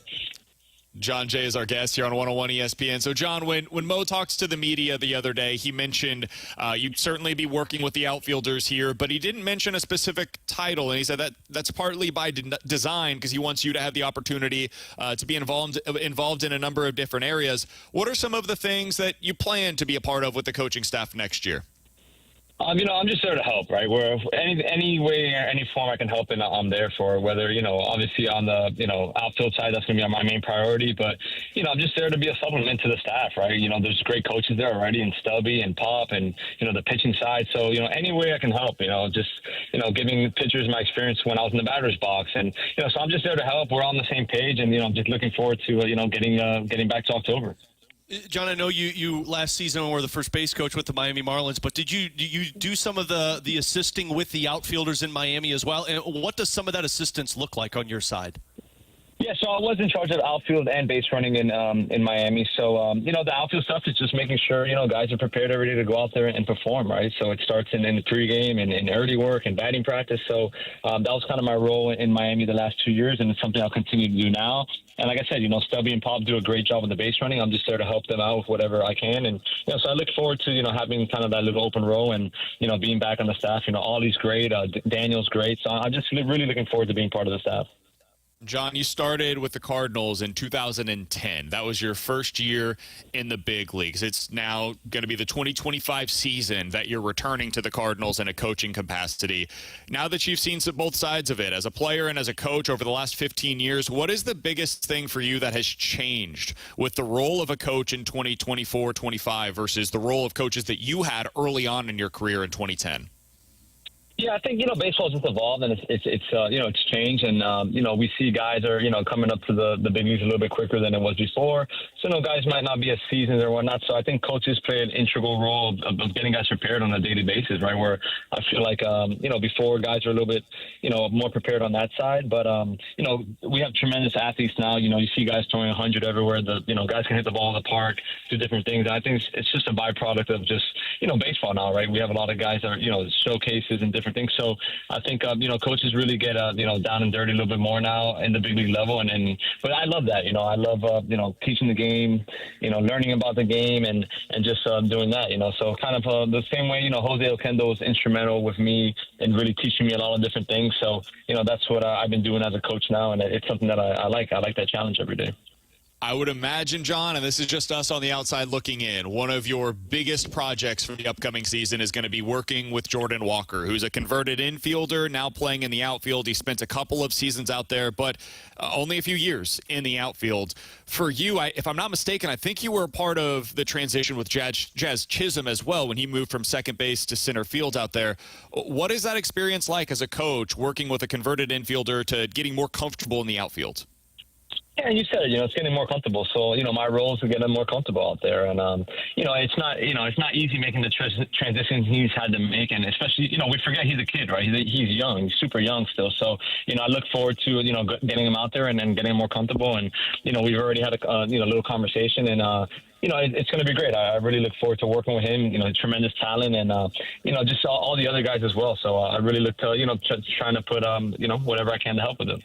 Jon Jay is our guest here on 101 ESPN. So, Jon, when Mo talked to the media the other day, he mentioned you'd certainly be working with the outfielders here, but he didn't mention a specific title, and he said that's partly by design because he wants you to have the opportunity to be involved in a number of different areas. What are some of the things that you plan to be a part of with the coaching staff next year? I'm just there to help, right? Where any way or any form I can help in, I'm there for. Whether, obviously on the, outfield side, that's going to be my main priority. But, I'm just there to be a supplement to the staff, right? There's great coaches there already, and Stubby and Pop and, the pitching side. So, any way I can help, giving pitchers my experience when I was in the batter's box. And, so I'm just there to help. We're on the same page, and, I'm just looking forward to, getting back to October. Jon, I know you last season were the first base coach with the Miami Marlins, but did you do some of the assisting with the outfielders in Miami as well? And what does some of that assistance look like on your side? Yeah, so I was in charge of outfield and base running in Miami. So, the outfield stuff is just making sure, guys are prepared and ready to go out there and perform, right? So it starts in the pregame and in early work and batting practice. So that was kind of my role in Miami the last 2 years, and it's something I'll continue to do now. And like I said, Stubby and Pop do a great job with the base running. I'm just there to help them out with whatever I can. And, so I look forward to, having kind of that little open role and, being back on the staff. Ollie's great. Daniel's great. So I'm just really looking forward to being part of the staff. Jon, you started with the Cardinals in 2010. That was your first year in the big leagues. It's now going to be the 2025 season that you're returning to the Cardinals in a coaching capacity. Now that you've seen both sides of it, as a player and as a coach over the last 15 years, what is the biggest thing for you that has changed with the role of a coach in 2024-25 versus the role of coaches that you had early on in your career in 2010? Yeah, I think, baseball's just evolved and it's changed. And, we see guys are, coming up to the big leagues a little bit quicker than it was before. So, guys might not be as seasoned or whatnot. So I think coaches play an integral role of getting guys prepared on a daily basis, right? Where I feel like, before guys are a little bit, more prepared on that side. But, we have tremendous athletes now. You see guys throwing 100 everywhere. Guys can hit the ball in the park, do different things. And I think it's just a byproduct of just, baseball now, right? We have a lot of guys that are, showcases and different things. So I think, coaches really get, down and dirty a little bit more now in the big league level. But I love that, I love, teaching the game, learning about the game and just doing that, so kind of the same way, Jose Oquendo was instrumental with me in really teaching me a lot of different things. So, that's what I've been doing as a coach now. And it's something that I like. I like that challenge every day. I would imagine, John, and this is just us on the outside looking in, one of your biggest projects for the upcoming season is going to be working with Jordan Walker, who's a converted infielder, now playing in the outfield. He spent a couple of seasons out there, but only a few years in the outfield. For you, if I'm not mistaken, I think you were a part of the transition with Jazz Chisholm as well when he moved from second base to center field out there. What is that experience like as a coach, working with a converted infielder to getting more comfortable in the outfield? Yeah, you said it, it's getting more comfortable. So, my role is to get them more comfortable out there. And, it's not easy making the transition he's had to make. And especially, we forget he's a kid, right? He's young. He's super young still. So, I look forward to, getting him out there and then getting him more comfortable. And, we've already had a little conversation and, it's going to be great. I really look forward to working with him, tremendous talent and, just all the other guys as well. So I really look to, trying to put, whatever I can to help with him.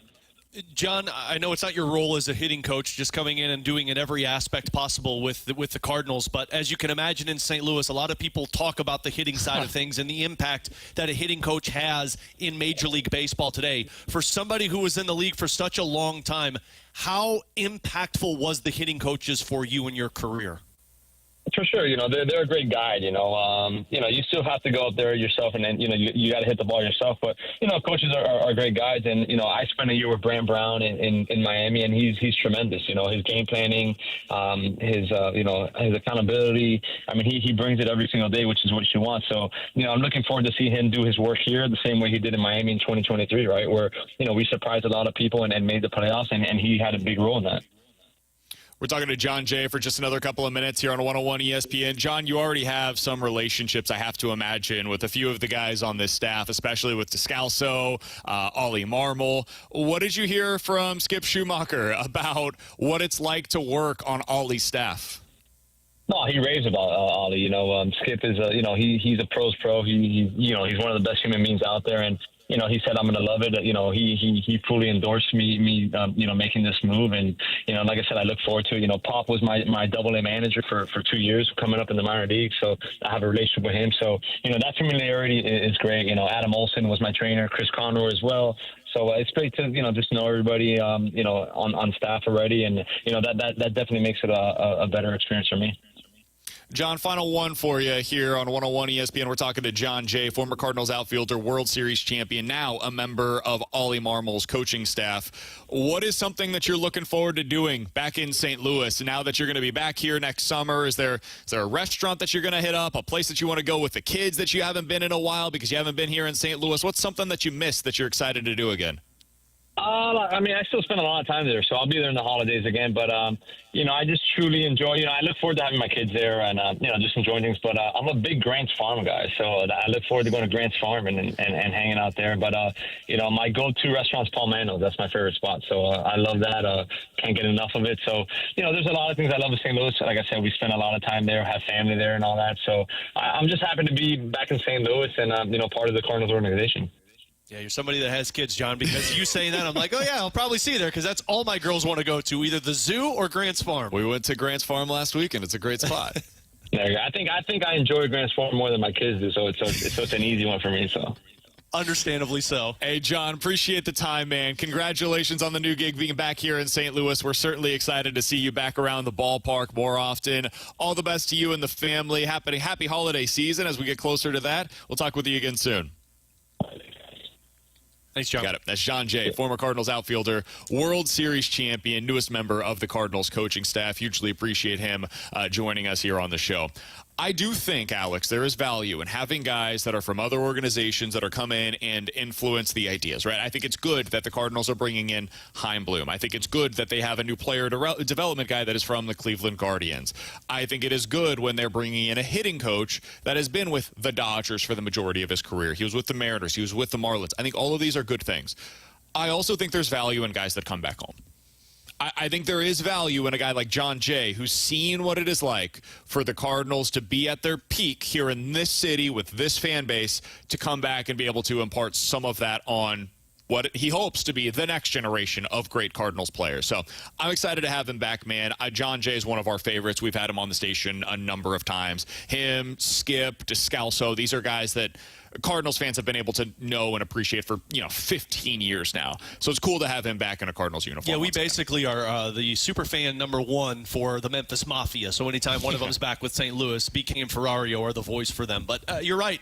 John, I know it's not your role as a hitting coach, just coming in and doing in every aspect possible with the Cardinals, but as you can imagine in St. Louis, a lot of people talk about the hitting side of things and the impact that a hitting coach has in Major League Baseball today. For somebody who was in the league for such a long time, how impactful was the hitting coaches for you in your career? For sure, they're a great guide. You still have to go up there yourself, and then you got to hit the ball yourself. But coaches are great guides, and I spent a year with Brant Brown in Miami, and he's tremendous. His game planning, his accountability. I mean, he brings it every single day, which is what you want. So I'm looking forward to see him do his work here the same way he did in Miami in 2023, right? Where we surprised a lot of people and made the playoffs, and he had a big role in that. We're talking to Jon Jay for just another couple of minutes here on 101 ESPN. John, you already have some relationships, I have to imagine, with a few of the guys on this staff, especially with Descalso, Ollie Marmol. What did you hear from Skip Schumacher about what it's like to work on Ollie's staff? No, he raves about Ollie. Skip is he's a pro's pro. He's one of the best human beings out there, and he said, I'm going to love it. He fully endorsed me, making this move. And, like I said, I look forward to it. Pop was my double-A manager for 2 years coming up in the minor league. So I have a relationship with him. So, that familiarity is great. Adam Olsen was my trainer, Chris Conroy as well. So it's great to, just know everybody, on staff already. And, that definitely makes it a better experience for me. John, final one for you here on 101 ESPN. We're talking to Jon Jay, former Cardinals outfielder, World Series champion, now a member of Ollie Marmol's coaching staff. What is something that you're looking forward to doing back in St. Louis now that you're going to be back here next summer? Is there a restaurant that you're going to hit up, a place that you want to go with the kids that you haven't been in a while because you haven't been here in St. Louis? What's something that you missed that you're excited to do again? I still spend a lot of time there, so I'll be there in the holidays again. But, I just truly enjoy, I look forward to having my kids there and, just enjoying things. But I'm a big Grant's Farm guy, so I look forward to going to Grant's Farm and hanging out there. But, my go-to restaurant's Paul Mano's. That's my favorite spot. So I love that. Can't get enough of it. So, there's a lot of things I love in St. Louis. Like I said, we spend a lot of time there, have family there and all that. So I'm just happy to be back in St. Louis and, part of the Cardinals organization. Yeah, you're somebody that has kids, John, because you saying that, I'm like, oh, yeah, I'll probably see you there because that's all my girls want to go to, either the zoo or Grant's Farm. We went to Grant's Farm last week, and it's a great spot. Yeah, I think I enjoy Grant's Farm more than my kids do, so it's an easy one for me. So. Understandably so. Hey, John, appreciate the time, man. Congratulations on the new gig being back here in St. Louis. We're certainly excited to see you back around the ballpark more often. All the best to you and the family. Happy holiday season as we get closer to that. We'll talk with you again soon. Thanks, John. Got it. That's Jon Jay, former Cardinals outfielder, World Series champion, newest member of the Cardinals coaching staff. Hugely appreciate him joining us here on the show. I do think, Alex, there is value in having guys that are from other organizations that are come in and influence the ideas, right? I think it's good that the Cardinals are bringing in Chaim Bloom. I think it's good that they have a new player development guy that is from the Cleveland Guardians. I think it is good when they're bringing in a hitting coach that has been with the Dodgers for the majority of his career. He was with the Mariners. He was with the Marlins. I think all of these are good things. I also think there's value in guys that come back home. I think there is value in a guy like Jon Jay, who's seen what it is like for the Cardinals to be at their peak here in this city with this fan base, to come back and be able to impart some of that on what he hopes to be the next generation of great Cardinals players. So I'm excited to have him back, man. Jon Jay is one of our favorites. We've had him on the station a number of times. Him, Skip, Descalso, these are guys that Cardinals fans have been able to know and appreciate for 15 years now. So it's cool to have him back in a Cardinals uniform. Yeah, we basically are the super fan number one for the Memphis Mafia. So anytime one of them's back with St. Louis, BK and Ferrario are the voice for them. But you're right.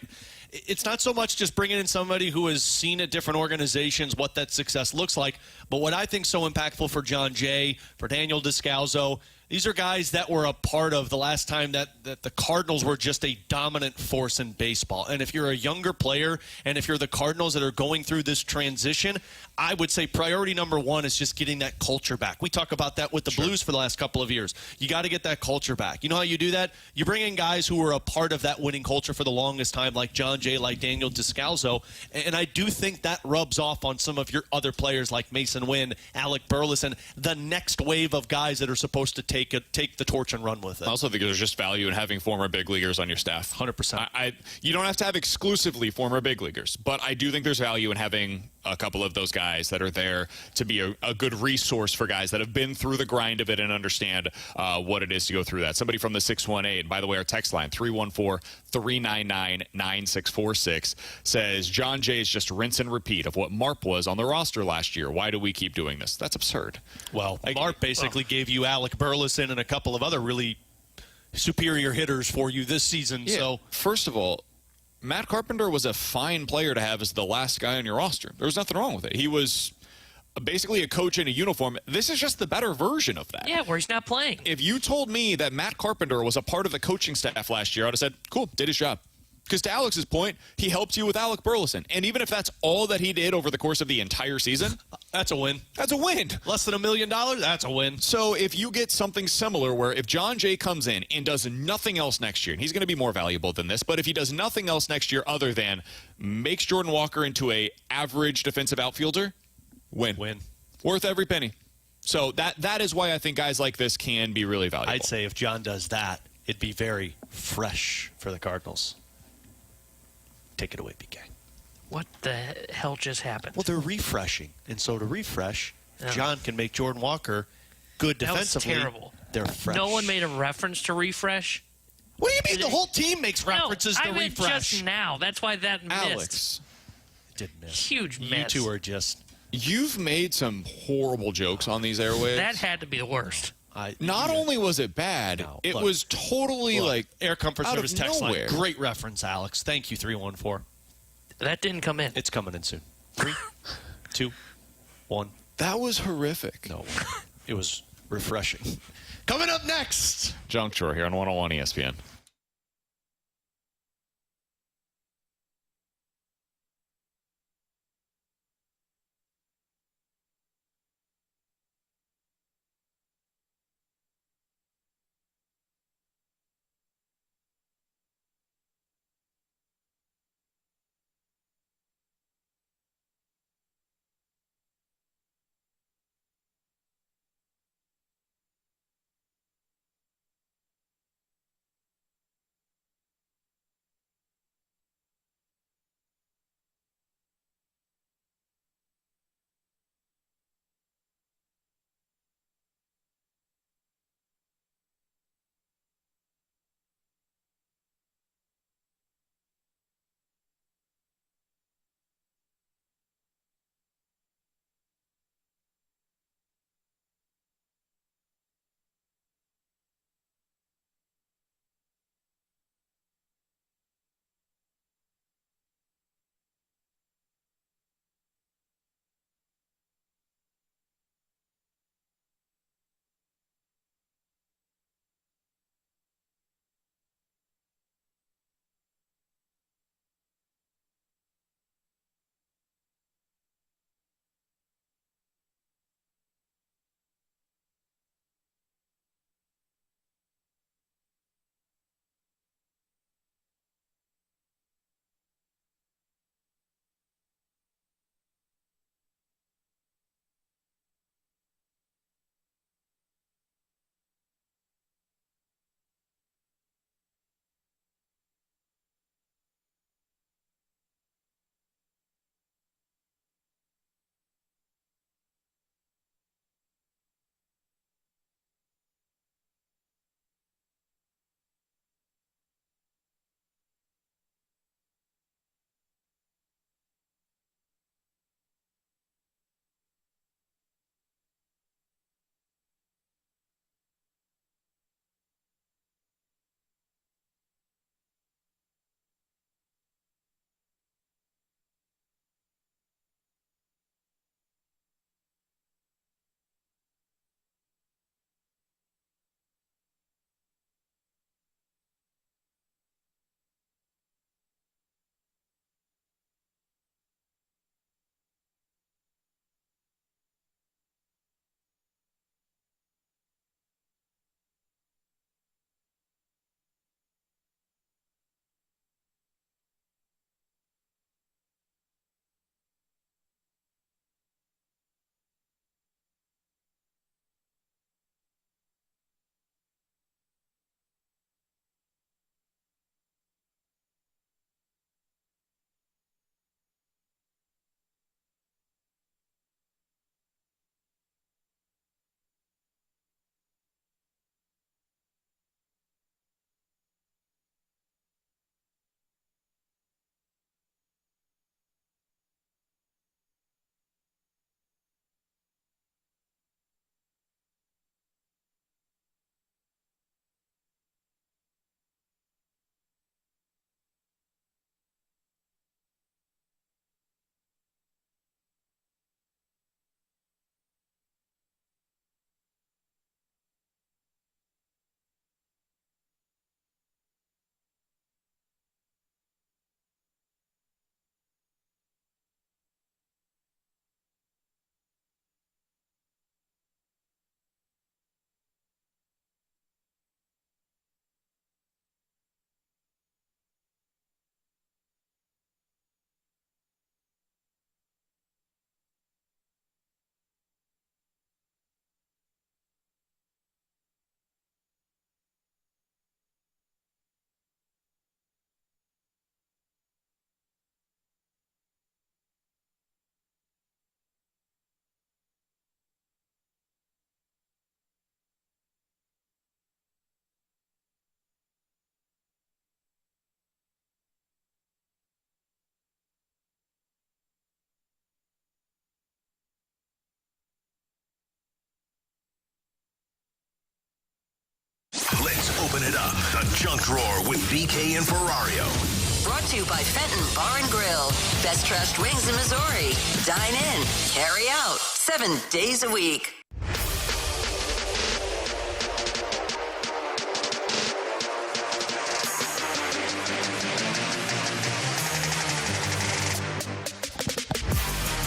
It's not so much just bringing in somebody who has seen at different organizations what that success looks like, but what I think is so impactful for Jon Jay, for Daniel Descalso, these are guys that were a part of the last time that the Cardinals were just a dominant force in baseball. And if you're a younger player and if you're the Cardinals that are going through this transition, I would say priority number one is just getting that culture back. We talk about that with the Blues for the last couple of years. You got to get that culture back. You know how you do that? You bring in guys who were a part of that winning culture for the longest time, like Jon Jay, like Daniel Descalso. And I do think that rubs off on some of your other players like Mason Wynn, Alec Burleson, the next wave of guys that are supposed to take the torch and run with it. I also think there's just value in having former big leaguers on your staff. 100%. You don't have to have exclusively former big leaguers, but I do think there's value in having a couple of those guys that are there to be a good resource for guys that have been through the grind of it and understand what it is to go through that. Somebody from the 618, by the way, our text line, 314-399-9646, says, Jon Jay is just rinse and repeat of what Marp was on the roster last year. Why do we keep doing this? That's absurd. Well, Marp basically gave you Alec Burleson and a couple of other really superior hitters for you this season. Yeah. So, first of all, Matt Carpenter was a fine player to have as the last guy on your roster. There was nothing wrong with it. He was basically a coach in a uniform. This is just the better version of that. Yeah, where he's not playing. If you told me that Matt Carpenter was a part of the coaching staff last year, I would have said, cool, did his job. Because to Alex's point, he helped you with Alec Burleson. And even if that's all that he did over the course of the entire season, that's a win. That's a win. Less than $1 million, that's a win. So if you get something similar where if Jon Jay comes in and does nothing else next year, and he's going to be more valuable than this, but if he does nothing else next year other than makes Jordan Walker into a average defensive outfielder, win. Worth every penny. So that is why I think guys like this can be really valuable. I'd say if John does that, it'd be very fresh for the Cardinals. Take it away, BK. What the hell just happened? Well, they're refreshing. And so to refresh, John can make Jordan Walker good defensively. That was terrible. They're fresh. No one made a reference to refresh. What do you mean? The whole team makes references to I meant refresh. just now. That's why that missed. Alex. Did miss. Huge miss. You two are just... You've made some horrible jokes on these airwaves. That had to be the worst. Not only was it bad, it was totally like Air Comfort out Service of text nowhere. line. Great reference, Alex. Thank you, 314. That didn't come in. It's coming in soon. 3, 2, 1. That was horrific. No, it was refreshing. Coming up next, Juncture here on 101 ESPN. Open it up. The Junk Drawer with BK and Ferrario. Brought to you by Fenton Bar and Grill. Best trashed wings in Missouri. Dine in, carry out, 7 days a week.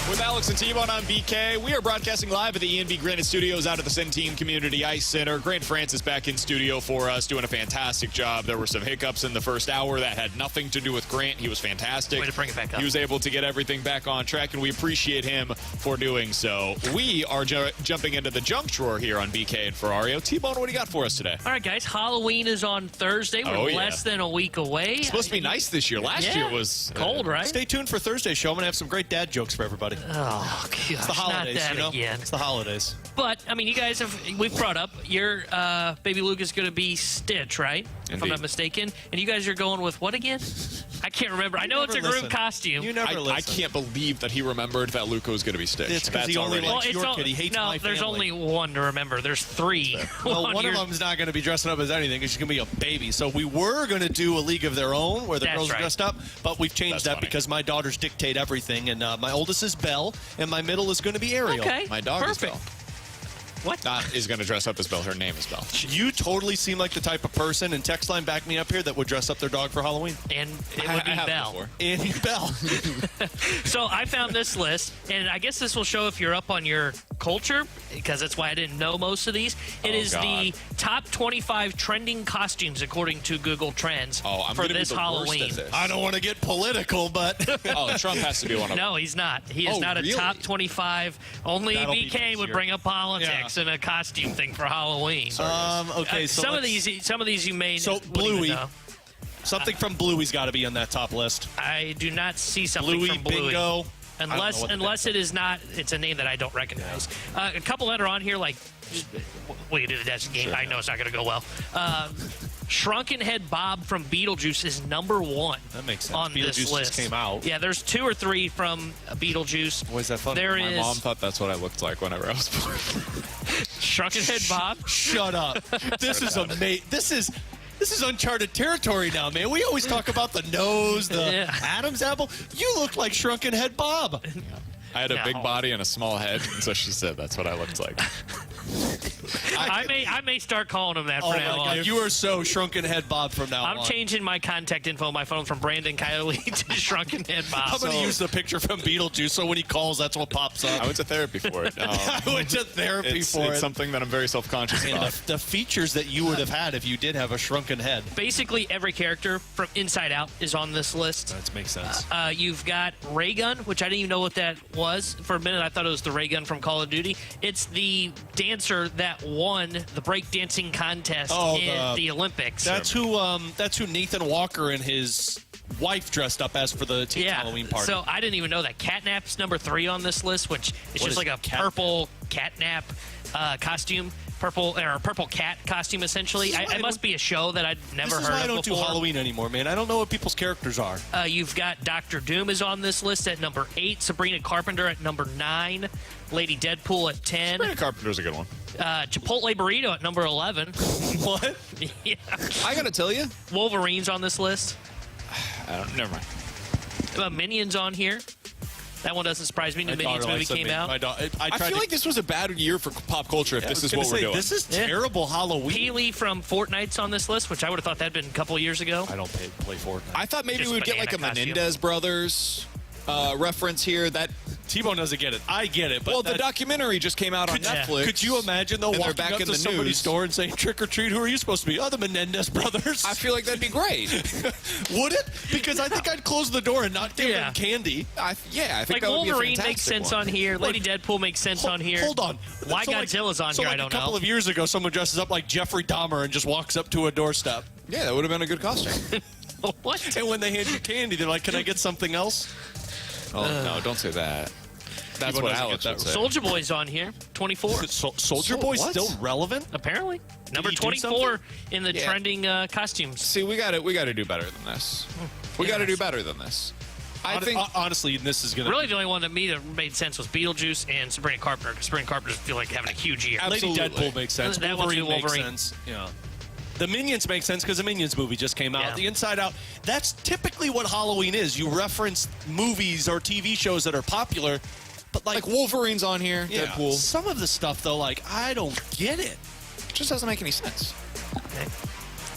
With Alex and T-Bone on BK, we are broadcasting live at the ENB Granite Studios out at the Centene Community Ice Center. Grant Francis back in studio for us, doing a fantastic job. There were some hiccups in the first hour that had nothing to do with Grant. He was fantastic. Way to bring it back up. He was able to get everything back on track, and we appreciate him for doing so. We are jumping into the junk drawer here on BK and Ferrario. T-Bone, what do you got for us today? All right, guys. Halloween is on Thursday. We're less than a week away. It's supposed to be nice this year. Last year was cold, right? Stay tuned for Thursday's show. I'm going to have some great dad jokes for everybody. Oh, gosh, it's the holidays, not that you know? again. It's the holidays. But, I mean, you guys we've brought up, your baby Luke is going to be Stitch, right? If I'm not mistaken. And you guys are going with what again? I can't remember. I know it's a group costume. You never listen. I can't believe that he remembered that Luca was going to be Stitch. It's because he only likes your kid. He hates my family. There's only one to remember. There's 3. Well, one of them's not going to be dressing up as anything because she's going to be a baby. So we were going to do a League of Their Own where the girls are dressed up, but we've changed that because my daughters dictate everything. And my oldest is Belle, and my middle is going to be Ariel. Okay, my dog is Belle. What? Is going to dress up as Belle. Her name is Belle. You totally seem like the type of person, and text line back me up here, that would dress up their dog for Halloween. And it would be Belle. And Belle. So I found this list, and I guess this will show if you're up on your culture, because that's why I didn't know most of these. It is the top 25 trending costumes according to Google Trends for this Halloween. I don't want to get political, but Trump has to be one of them. No, he's not. He is not a top 25 . Only BK would bring up politics and a costume thing for Halloween. Okay, so some of these you may Bluey. know. Something from Bluey's got to be on that top list. I do not see something from Bluey. Bingo. Unless it is not, it's a name that I don't recognize. A couple that are on here, like, we can do the desk game. Sure. I know it's not going to go well. Shrunken Head Bob from Beetlejuice is number 1. That makes sense. On Beetlejuice this list. Just came out. Yeah, there's 2 or 3 from Beetlejuice. Was that funny? My mom thought that's what I looked like whenever I was born. Shrunken Head Bob. Shut up. This is amazing. This is uncharted territory now, man. We always talk about the nose, the Adam's apple. You look like Shrunken Head Bob. Yeah. I had a big body and a small head, and so she said that's what I looked like. I may start calling him that from now on. You are so Shrunken Head Bob from now on. I'm changing my contact info on my phone from Brandon Coyote to Shrunken Head Bob. I'm going to use the picture from Beetlejuice, so when he calls, that's what pops up. I went to therapy for it. I went to therapy for it. It's something that I'm very self-conscious about. The features that you would have had if you did have a shrunken head. Basically, every character from Inside Out is on this list. That makes sense. You've got Ray Gun, which I didn't even know what that was. For a minute, I thought it was the Ray Gun from Call of Duty. It's the dancer that won the breakdancing contest in the Olympics. That's who Nathan Walker and his wife dressed up as for the teen Halloween party. So I didn't even know that. Catnap's number 3 on this list, which is just like a purple catnap costume. Purple cat costume, essentially. It must be a show that I'd never heard of before. I don't do Halloween anymore, man. I don't know what people's characters are. You've got Dr. Doom is on this list at number 8. Sabrina Carpenter at number 9. Lady Deadpool at 10. Sabrina Carpenter's a good one. Chipotle Burrito at number 11. What? Yeah. I got to tell you. Wolverine's on this list. Never mind. Minions on here. That one doesn't surprise me. The Minions movie came out. I feel like this was a bad year for pop culture if this is what we're doing. This is terrible Halloween. Peely from Fortnite's on this list, which I would have thought that had been a couple of years ago. I don't play Fortnite. I thought maybe we would get like a Menendez Brothers reference here. That T-Bone doesn't get it. I get it. But the documentary just came out on Netflix. Could you imagine, though, walking up to somebody's store and saying, trick or treat, who are you supposed to be? Oh, the Menendez brothers. I feel like that'd be great. Would it? Because I think I'd close the door and not give them candy. I think like that would be a Wolverine fantastic makes sense one. on here. Lady Deadpool makes sense on here. Hold on. Why Godzilla's on here, I don't know. A couple of years ago, someone dresses up like Jeffrey Dahmer and just walks up to a doorstep. Yeah, that would have been a good costume. What? And when they hand you candy, they're like, can I get something else? Oh, no, don't say that. That's what Alex would say. Soldier Boy's on here, 24. Soldier Boy's still relevant? Apparently. Number 24 in the trending costumes. See, we got to do better than this. We got to do better than this. I think honestly, this is gonna really the only one that made sense was Beetlejuice and Sabrina Carpenter. Because Sabrina Carpenter feel like having a huge year. Lady Deadpool makes sense. That Wolverine makes sense. Yeah. The Minions make sense because the Minions movie just came out. Yeah. The Inside Out, that's typically what Halloween is. You reference movies or TV shows that are popular, but Like Wolverine's on here, yeah, Deadpool. some of the stuff, though, like, I don't get it. It just doesn't make any sense. Okay.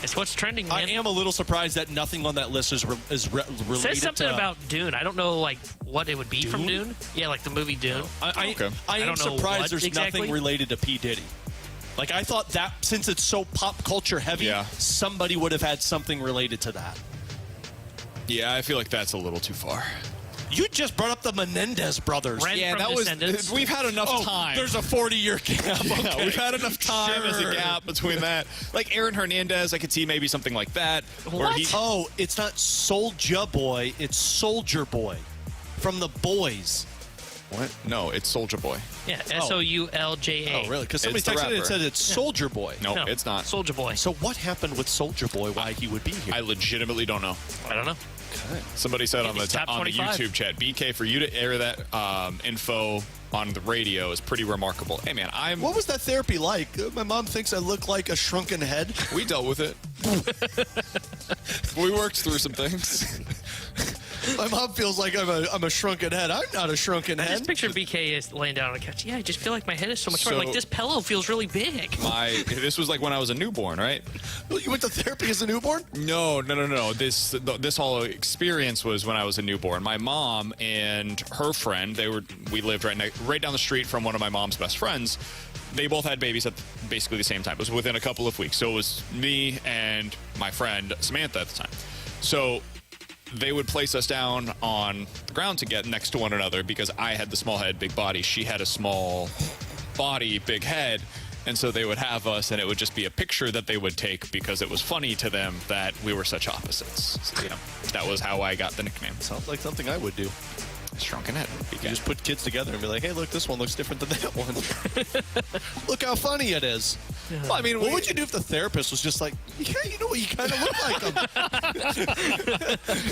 It's what's trending, man. I am a little surprised that nothing on that list is related It says something to... about Dune. I don't know, like, what it would be from Dune. Yeah, like the movie Dune. I am don't know surprised what there's exactly. nothing related to P. Diddy. Like, I thought that since it's so pop culture heavy, somebody would have had something related to that. Yeah, I feel like that's a little too far. You just brought up the Menendez brothers. Ren Yeah, from that was. Descendants. We've had enough time. There's a 40-year gap. Yeah, Okay. we've had enough time as a gap between that. Like Aaron Hernandez, I could see maybe something like that. Where he, Oh, it's not Soulja Boy, it's Soldier Boy from The Boys. what? No, it's Soldier Boy. Yeah, Soulja. Oh, really? Because somebody It's the texted it and rapper. said it's Soldier Boy. No, it's not. Soldier Boy. So what happened with Soldier Boy, why he would be here? I legitimately don't know. I don't know. Somebody said on Maybe the top on the 25. YouTube chat, BK, for you to air that info on the radio is pretty remarkable. Hey, man, What was that therapy like? My mom thinks I look like a shrunken head. we dealt with it. We worked through some things. My mom feels like I'm a shrunken head. I'm not a shrunken I head. just picture BK is laying down on the couch. Yeah, I just feel like my head is so much more. So- Like, this pillow feels really big. This was like when I was a newborn, right? You went to therapy as a newborn? No. This whole experience was when I was a newborn. My mom and her friend, we lived right down the street from one of my mom's best friends. They both had babies at basically the same time. It was within a couple of weeks. So it was me and my friend Samantha at the time. So they would place us down on the ground to get next to one another because I had the small head, big body. She had a small body, big head. And so they would have us, and it would just be a picture that they would take because it was funny to them that we were such opposites. So, that was how I got the nickname. Sounds like something I would do. Shrunken head. You just put kids together and be like, hey, look, this one looks different than that one. Look how funny it is. Well, I mean, what would you do if the therapist was just like, yeah, you know what, you kind of look like him.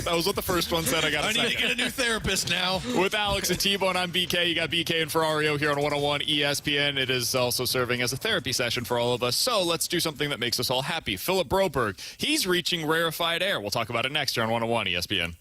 That was what the first one said. I need to get a new therapist now. With Alex and T-Bone, I'm BK. You got BK and Ferrario here on 101 ESPN. It is also serving as a therapy session for all of us. So let's do something that makes us all happy. Philip Broberg, he's reaching rarefied air. We'll talk about it next here on 101 ESPN.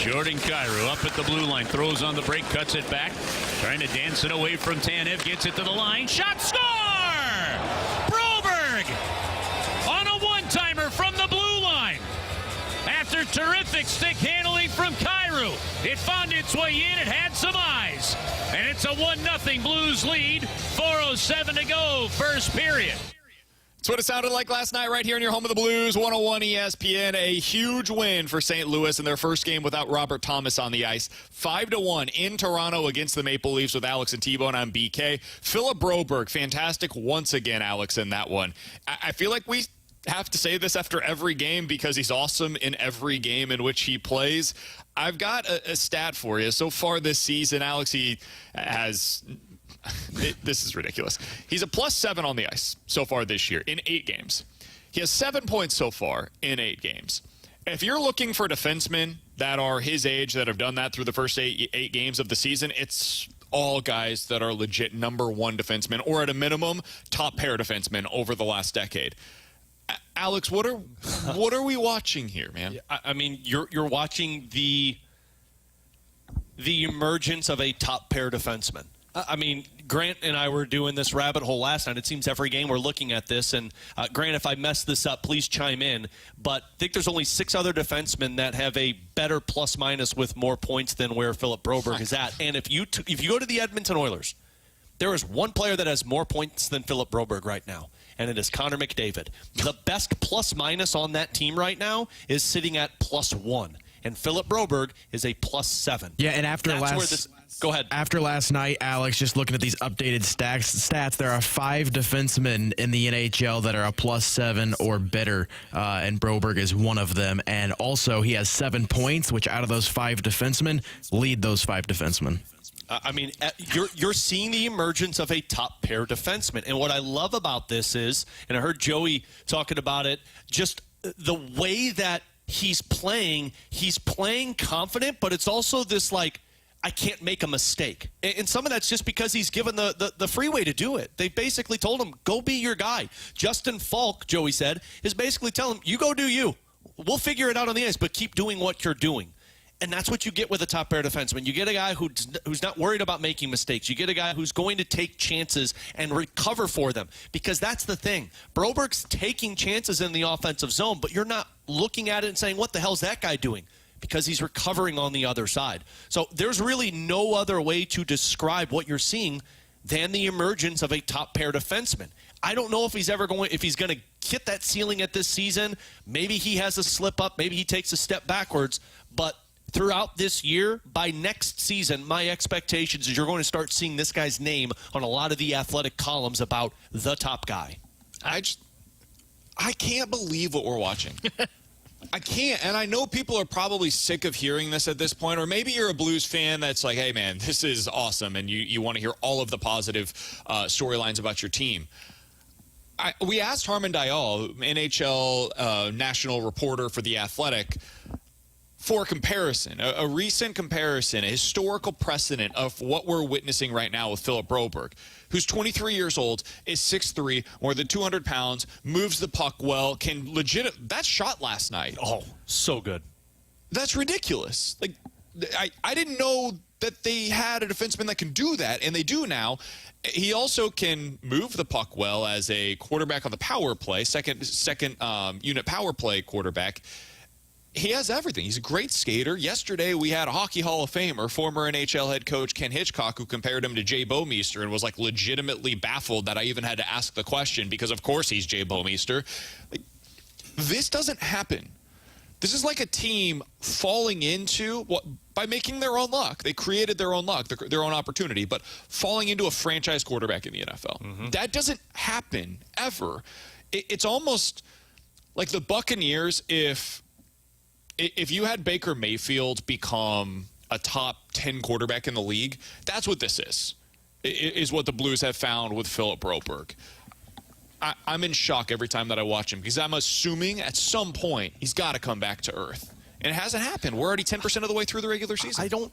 Jordan Kyrou up at the blue line, throws on the break, cuts it back, trying to dance it away from Tanev, gets it to the line, shot, score! Broberg on a one-timer from the blue line. After terrific stick handling from Kyrou, it found its way in, it had some eyes, and it's a 1-0 Blues lead, 4:07 to go, first period. That's what it sounded like last night right here in your home of the Blues, 101 ESPN. A huge win for St. Louis in their first game without Robert Thomas on the ice. 5-1 in Toronto against the Maple Leafs with Alex and T-Bone on BK. Philip Broberg, fantastic once again, Alex, in that one. I feel like we have to say this after every game because he's awesome in every game in which he plays. I've got a stat for you. So far this season, Alex, he has... this is ridiculous. He's a +7 on the ice so far this year in 8 games. He has 7 points so far in 8 games. If you're looking for defensemen that are his age that have done that through the first eight games of the season, it's all guys that are legit number 1 defensemen or at a minimum top pair defensemen over the last decade. Alex, what are we watching here, man? I mean, you're watching the emergence of a top pair defenseman. I mean, Grant and I were doing this rabbit hole last night. It seems every game we're looking at this. And, Grant, if I mess this up, please chime in. But I think there's only 6 other defensemen that have a better plus-minus with more points than where Philip Broberg is at. And if you go to the Edmonton Oilers, there is one player that has more points than Philip Broberg right now, and it is Connor McDavid. The best plus-minus on that team right now is sitting at +1. And Philip Broberg is a +7. Yeah, and after Go ahead. After last night, Alex, just looking at these updated stats, there are 5 defensemen in the NHL that are a +7 or better, and Broberg is one of them. And also, he has 7 points, which out of those 5 defensemen, lead those 5 defensemen. I mean, you're seeing the emergence of a top pair defenseman. And what I love about this is, and I heard Joey talking about it, just the way that he's playing confident, but it's also this like, I can't make a mistake. And some of that's just because he's given the freeway to do it. They basically told him, go be your guy. Justin Falk, Joey said, is basically telling him, you go do you. We'll figure it out on the ice, but keep doing what you're doing. And that's what you get with a top pair defenseman. You get a guy who's not worried about making mistakes. You get a guy who's going to take chances and recover for them. Because that's the thing. Broberg's taking chances in the offensive zone, but you're not looking at it and saying, what the hell's that guy doing? Because he's recovering on the other side. So there's really no other way to describe what you're seeing than the emergence of a top pair defenseman. I don't know if he's going to hit that ceiling at this season. Maybe he has a slip up. Maybe he takes a step backwards. But throughout this year, by next season, my expectations is you're going to start seeing this guy's name on a lot of the athletic columns about the top guy. I can't believe what we're watching. I can't, and I know people are probably sick of hearing this at this point, or maybe you're a Blues fan that's like, hey, man, this is awesome, and you want to hear all of the positive storylines about your team. We asked Harman Dayal, NHL national reporter for The Athletic, for comparison, a recent comparison, a historical precedent of what we're witnessing right now with Philip Broberg, who's 23 years old, is 6'3", more than 200 pounds, moves the puck well, that shot last night. Oh, so good. That's ridiculous. Like, I didn't know that they had a defenseman that can do that, and they do now. He also can move the puck well as a quarterback on the power play, second unit power play quarterback. He has everything. He's a great skater. Yesterday, we had a Hockey Hall of Famer, former NHL head coach Ken Hitchcock, who compared him to Jay Bouwmeester and was like legitimately baffled that I even had to ask the question because, of course, he's Jay Bouwmeester. Like, this doesn't happen. This is like a team falling into by making their own luck. They created their own luck, their own opportunity, but falling into a franchise quarterback in the NFL. Mm-hmm. That doesn't happen ever. It's almost like the Buccaneers if you had Baker Mayfield become a top 10 quarterback in the league, that's what this is what the Blues have found with Philip Broberg. I'm in shock every time that I watch him because I'm assuming at some point he's got to come back to earth. And it hasn't happened. We're already 10% of the way through the regular season.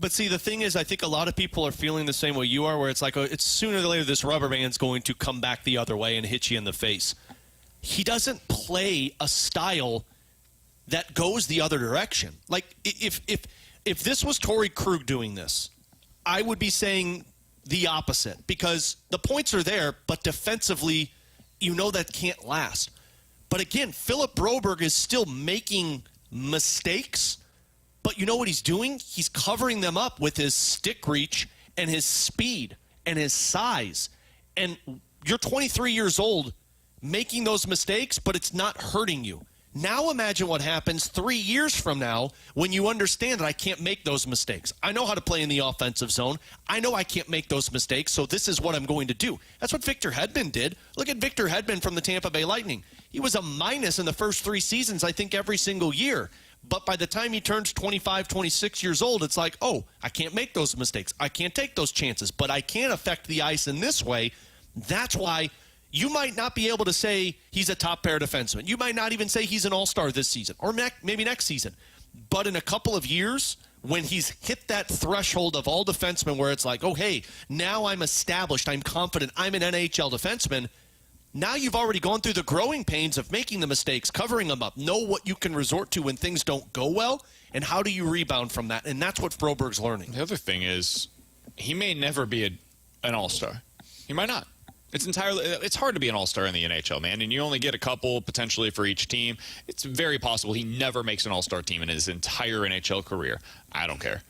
But see, the thing is, I think a lot of people are feeling the same way you are, where it's like, it's sooner or later this rubber band's going to come back the other way and hit you in the face. He doesn't play a style that goes the other direction. Like, if this was Torrey Krug doing this, I would be saying the opposite, because the points are there, but defensively, that can't last. But again, Philip Broberg is still making mistakes, but you know what he's doing? He's covering them up with his stick reach and his speed and his size. And you're 23 years old making those mistakes, but it's not hurting you. Now imagine what happens 3 years from now when you understand that I can't make those mistakes. I know how to play in the offensive zone. I know I can't make those mistakes, so this is what I'm going to do. That's what Victor Hedman did. Look at Victor Hedman from the Tampa Bay Lightning. He was a minus in the first 3 seasons, I think, every single year. But by the time he turns 25, 26 years old, it's like, oh, I can't make those mistakes. I can't take those chances, but I can affect the ice in this way. That's why you might not be able to say he's a top pair defenseman. You might not even say he's an all-star this season or maybe next season. But in a couple of years, when he's hit that threshold of all defensemen where it's like, oh, hey, now I'm established, I'm confident, I'm an NHL defenseman, now you've already gone through the growing pains of making the mistakes, covering them up, know what you can resort to when things don't go well, and how do you rebound from that. And that's what Broberg's learning. The other thing is he may never be an all-star. He might not. It's hard to be an all-star in the NHL, man, and you only get a couple potentially for each team. It's very possible he never makes an all-star team in his entire NHL career. I don't care,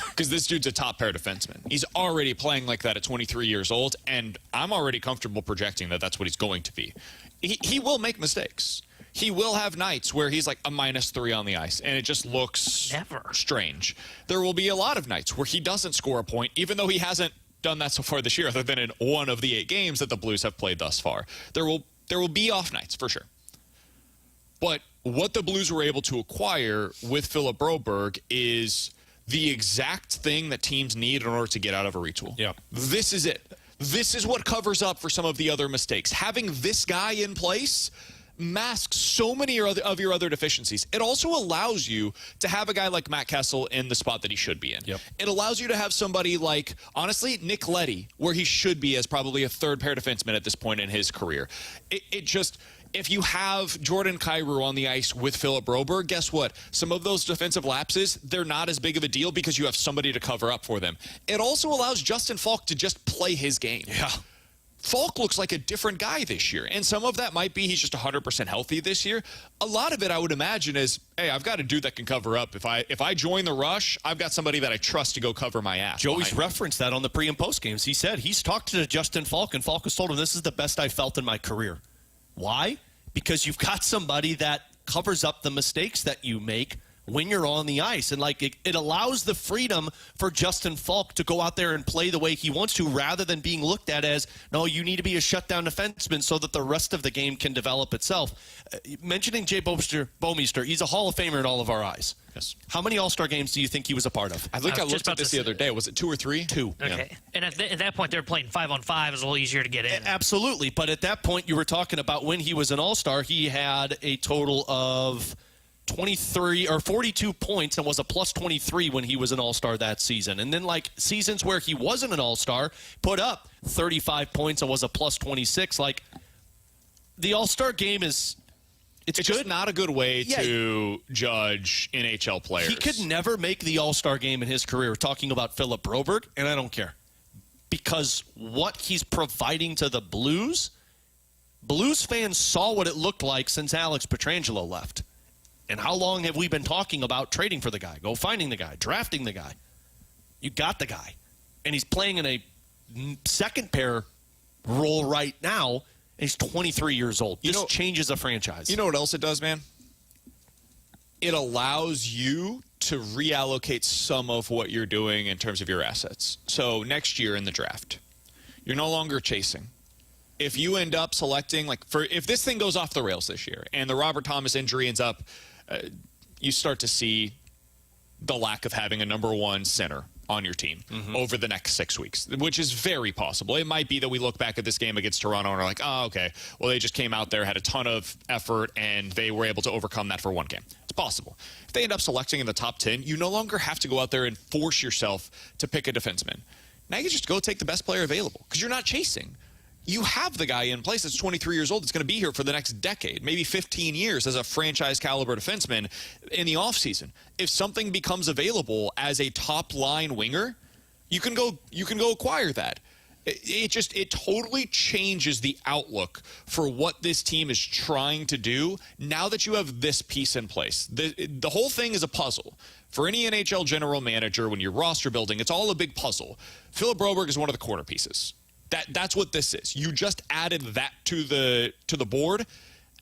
because this dude's a top pair defenseman. He's already playing like that at 23 years old, and I'm already comfortable projecting that that's what he's going to be. He will make mistakes. He will have nights where he's like a -3 on the ice, and it just looks strange. There will be a lot of nights where he doesn't score a point, even though he hasn't done that so far this year, other than in one of the 8 games that the Blues have played thus far. There will be off nights for sure. But what the Blues were able to acquire with Philip Broberg is the exact thing that teams need in order to get out of a retool. Yeah. This is it. This is what covers up for some of the other mistakes. Having this guy in place masks so many of your other deficiencies. It also allows you to have a guy like Matt Kessel in the spot that he should be in. Yep. It allows you to have somebody like, honestly, Nick Leddy, where he should be as probably a third-pair defenseman at this point in his career. It just, if you have Jordan Kyrou on the ice with Philip Broberg, guess what? Some of those defensive lapses, they're not as big of a deal because you have somebody to cover up for them. It also allows Justin Falk to just play his game. Yeah. Falk looks like a different guy this year, and some of that might be he's just 100% healthy this year. A lot of it, I would imagine, is, hey, I've got a dude that can cover up. If I join the rush, I've got somebody that I trust to go cover my ass. Joey's referenced that on the pre- and post games. He said he's talked to Justin Falk, and Falk has told him this is the best I felt in my career. Why? Because you've got somebody that covers up the mistakes that you make when you're on the ice. And like it allows the freedom for Justin Falk to go out there and play the way he wants to, rather than being looked at as, no, you need to be a shutdown defenseman so that the rest of the game can develop itself. Mentioning Jay Bouwmeester, he's a Hall of Famer in all of our eyes. Yes. How many All-Star games do you think he was a part of? I think I looked at this the other day. Was it 2 or 3? 2. Okay. Yeah. And at that point, they're playing 5-on-5. It was a little easier to get in. Absolutely. But at that point, you were talking about when he was an All-Star, he had a total of 23 or 42 points and was a plus 23 when he was an All-Star that season. And then like seasons where he wasn't an All-Star, put up 35 points and was a plus 26. Like the All-Star game it's good. Just not a good way to judge NHL players. He could never make the All-Star game in his career, talking about Philip Broberg, and I don't care. Because what he's providing to the Blues fans saw what it looked like since Alex Pietrangelo left. And how long have we been talking about trading for the guy, go finding the guy, drafting the guy? You got the guy. And he's playing in a second pair role right now, and he's 23 years old. This changes a franchise. You know what else it does, man? It allows you to reallocate some of what you're doing in terms of your assets. So next year in the draft, you're no longer chasing. If you end up selecting, if this thing goes off the rails this year and the Robert Thomas injury ends up, you start to see the lack of having a number 1 center on your team over the next 6 weeks, which is very possible. It might be that we look back at this game against Toronto and are like, oh, okay, well, they just came out there, had a ton of effort, and they were able to overcome that for one game. It's possible. If they end up selecting in the top 10, you no longer have to go out there and force yourself to pick a defenseman. Now you just go take the best player available because you're not chasing. you have the guy in place that's 23 years old that's going to be here for the next decade, maybe 15 years as a franchise caliber defenseman in the offseason. If something becomes available as a top line winger, you can go acquire that. It totally changes the outlook for what this team is trying to do now that you have this piece in place. The whole thing is a puzzle. For any NHL general manager, when you're roster building, it's all a big puzzle. Philip Broberg is one of the corner pieces. That's what this is. You just added that to the board,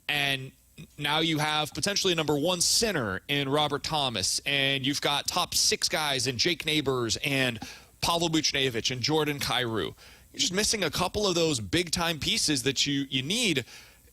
and now you have potentially a number one center in Robert Thomas, and you've got top 6 guys in Jake Neighbors and Pavel Buchnevich and Jordan Kyrou. You're just missing a couple of those big-time pieces that you need.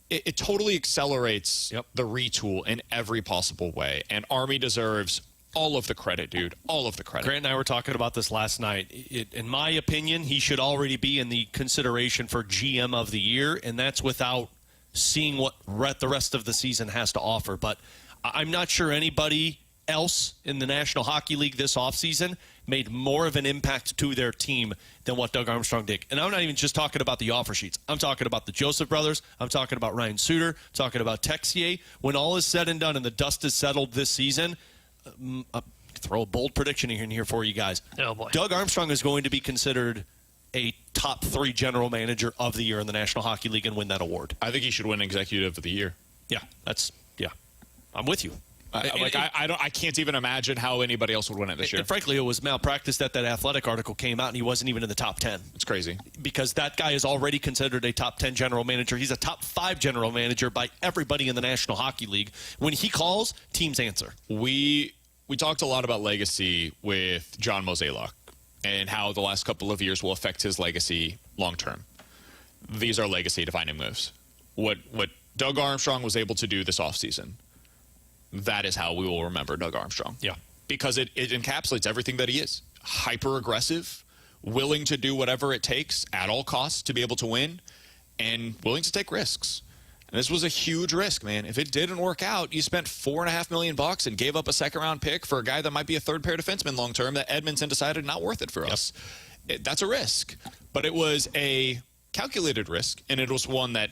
It totally accelerates the retool in every possible way, and Army deserves all of the credit, dude. All of the credit. Grant and I were talking about this last night. In my opinion, he should already be in the consideration for GM of the year, and that's without seeing what the rest of the season has to offer. But I'm not sure anybody else in the National Hockey League this offseason made more of an impact to their team than what Doug Armstrong did. And I'm not even just talking about the offer sheets. I'm talking about the Joseph brothers. I'm talking about Ryan Suter. I'm talking about Texier. When all is said and done and the dust is settled this season, throw a bold prediction in here for you guys. Oh, boy. Doug Armstrong is going to be considered a top 3 general manager of the year in the National Hockey League and win that award. I think he should win Executive of the Year. Yeah, I'm with you. I can't even imagine how anybody else would win it this year. And frankly, it was malpractice that Athletic article came out and he wasn't even in the top 10. It's crazy. Because that guy is already considered a top 10 general manager. He's a top 5 general manager by everybody in the National Hockey League. When he calls, teams answer. We talked a lot about legacy with John Mozeliak and how the last couple of years will affect his legacy long term. These are legacy-defining moves. What Doug Armstrong was able to do this offseason, that is how we will remember Doug Armstrong. Yeah. Because it encapsulates everything that he is. Hyper-aggressive, willing to do whatever it takes at all costs to be able to win, and willing to take risks. And this was a huge risk, man. If it didn't work out, you spent $4.5 million and gave up a second-round pick for a guy that might be a third-pair defenseman long-term that Edmonton decided not worth it for us. That's a risk. But it was a calculated risk, and it was one that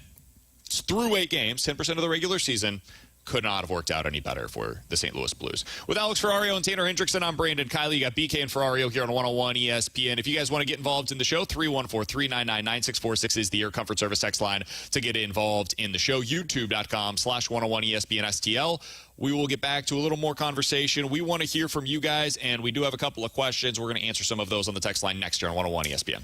through 8 games, 10% of the regular season, could not have worked out any better for the St. Louis Blues. With Alex Ferrario and Tanner Hendrickson, I'm Brandon Kiley. You got BK and Ferrario here on 101 ESPN. If you guys want to get involved in the show, 314-399-9646 is the Air Comfort Service text line to get involved in the show. YouTube.com/101 ESPN STL. We will get back to a little more conversation. We want to hear from you guys, and we do have a couple of questions. We're going to answer some of those on the text line next year on 101 ESPN.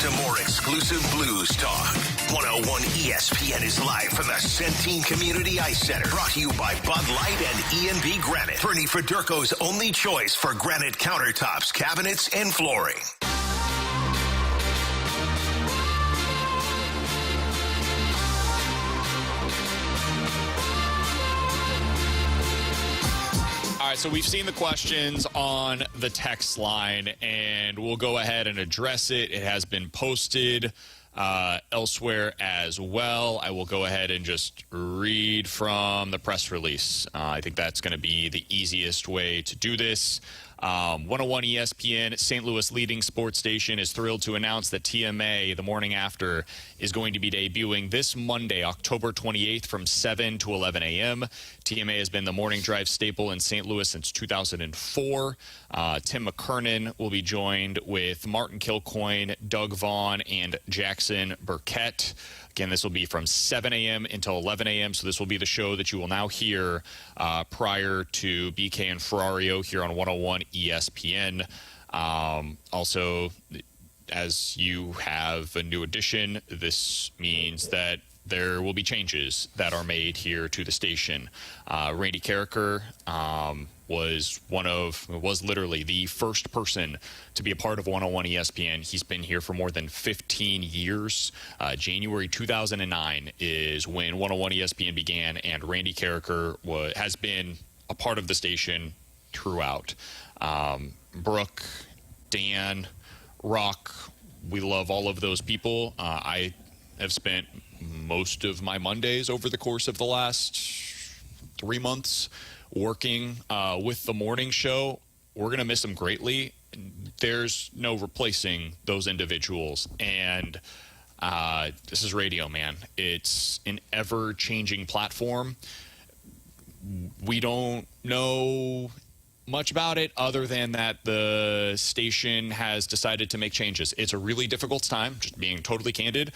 to more exclusive Blues talk. 101 ESPN is live from the Centene Community Ice Center. Brought to you by Bud Light and E&B Granite. Bernie Federko's only choice for granite countertops, cabinets, and flooring. All right, so we've seen the questions on the text line, and we'll go ahead and address it. It has been posted elsewhere as well. I will go ahead and just read from the press release. I think that's going to be the easiest way to do this. 101 ESPN, St. Louis leading sports station, is thrilled to announce that TMA, the morning after, is going to be debuting this Monday, October 28th from 7 to 11 a.m. TMA has been the morning drive staple in St. Louis since 2004. Tim McKernan will be joined with Martin Kilcoyne, Doug Vaughn, and Jackson Burkett. Again, this will be from 7 a.m. until 11 a.m., so this will be the show that you will now hear prior to BK and Ferrario here on 101 ESPN. Also, as you have a new addition, this means that there will be changes that are made here to the station. Randy Kerber was literally the first person to be a part of 101 ESPN. He's been here for more than 15 years. January 2009 is when 101 ESPN began, and Randy Kerber has been a part of the station throughout. Brooke, Dan, Rock, we love all of those people. I have spent most of my Mondays over the course of the last 3 months working with the morning show. We're going to miss them greatly. There's no replacing those individuals. And this is radio, man. It's an ever-changing platform. We don't know much about it other than that the station has decided to make changes. It's a really difficult time, just being totally candid,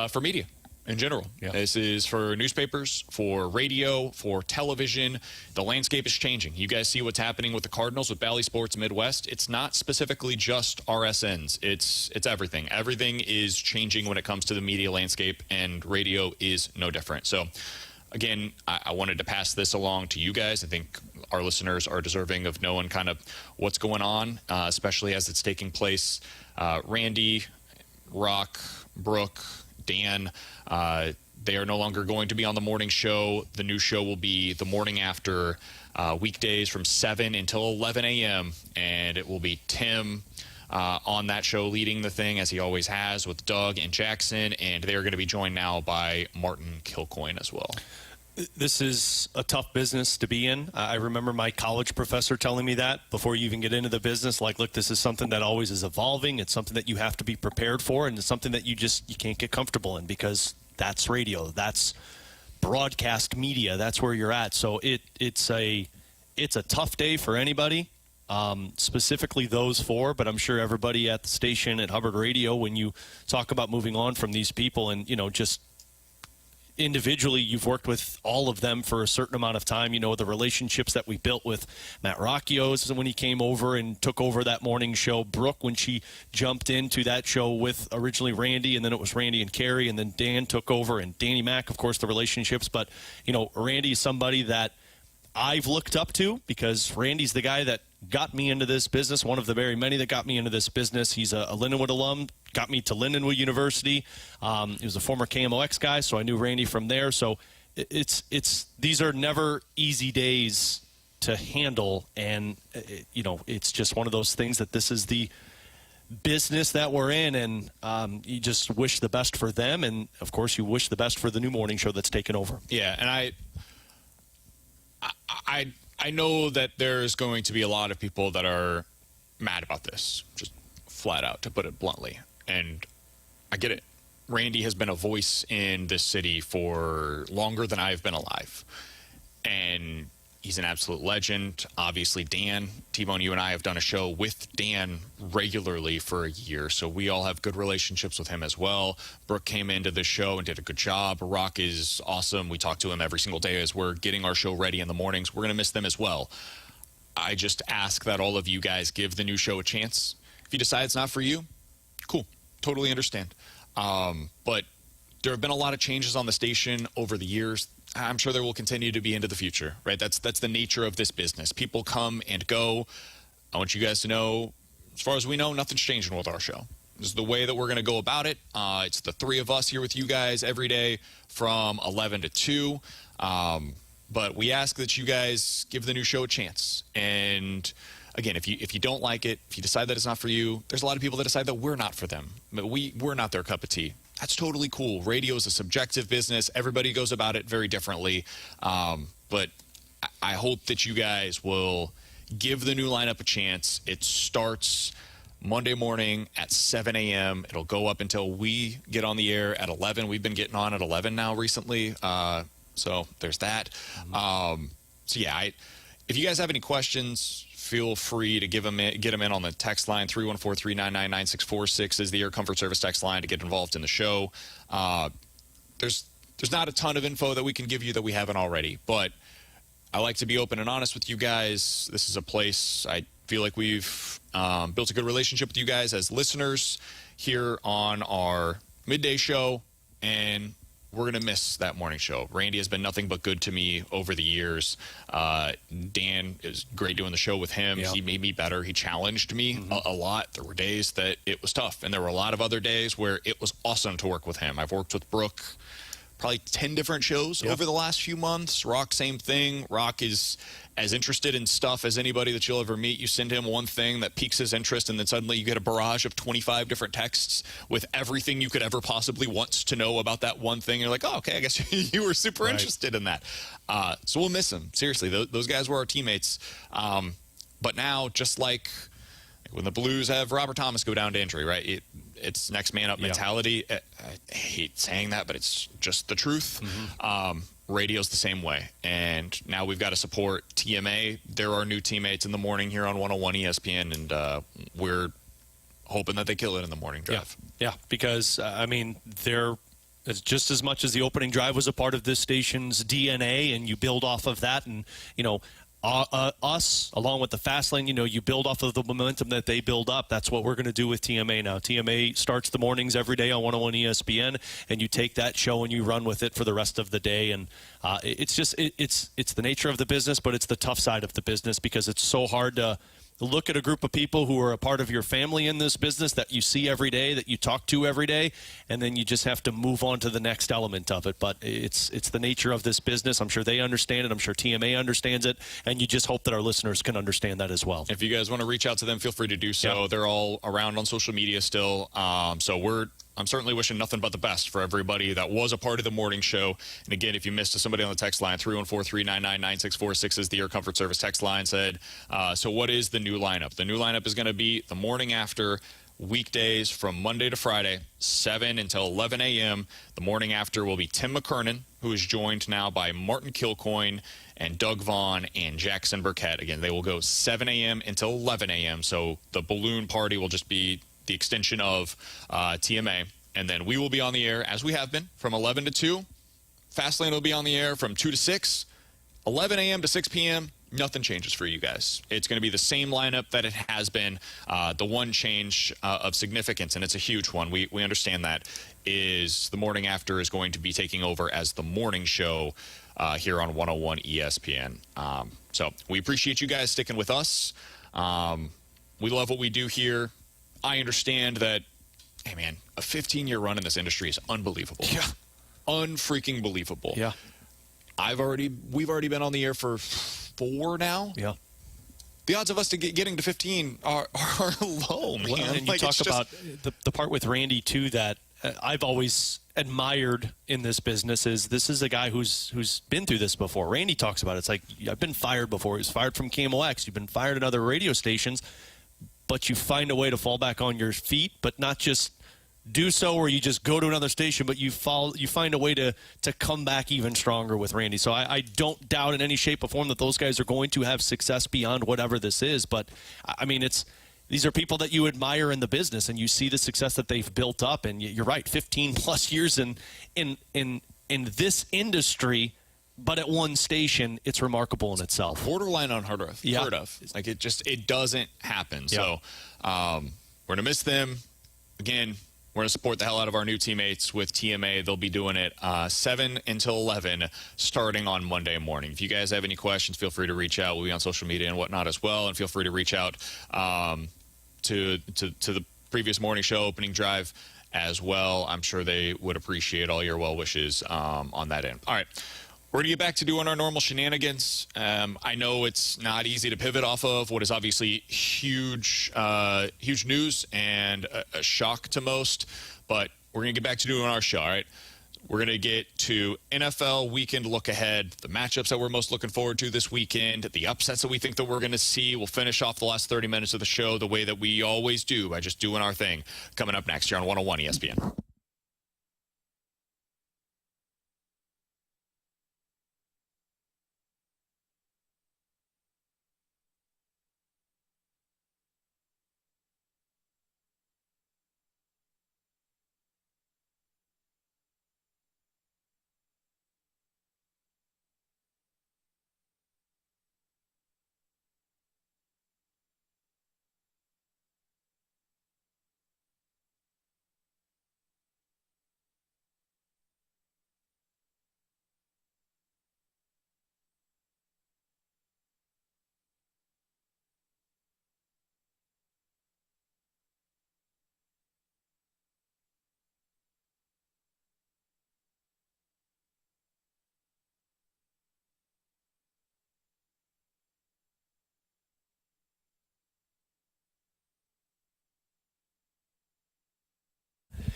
for media in general. Yeah. This is for newspapers, for radio, for television. The landscape is changing. You guys see what's happening with the Cardinals, with Bally Sports Midwest. It's not specifically just RSNs. It's everything. Everything is changing when it comes to the media landscape, and radio is no different. So, again, I wanted to pass this along to you guys. I think our listeners are deserving of knowing kind of what's going on, especially as it's taking place. Randy, Rock, Brooke, Dan, they are no longer going to be on the morning show. The new show will be the morning after, weekdays from 7 until 11 a.m., and it will be Tim on that show leading the thing, as he always has, with Doug and Jackson, and they are going to be joined now by Martin Kilcoyne as well. This is a tough business to be in. I remember my college professor telling me that before you even get into the business. Like, look, this is something that always is evolving. It's something that you have to be prepared for, and it's something that you can't get comfortable in, because that's radio, that's broadcast media, that's where you're at. So it's a tough day for anybody, specifically those four, but I'm sure everybody at the station at Hubbard Radio, when you talk about moving on from these people, and just individually, you've worked with all of them for a certain amount of time. The relationships that we built with Matt Rocchios when he came over and took over that morning show. Brooke, when she jumped into that show with originally Randy, and then it was Randy and Carrie, and then Dan took over, and Danny Mac, of course, the relationships. But, Randy is somebody that I've looked up to, because Randy's the guy that got me into this business, one of the very many that got me into this business. He's a Lindenwood alum, got me to Lindenwood University. He was a former KMOX guy, so I knew Randy from there. So these are never easy days to handle, and it's just one of those things that this is the business that we're in, and you just wish the best for them, and of course you wish the best for the new morning show that's taken over. Yeah, and I know that there's going to be a lot of people that are mad about this, just flat out, to put it bluntly. And I get it. Randy has been a voice in this city for longer than I've been alive. And he's an absolute legend. Obviously, Dan, T-Bone, you and I have done a show with Dan regularly for a year, so we all have good relationships with him as well. Brooke came into the show and did a good job. Rock is awesome. We talk to him every single day as we're getting our show ready in the mornings. We're going to miss them as well. I just ask that all of you guys give the new show a chance. If you decide it's not for you, cool. Totally understand. But there have been a lot of changes on the station over the years. I'm sure there will continue to be into the future, right? That's the nature of this business. People come and go. I want you guys to know, as far as we know, nothing's changing with our show. This is the way that we're going to go about it. It's the three of us here with you guys every day from 11 to 2. But we ask that you guys give the new show a chance. And again, if you don't like it, if you decide that it's not for you, there's a lot of people that decide that we're not for them. We're not their cup of tea. That's totally cool. Radio is a subjective business. Everybody goes about it very differently. But I hope that you guys will give the new lineup a chance. It starts Monday morning at 7 a.m. It'll go up until we get on the air at 11. We've been getting on at 11 now recently. So there's that. If you guys have any questions, feel free to get them in on the text line. 314-399-9646 is the Air Comfort Service text line to get involved in the show. There's not a ton of info that we can give you that we haven't already, but I like to be open and honest with you guys. This is a place I feel like we've built a good relationship with you guys as listeners here on our midday show, and we're going to miss that morning show. Randy has been nothing but good to me over the years. Dan is great doing the show with him. Yep. He made me better. He challenged me a lot. There were days that it was tough, and there were a lot of other days where it was awesome to work with him. I've worked with Brooke probably 10 different shows over the last few months. Rock, same thing. Rock is as interested in stuff as anybody that you'll ever meet. You send him one thing that piques his interest, and then suddenly you get a barrage of 25 different texts with everything you could ever possibly want to know about that one thing. You're like, oh, okay, I guess you were super interested in that. So we'll miss him. Seriously, those guys were our teammates. But now, just like when the Blues have Robert Thomas go down to injury, right? It's next man up mentality. I hate saying that, but it's just the truth. Radio's the same way. And now we've got to support TMA. They're our new teammates in the morning here on 101 ESPN, and we're hoping that they kill it in the morning drive. Yeah, because, they're just as much as the opening drive was a part of this station's DNA, and you build off of that. And, us, along with the fast lane, you build off of the momentum that they build up. That's what we're going to do with TMA now. TMA starts the mornings every day on 101 ESPN, and you take that show and you run with it for the rest of the day. And it's the nature of the business, but it's the tough side of the business, because it's so hard to look at a group of people who are a part of your family in this business that you see every day, that you talk to every day, and then you just have to move on to the next element of it. But it's the nature of this business. I'm sure they understand it. I'm sure TMA understands it, and you just hope that our listeners can understand that as well. If you guys want to reach out to them, feel free to do so. Yep. They're all around on social media still. I'm certainly wishing nothing but the best for everybody that was a part of the morning show. And again, if you missed somebody on the text line, 314-399-9646 is the Air Comfort Service text line. Said, so what is the new lineup? The new lineup is going to be the morning after, weekdays from Monday to Friday, 7 until 11 a.m. The morning after will be Tim McKernan, who is joined now by Martin Kilcoyne and Doug Vaughn and Jackson Burkett. Again, they will go 7 a.m. until 11 a.m. So the balloon party will just be the extension of TMA. And then we will be on the air, as we have been, from 11 to 2. Fastlane will be on the air from 2 to 6. 11 a.m. to 6 p.m., nothing changes for you guys. It's going to be the same lineup that it has been. The one change of significance, and it's a huge one, we understand that, is the morning after is going to be taking over as the morning show here on 101 ESPN. So we appreciate you guys sticking with us. We love what we do here. I understand that, hey, man, a 15-year run in this industry is unbelievable. Yeah. Unfreaking believable. Yeah. We've already been on the air for 4 now. Yeah. The odds of us getting to 15 are low, man. Well, and you talk about the part with Randy, too, that I've always admired in this business is this is a guy who's been through this before. Randy talks about it. It's like, I've been fired before. He was fired from KMOX. You've been fired at other radio stations. But you find a way to fall back on your feet, but not just do so where you just go to another station, but you find a way to come back even stronger with Randy. So I don't doubt in any shape or form that those guys are going to have success beyond whatever this is. But, I mean, these are people that you admire in the business, and you see the success that they've built up. And you're right, 15-plus years in this industry. But at one station, it's remarkable in itself. Borderline unheard of. Yeah. Heard of. Like, it doesn't happen. Yeah. So we're going to miss them. Again, We're going to support the hell out of our new teammates with TMA. They'll be doing it 7 until 11 starting on Monday morning. If you guys have any questions, feel free to reach out. We'll be on social media and whatnot as well. And feel free to reach out to the previous morning show opening drive as well. I'm sure they would appreciate all your well wishes on that end. All right. We're going to get back to doing our normal shenanigans. I know it's not easy to pivot off of what is obviously huge news and a shock to most, but we're going to get back to doing our show, all right? We're going to get to NFL weekend look ahead, the matchups that we're most looking forward to this weekend, the upsets that we think that we're going to see. We'll finish off the last 30 minutes of the show the way that we always do, by just doing our thing. Coming up next here on 101 ESPN.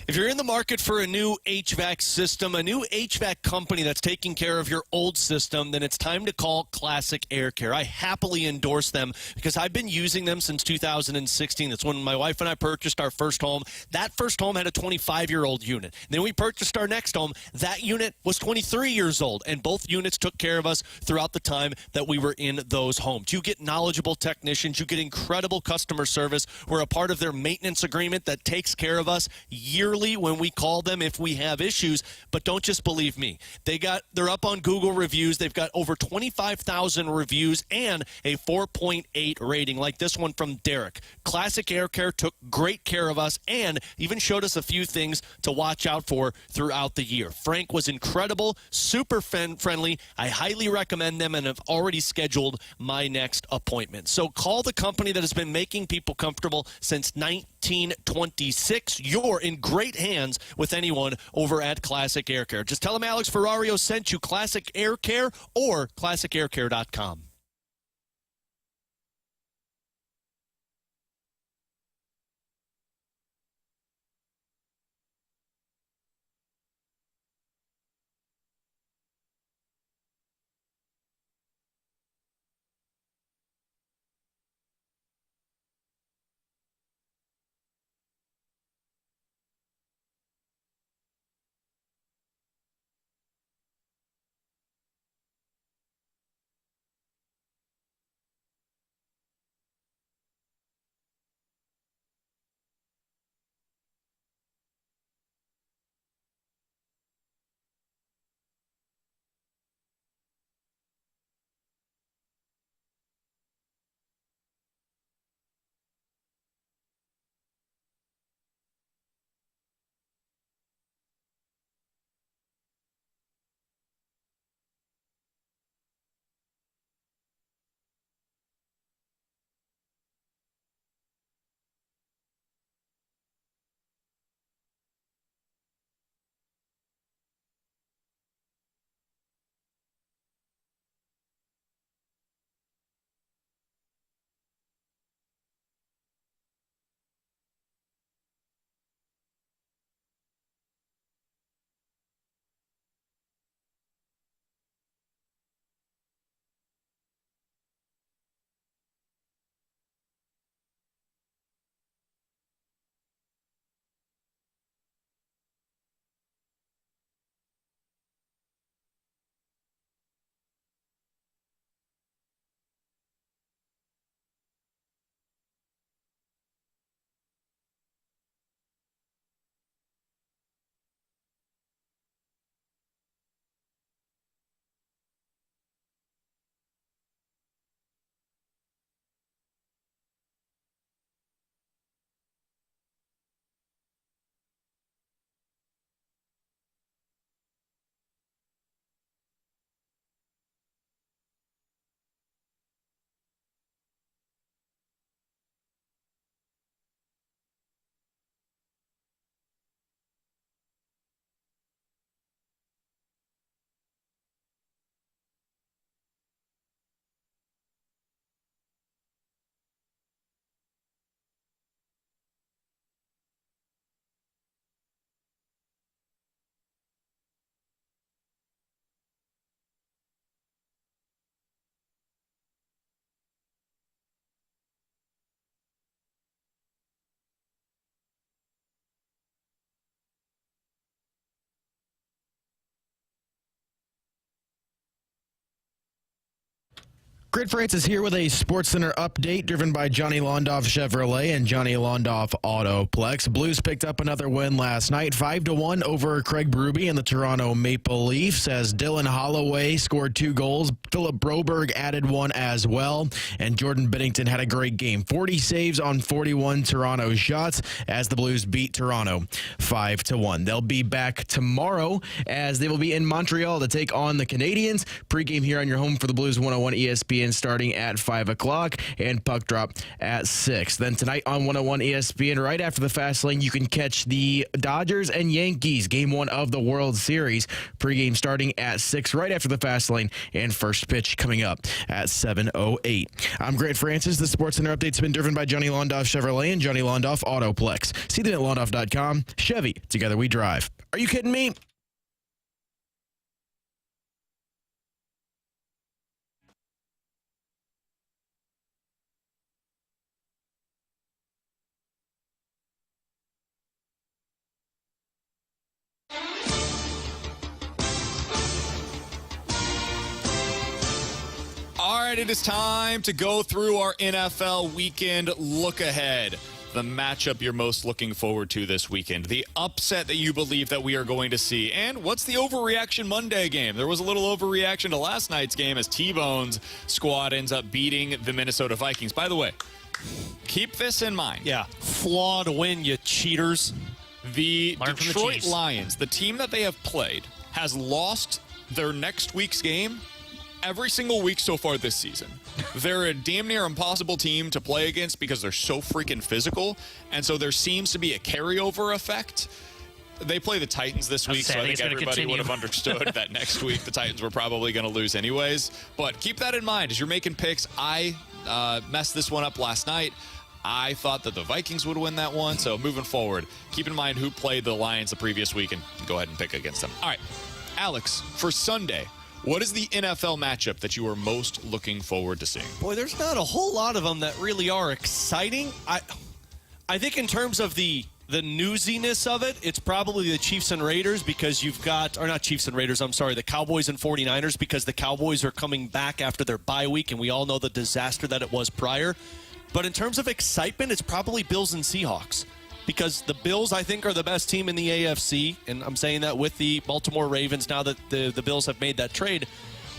If you're in the market for a new HVAC system, a new HVAC company that's taking care of your old system, then it's time to call Classic Air Care. I happily endorse them because I've been using them since 2016. That's when my wife and I purchased our first home. That first home had a 25-year-old unit. Then we purchased our next home. That unit was 23 years old, and both units took care of us throughout the time that we were in those homes. You get knowledgeable technicians. You get incredible customer service. We're a part of their maintenance agreement that takes care of us yearly when we call them if we have issues. But don't just believe me. They're up on Google reviews. They've got over 25,000 reviews and a 4.8 rating like this one from Derek. Classic Air Care took great care of us and even showed us a few things to watch out for throughout the year. Frank was incredible, super friendly. I highly recommend them and have already scheduled my next appointment. So call the company that has been making people comfortable since 1926. You're in great hands with anyone over at Classic Air Care. Just tell them Alex Ferrario sent you. Classic Air Care or ClassicAirCare.com. Grant Francis here with a SportsCenter update driven by Johnny Londoff Chevrolet and Johnny Londoff Autoplex. Blues picked up another win last night, 5-1 over Craig Berube and the Toronto Maple Leafs as Dylan Holloway scored 2 goals. Philip Broberg added 1 as well, and Jordan Binnington had a great game. 40 saves on 41 Toronto shots as the Blues beat Toronto 5-1. They'll be back tomorrow as they will be in Montreal to take on the Canadiens. Pre-game here on your home for the Blues 101 ESPN starting at 5 o'clock and puck drop at 6. Then tonight on 101 ESPN, right after the Fast Lane, you can catch the Dodgers and Yankees, Game 1 of the World Series. Pre-game starting at 6 right after the Fast Lane, and first pitch coming up at 7:08. I'm Grant Francis. The SportsCenter update's been driven by Johnny Londoff Chevrolet and Johnny Londoff Autoplex. See them at londoff.com. Chevy, together we drive. Are you kidding me? All right, it is time to go through our NFL weekend look ahead. The matchup you're most looking forward to this weekend, the upset that you believe that we are going to see, and what's the overreaction Monday game? There was a little overreaction to last night's game as T-Bone's squad ends up beating the Minnesota Vikings. By the way, keep this in mind. Yeah, flawed win, you cheaters. The Learn from the Detroit Chiefs. Lions, the team that they have played, has lost their next week's game every single week so far this season. They're a damn near impossible team to play against because they're so freaking physical, and so there seems to be a carryover effect. They play the Titans this week, so I think everybody would have understood that next week the Titans were probably going to lose anyways. But keep that in mind as you're making picks. I messed this one up last night. I thought that the Vikings would win that one, so moving forward, keep in mind who played the Lions the previous week and go ahead and pick against them. All right, Alex, for Sunday, what is the NFL matchup that you are most looking forward to seeing? Boy, there's not a whole lot of them that really are exciting. I think in terms of the newsiness of it, it's probably the Chiefs and Raiders because you've got, or not Chiefs and Raiders, I'm sorry, the Cowboys and 49ers because the Cowboys are coming back after their bye week, and we all know the disaster that it was prior. But in terms of excitement, it's probably Bills and Seahawks because the Bills, I think, are the best team in the AFC, and I'm saying that with the Baltimore Ravens now that the Bills have made that trade.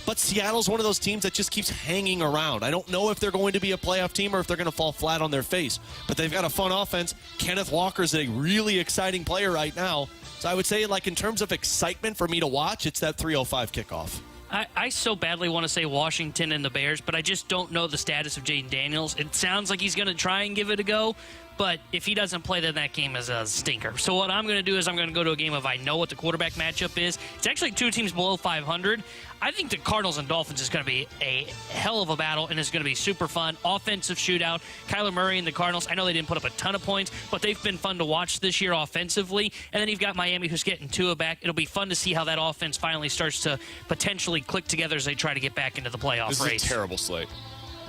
But Seattle's one of those teams that just keeps hanging around. I don't know if they're going to be a playoff team or if they're going to fall flat on their face. But they've got a fun offense. Kenneth Walker's a really exciting player right now. So I would say, like, in terms of excitement for me to watch, it's that 3:05 kickoff. I so badly want to say Washington and the Bears, but I just don't know the status of Jaden Daniels. It sounds like he's going to try and give it a go, but if he doesn't play, then that game is a stinker. So what I'm going to do is I'm going to go to a game of I know what the quarterback matchup is. It's actually 2 teams below 500. I think the Cardinals and Dolphins is going to be a hell of a battle, and it's going to be super fun. Offensive shootout. Kyler Murray and the Cardinals, I know they didn't put up a ton of points, but they've been fun to watch this year offensively. And then you've got Miami who's getting Tua back. It'll be fun to see how that offense finally starts to potentially click together as they try to get back into the playoff race. This is a terrible slate.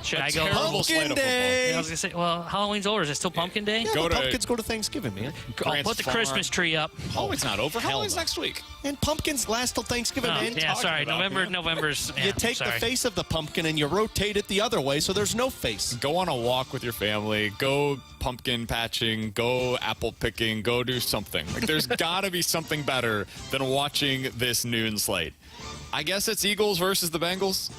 Should I go? Pumpkin Day. Yeah, I was going to say, well, Halloween's over. Is it still Pumpkin Day? Yeah, pumpkins go to Thanksgiving, man. I'll put the Christmas tree up. Halloween's not over. Halloween's next week. And pumpkins last till Thanksgiving, Oh, man. yeah, sorry. November's... Yeah, you take the face of the pumpkin and you rotate it the other way so there's no face. Go on a walk with your family. Go pumpkin patching. Go apple picking. Go do something. Like, there's got to be something better than watching this noon slate. I guess it's Eagles versus the Bengals.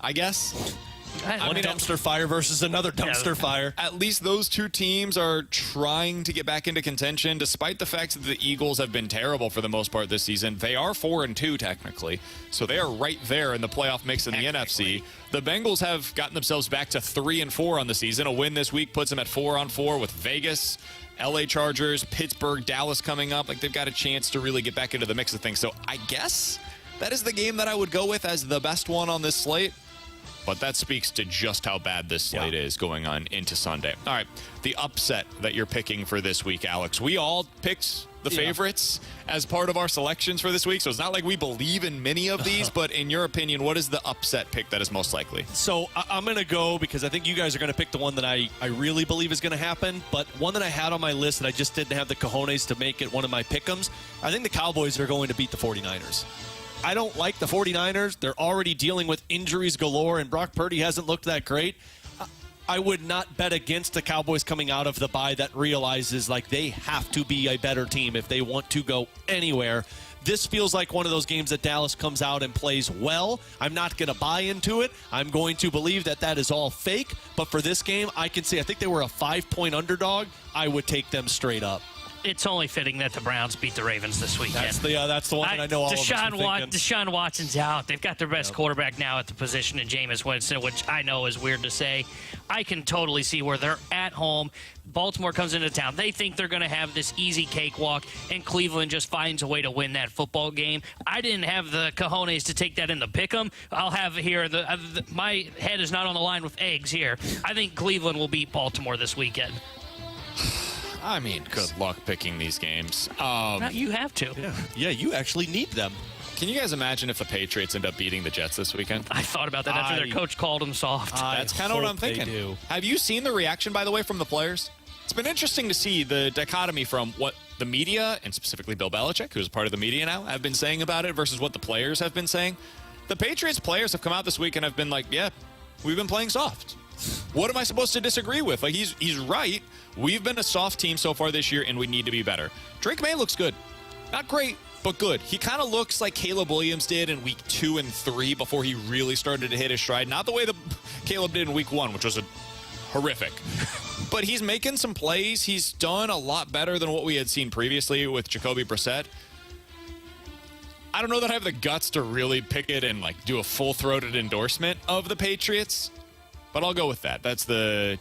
I guess. One dumpster fire versus another dumpster fire. At least those two teams are trying to get back into contention, despite the fact that the Eagles have been terrible for the most part this season. They are 4-2 technically, so they are right there in the playoff mix in the NFC. The Bengals have gotten themselves back to 3-4 on the season. A win this week puts them at 4-4 with Vegas, LA Chargers, Pittsburgh, Dallas coming up. Like, they've got a chance to really get back into the mix of things. So I guess that is the game that I would go with as the best one on this slate. But that speaks to just how bad this slate is going on into Sunday. All right, the upset that you're picking for this week, Alex. We all picked the favorites as part of our selections for this week, so it's not like we believe in many of these, but in your opinion, what is the upset pick that is most likely? So I'm going to go because I think you guys are going to pick the one that I really believe is going to happen, but one that I had on my list that I just didn't have the cojones to make it one of my pick'ems. I think the Cowboys are going to beat the 49ers. I don't like the 49ers. They're already dealing with injuries galore, and Brock Purdy hasn't looked that great. I would not bet against the Cowboys coming out of the bye that realizes like they have to be a better team if they want to go anywhere. This feels like one of those games that Dallas comes out and plays well. I'm not going to buy into it. I'm going to believe that that is all fake. But for this game, I can see, I think they were a 5-point underdog. I would take them straight up. It's only fitting that the Browns beat the Ravens this weekend. That's the one that I know all of us are thinking. Deshaun Watson's out. They've got their best quarterback now at the position in Jameis Winston, which I know is weird to say. I can totally see where they're at home. Baltimore comes into town. They think they're going to have this easy cakewalk, and Cleveland just finds a way to win that football game. I didn't have the cojones to take that in the pick'em. I'll have here, my head is not on the line with eggs here. I think Cleveland will beat Baltimore this weekend. I mean, good luck picking these games. You have to. Yeah, you actually need them. Can you guys imagine if the Patriots end up beating the Jets this weekend? I thought about that after their coach called them soft. That's kind of what I'm thinking. Have you seen the reaction, by the way, from the players? It's been interesting to see the dichotomy from what the media, and specifically Bill Belichick, who's part of the media now, have been saying about it versus what the players have been saying. The Patriots players have come out this week and have been like, yeah, we've been playing soft. What am I supposed to disagree with? Like, he's right. We've been a soft team so far this year, and we need to be better. Drake May looks good. Not great, but good. He kind of looks like Caleb Williams did in week 2 and 3 before he really started to hit his stride. Not the way that Caleb did in week 1, which was horrific. But he's making some plays. He's done a lot better than what we had seen previously with Jacoby Brissett. I don't know that I have the guts to really pick it and like do a full-throated endorsement of the Patriots, but I'll go with that. That's the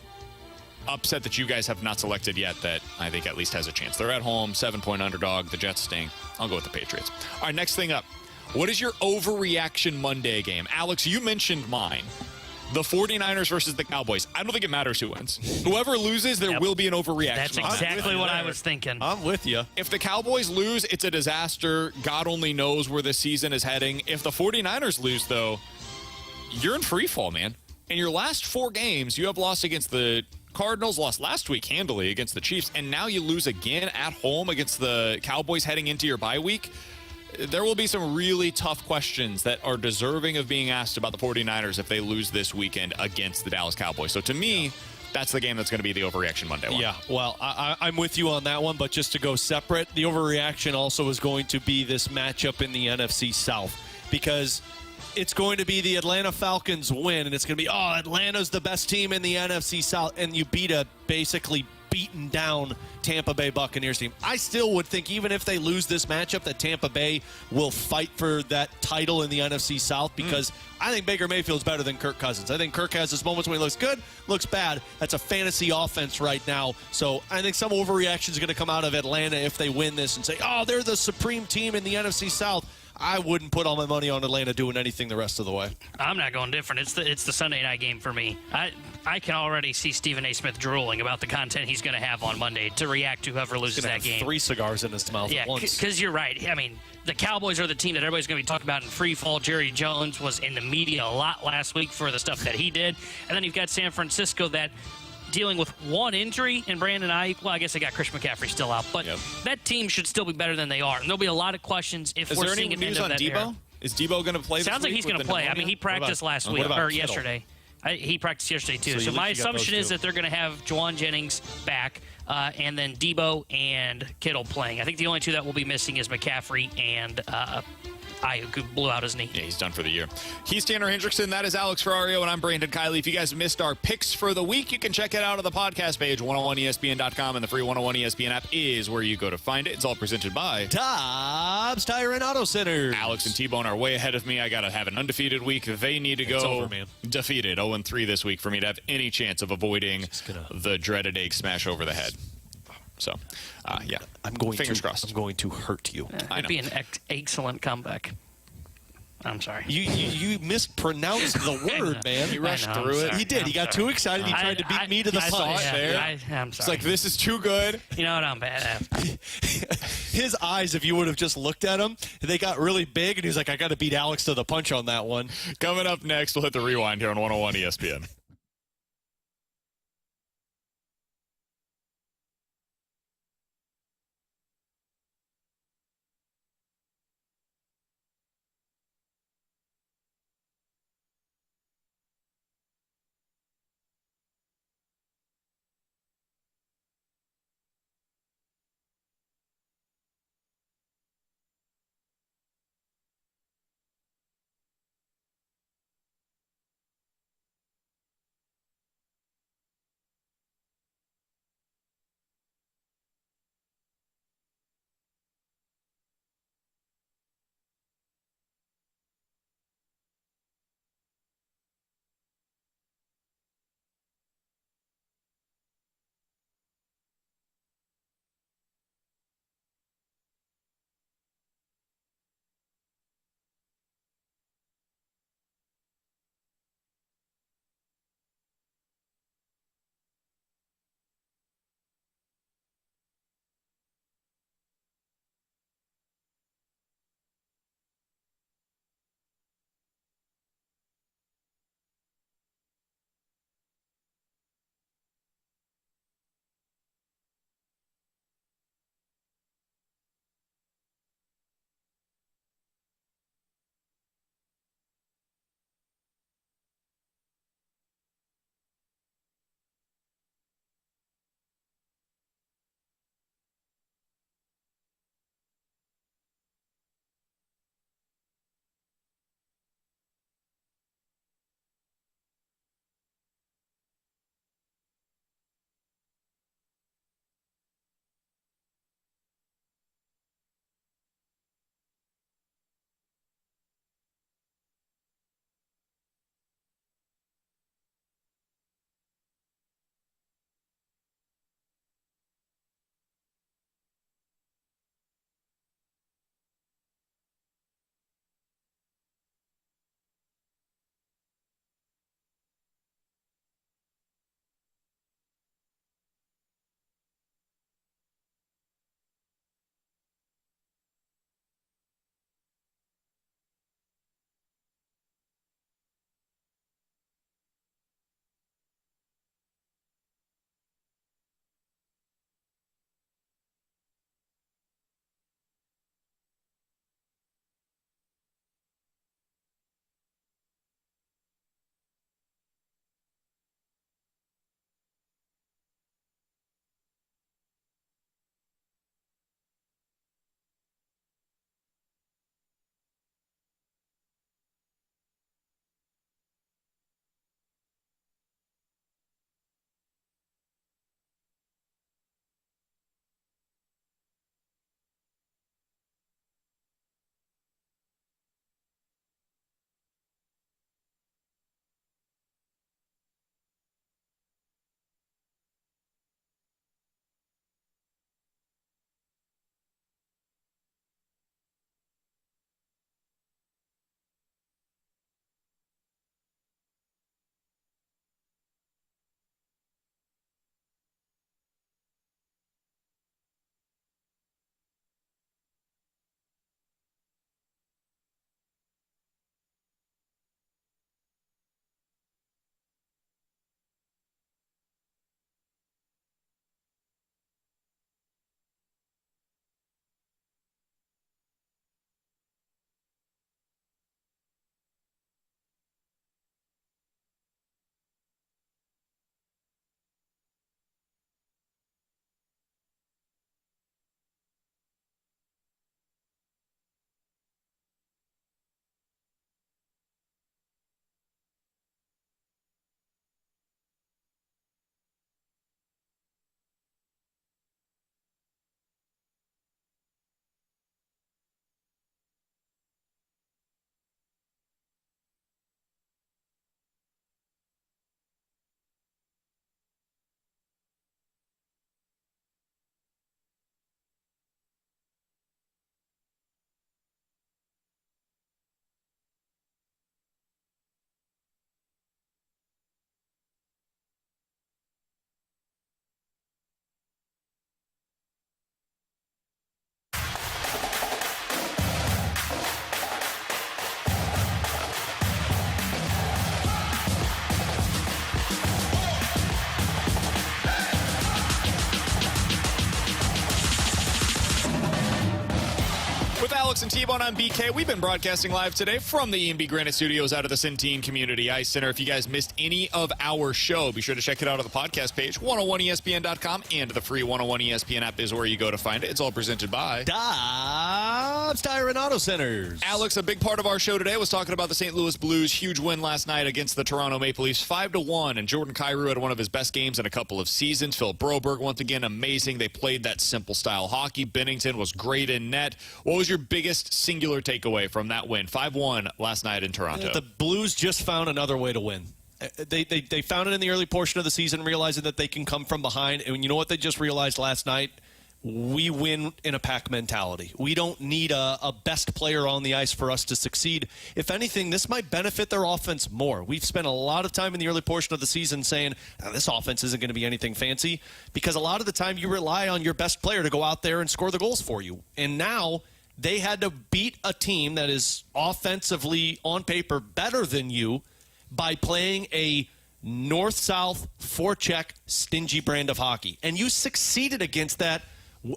upset that you guys have not selected yet that I think at least has a chance. They're at home, 7-point underdog. The Jets stink. I'll go with the Patriots. All right, next thing up. What is your overreaction Monday game? Alex, you mentioned mine. The 49ers versus the Cowboys. I don't think it matters who wins. Whoever loses, there will be an overreaction. That's exactly what I was thinking. I'm with you. If the Cowboys lose, it's a disaster. God only knows where this season is heading. If the 49ers lose, though, you're in free fall, man. In your last 4 games, you have lost against the Cardinals, lost last week handily against the Chiefs, and now you lose again at home against the Cowboys heading into your bye week. There will be some really tough questions that are deserving of being asked about the 49ers if they lose this weekend against the Dallas Cowboys. So to me, that's the game that's going to be the overreaction Monday one. Yeah, well, I'm with you on that one, but just to go separate, the overreaction also is going to be this matchup in the NFC South, because it's going to be the Atlanta Falcons win, and it's going to be, Atlanta's the best team in the NFC South, and you beat a basically beaten down Tampa Bay Buccaneers team. I still would think, even if they lose this matchup, that Tampa Bay will fight for that title in the NFC South, because I think Baker Mayfield's better than Kirk Cousins. I think Kirk has his moments when he looks good, looks bad. That's a fantasy offense right now. So I think some overreaction is going to come out of Atlanta if they win this and say, they're the supreme team in the NFC South. I wouldn't put all my money on Atlanta doing anything the rest of the way. I'm not going different. It's the Sunday night game for me. I can already see Stephen A. Smith drooling about the content he's going to have on Monday to react to whoever loses that game. 3 cigars in his mouth at once. Because you're right. I mean, the Cowboys are the team that everybody's going to be talking about in free fall. Jerry Jones was in the media a lot last week for the stuff that he did. And then you've got San Francisco that dealing with one injury, and Brandon Ayuk. Well, I guess they got Christian McCaffrey still out, but that team should still be better than they are. And there'll be a lot of questions if we're seeing an end of that era. Is Debo going to play? Sounds like he's going to play. I mean, he practiced last week or yesterday. He practiced yesterday too. So my assumption is that they're going to have Juwan Jennings back, and then Debo and Kittle playing. I think the only 2 that will be missing is McCaffrey and Ayuk, who blew out his knee. Yeah, he's done for the year. He's Tanner Hendrickson. That is Alex Ferrario, and I'm Brandon Kiley. If you guys missed our picks for the week, you can check it out on the podcast page, 101ESPN.com, and the free 101 ESPN app is where you go to find it. It's all presented by Dobbs Tire and Auto Center. Alex and T-Bone are way ahead of me. I got to have an undefeated week. They need to go defeated, 0-3 this week for me to have any chance of avoiding the dreaded egg smash over the head. So, fingers crossed. I'm going to hurt you. It'd be an excellent comeback. I'm sorry. You mispronounced the word, man. He rushed through it. He did. He got too excited. He tried to beat me to the punch. I'm sorry. It's like, this is too good. You know what? I'm bad at. His eyes, if you would have just looked at him, they got really big, and he was like, I got to beat Alex to the punch on that one. Coming up next, we'll hit the rewind here on 101 ESPN. With Alex and T-Bone, I'm BK. We've been broadcasting live today from the E&B Granite Studios out of the Centene Community Ice Center. If you guys missed any of our show, be sure to check it out on the podcast page, 101ESPN.com, and the free 101 ESPN app is where you go to find it. It's all presented by Dobbs Tire and Auto Centers. Alex, a big part of our show today was talking about the St. Louis Blues' huge win last night against the Toronto Maple Leafs, 5-1, and Jordan Kyrou had one of his best games in a couple of seasons. Phil Broberg, once again, amazing. They played that simple style hockey. Bennington was great in net. What was your biggest singular takeaway from that win? 5-1 last night in Toronto. The Blues just found another way to win. They found it in the early portion of the season, realizing that they can come from behind. And you know what they just realized last night? We win in a pack mentality. We don't need a best player on the ice for us to succeed. If anything, this might benefit their offense more. We've spent a lot of time in the early portion of the season saying, this offense isn't going to be anything fancy, because a lot of the time you rely on your best player to go out there and score the goals for you. And now they had to beat a team that is offensively, on paper, better than you by playing a north-south, forecheck, stingy brand of hockey. And you succeeded against that,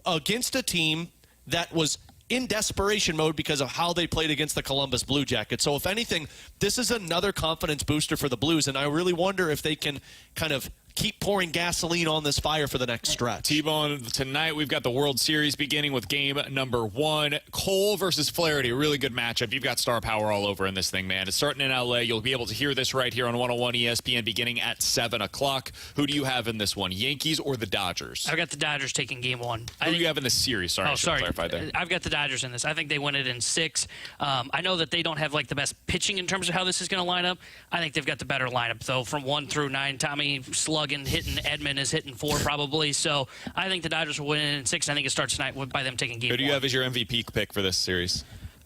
against a team that was in desperation mode because of how they played against the Columbus Blue Jackets. So if anything, this is another confidence booster for the Blues, and I really wonder if they can kind of keep pouring gasoline on this fire for the next stretch. T-Bone, tonight we've got the World Series beginning with game number 1. Cole versus Flaherty, a really good matchup. You've got star power all over in this thing, man. It's starting in L.A. You'll be able to hear this right here on 101 ESPN beginning at 7 o'clock. Who do you have in this one, Yankees or the Dodgers? I've got the Dodgers taking game 1. Who do you have in this series? Sorry, I should clarify there. I've got the Dodgers in this. I think they win it in 6. I know that they don't have like the best pitching in terms of how this is going to line up. I think they've got the better lineup, though, from 1 through 9. Tommy slugging, hitting, Edmund is hitting 4 probably. So I think the Dodgers will win it in 6. I think it starts tonight by them taking game 1. Who do you have as your MVP pick for this series?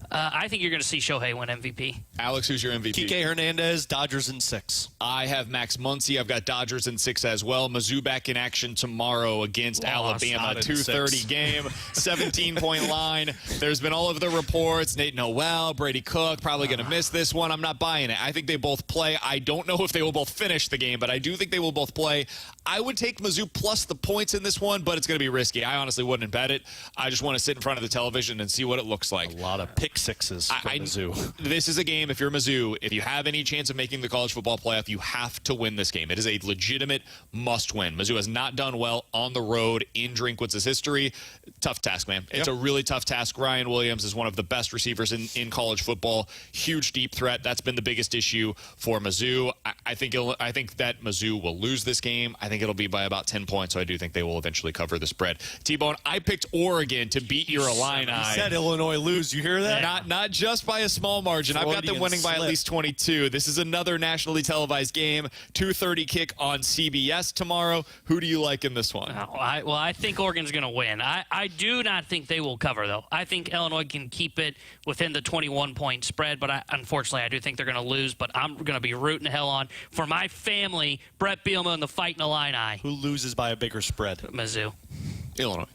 I think you're going to see Shohei win MVP. Alex, who's your MVP? Kike Hernandez, Dodgers in 6. I have Max Muncy. I've got Dodgers in 6 as well. Mizzou back in action tomorrow against Alabama. 2:30 game, 17-point line. There's been all of the reports. Nate Noel, Brady Cook, probably going to miss this one. I'm not buying it. I think they both play. I don't know if they will both finish the game, but I do think they will both play. I would take Mizzou plus the points in this one, but it's going to be risky. I honestly wouldn't bet it. I just want to sit in front of the television and see what it looks like. A lot of pick sixes for Mizzou. This is a game, if you're Mizzou, if you have any chance of making the college football playoff, you have to win this game. It is a legitimate must-win. Mizzou has not done well on the road in Drinkwitz's history. Tough task, man. It's a really tough task. Ryan Williams is one of the best receivers in college football. Huge deep threat. That's been the biggest issue for Mizzou. I think that Mizzou will lose this game. I think it'll be by about 10 points, so I do think they will eventually cover the spread. T-Bone, I picked Oregon to beat your Illini. You said Illinois lose. You hear that? Not just by a small margin. I've got them winning by at least 22. This is another nationally televised game. 2:30 kick on CBS tomorrow. Who do you like in this one? I think Oregon's going to win. I do not think they will cover, though. I think Illinois can keep it within the 21-point spread, but unfortunately, I do think they're going to lose. But I'm going to be rooting hell on for my family, Brett Bielema and the Fighting Illini. Who loses by a bigger spread? Mizzou. Illinois.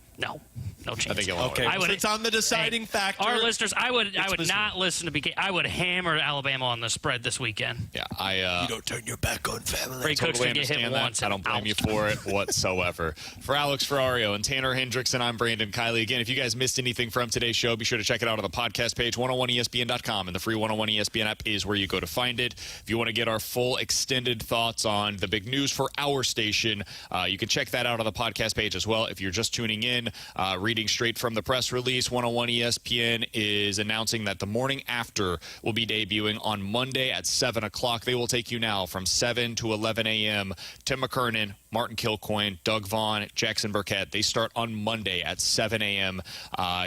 No chance. I think Illinois. Okay, it's on the deciding factor. Our listeners, I would not listen to BK. I would hammer Alabama on the spread this weekend. Yeah, you don't turn your back on family. Ray Cook's totally going to get hit once. I don't blame you for it whatsoever. For Alex Ferrario and Tanner Hendrickson, I'm Brandon Kiley. Again, if you guys missed anything from today's show, be sure to check it out on the podcast page, 101ESPN.com, and the free 101 ESPN app is where you go to find it. If you want to get our full extended thoughts on the big news for our station, you can check that out on the podcast page as well. If you're just tuning in, reading straight from the press release, 101 ESPN is announcing that the morning after will be debuting on Monday at 7 o'clock. They will take you now from 7 to 11 a.m. Tim McKernan, Martin Kilcoyne, Doug Vaughn, Jackson Burkett. They start on Monday at 7 a.m.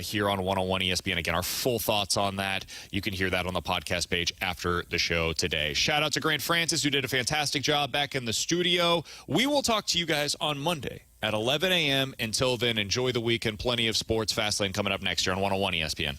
Here on 101 ESPN. Again, our full thoughts on that. You can hear that on the podcast page after the show today. Shout out to Grant Francis, who did a fantastic job back in the studio. We will talk to you guys on Monday at 11 a.m. Until then, enjoy the weekend. Plenty of sports. Fastlane coming up next year on 101 ESPN.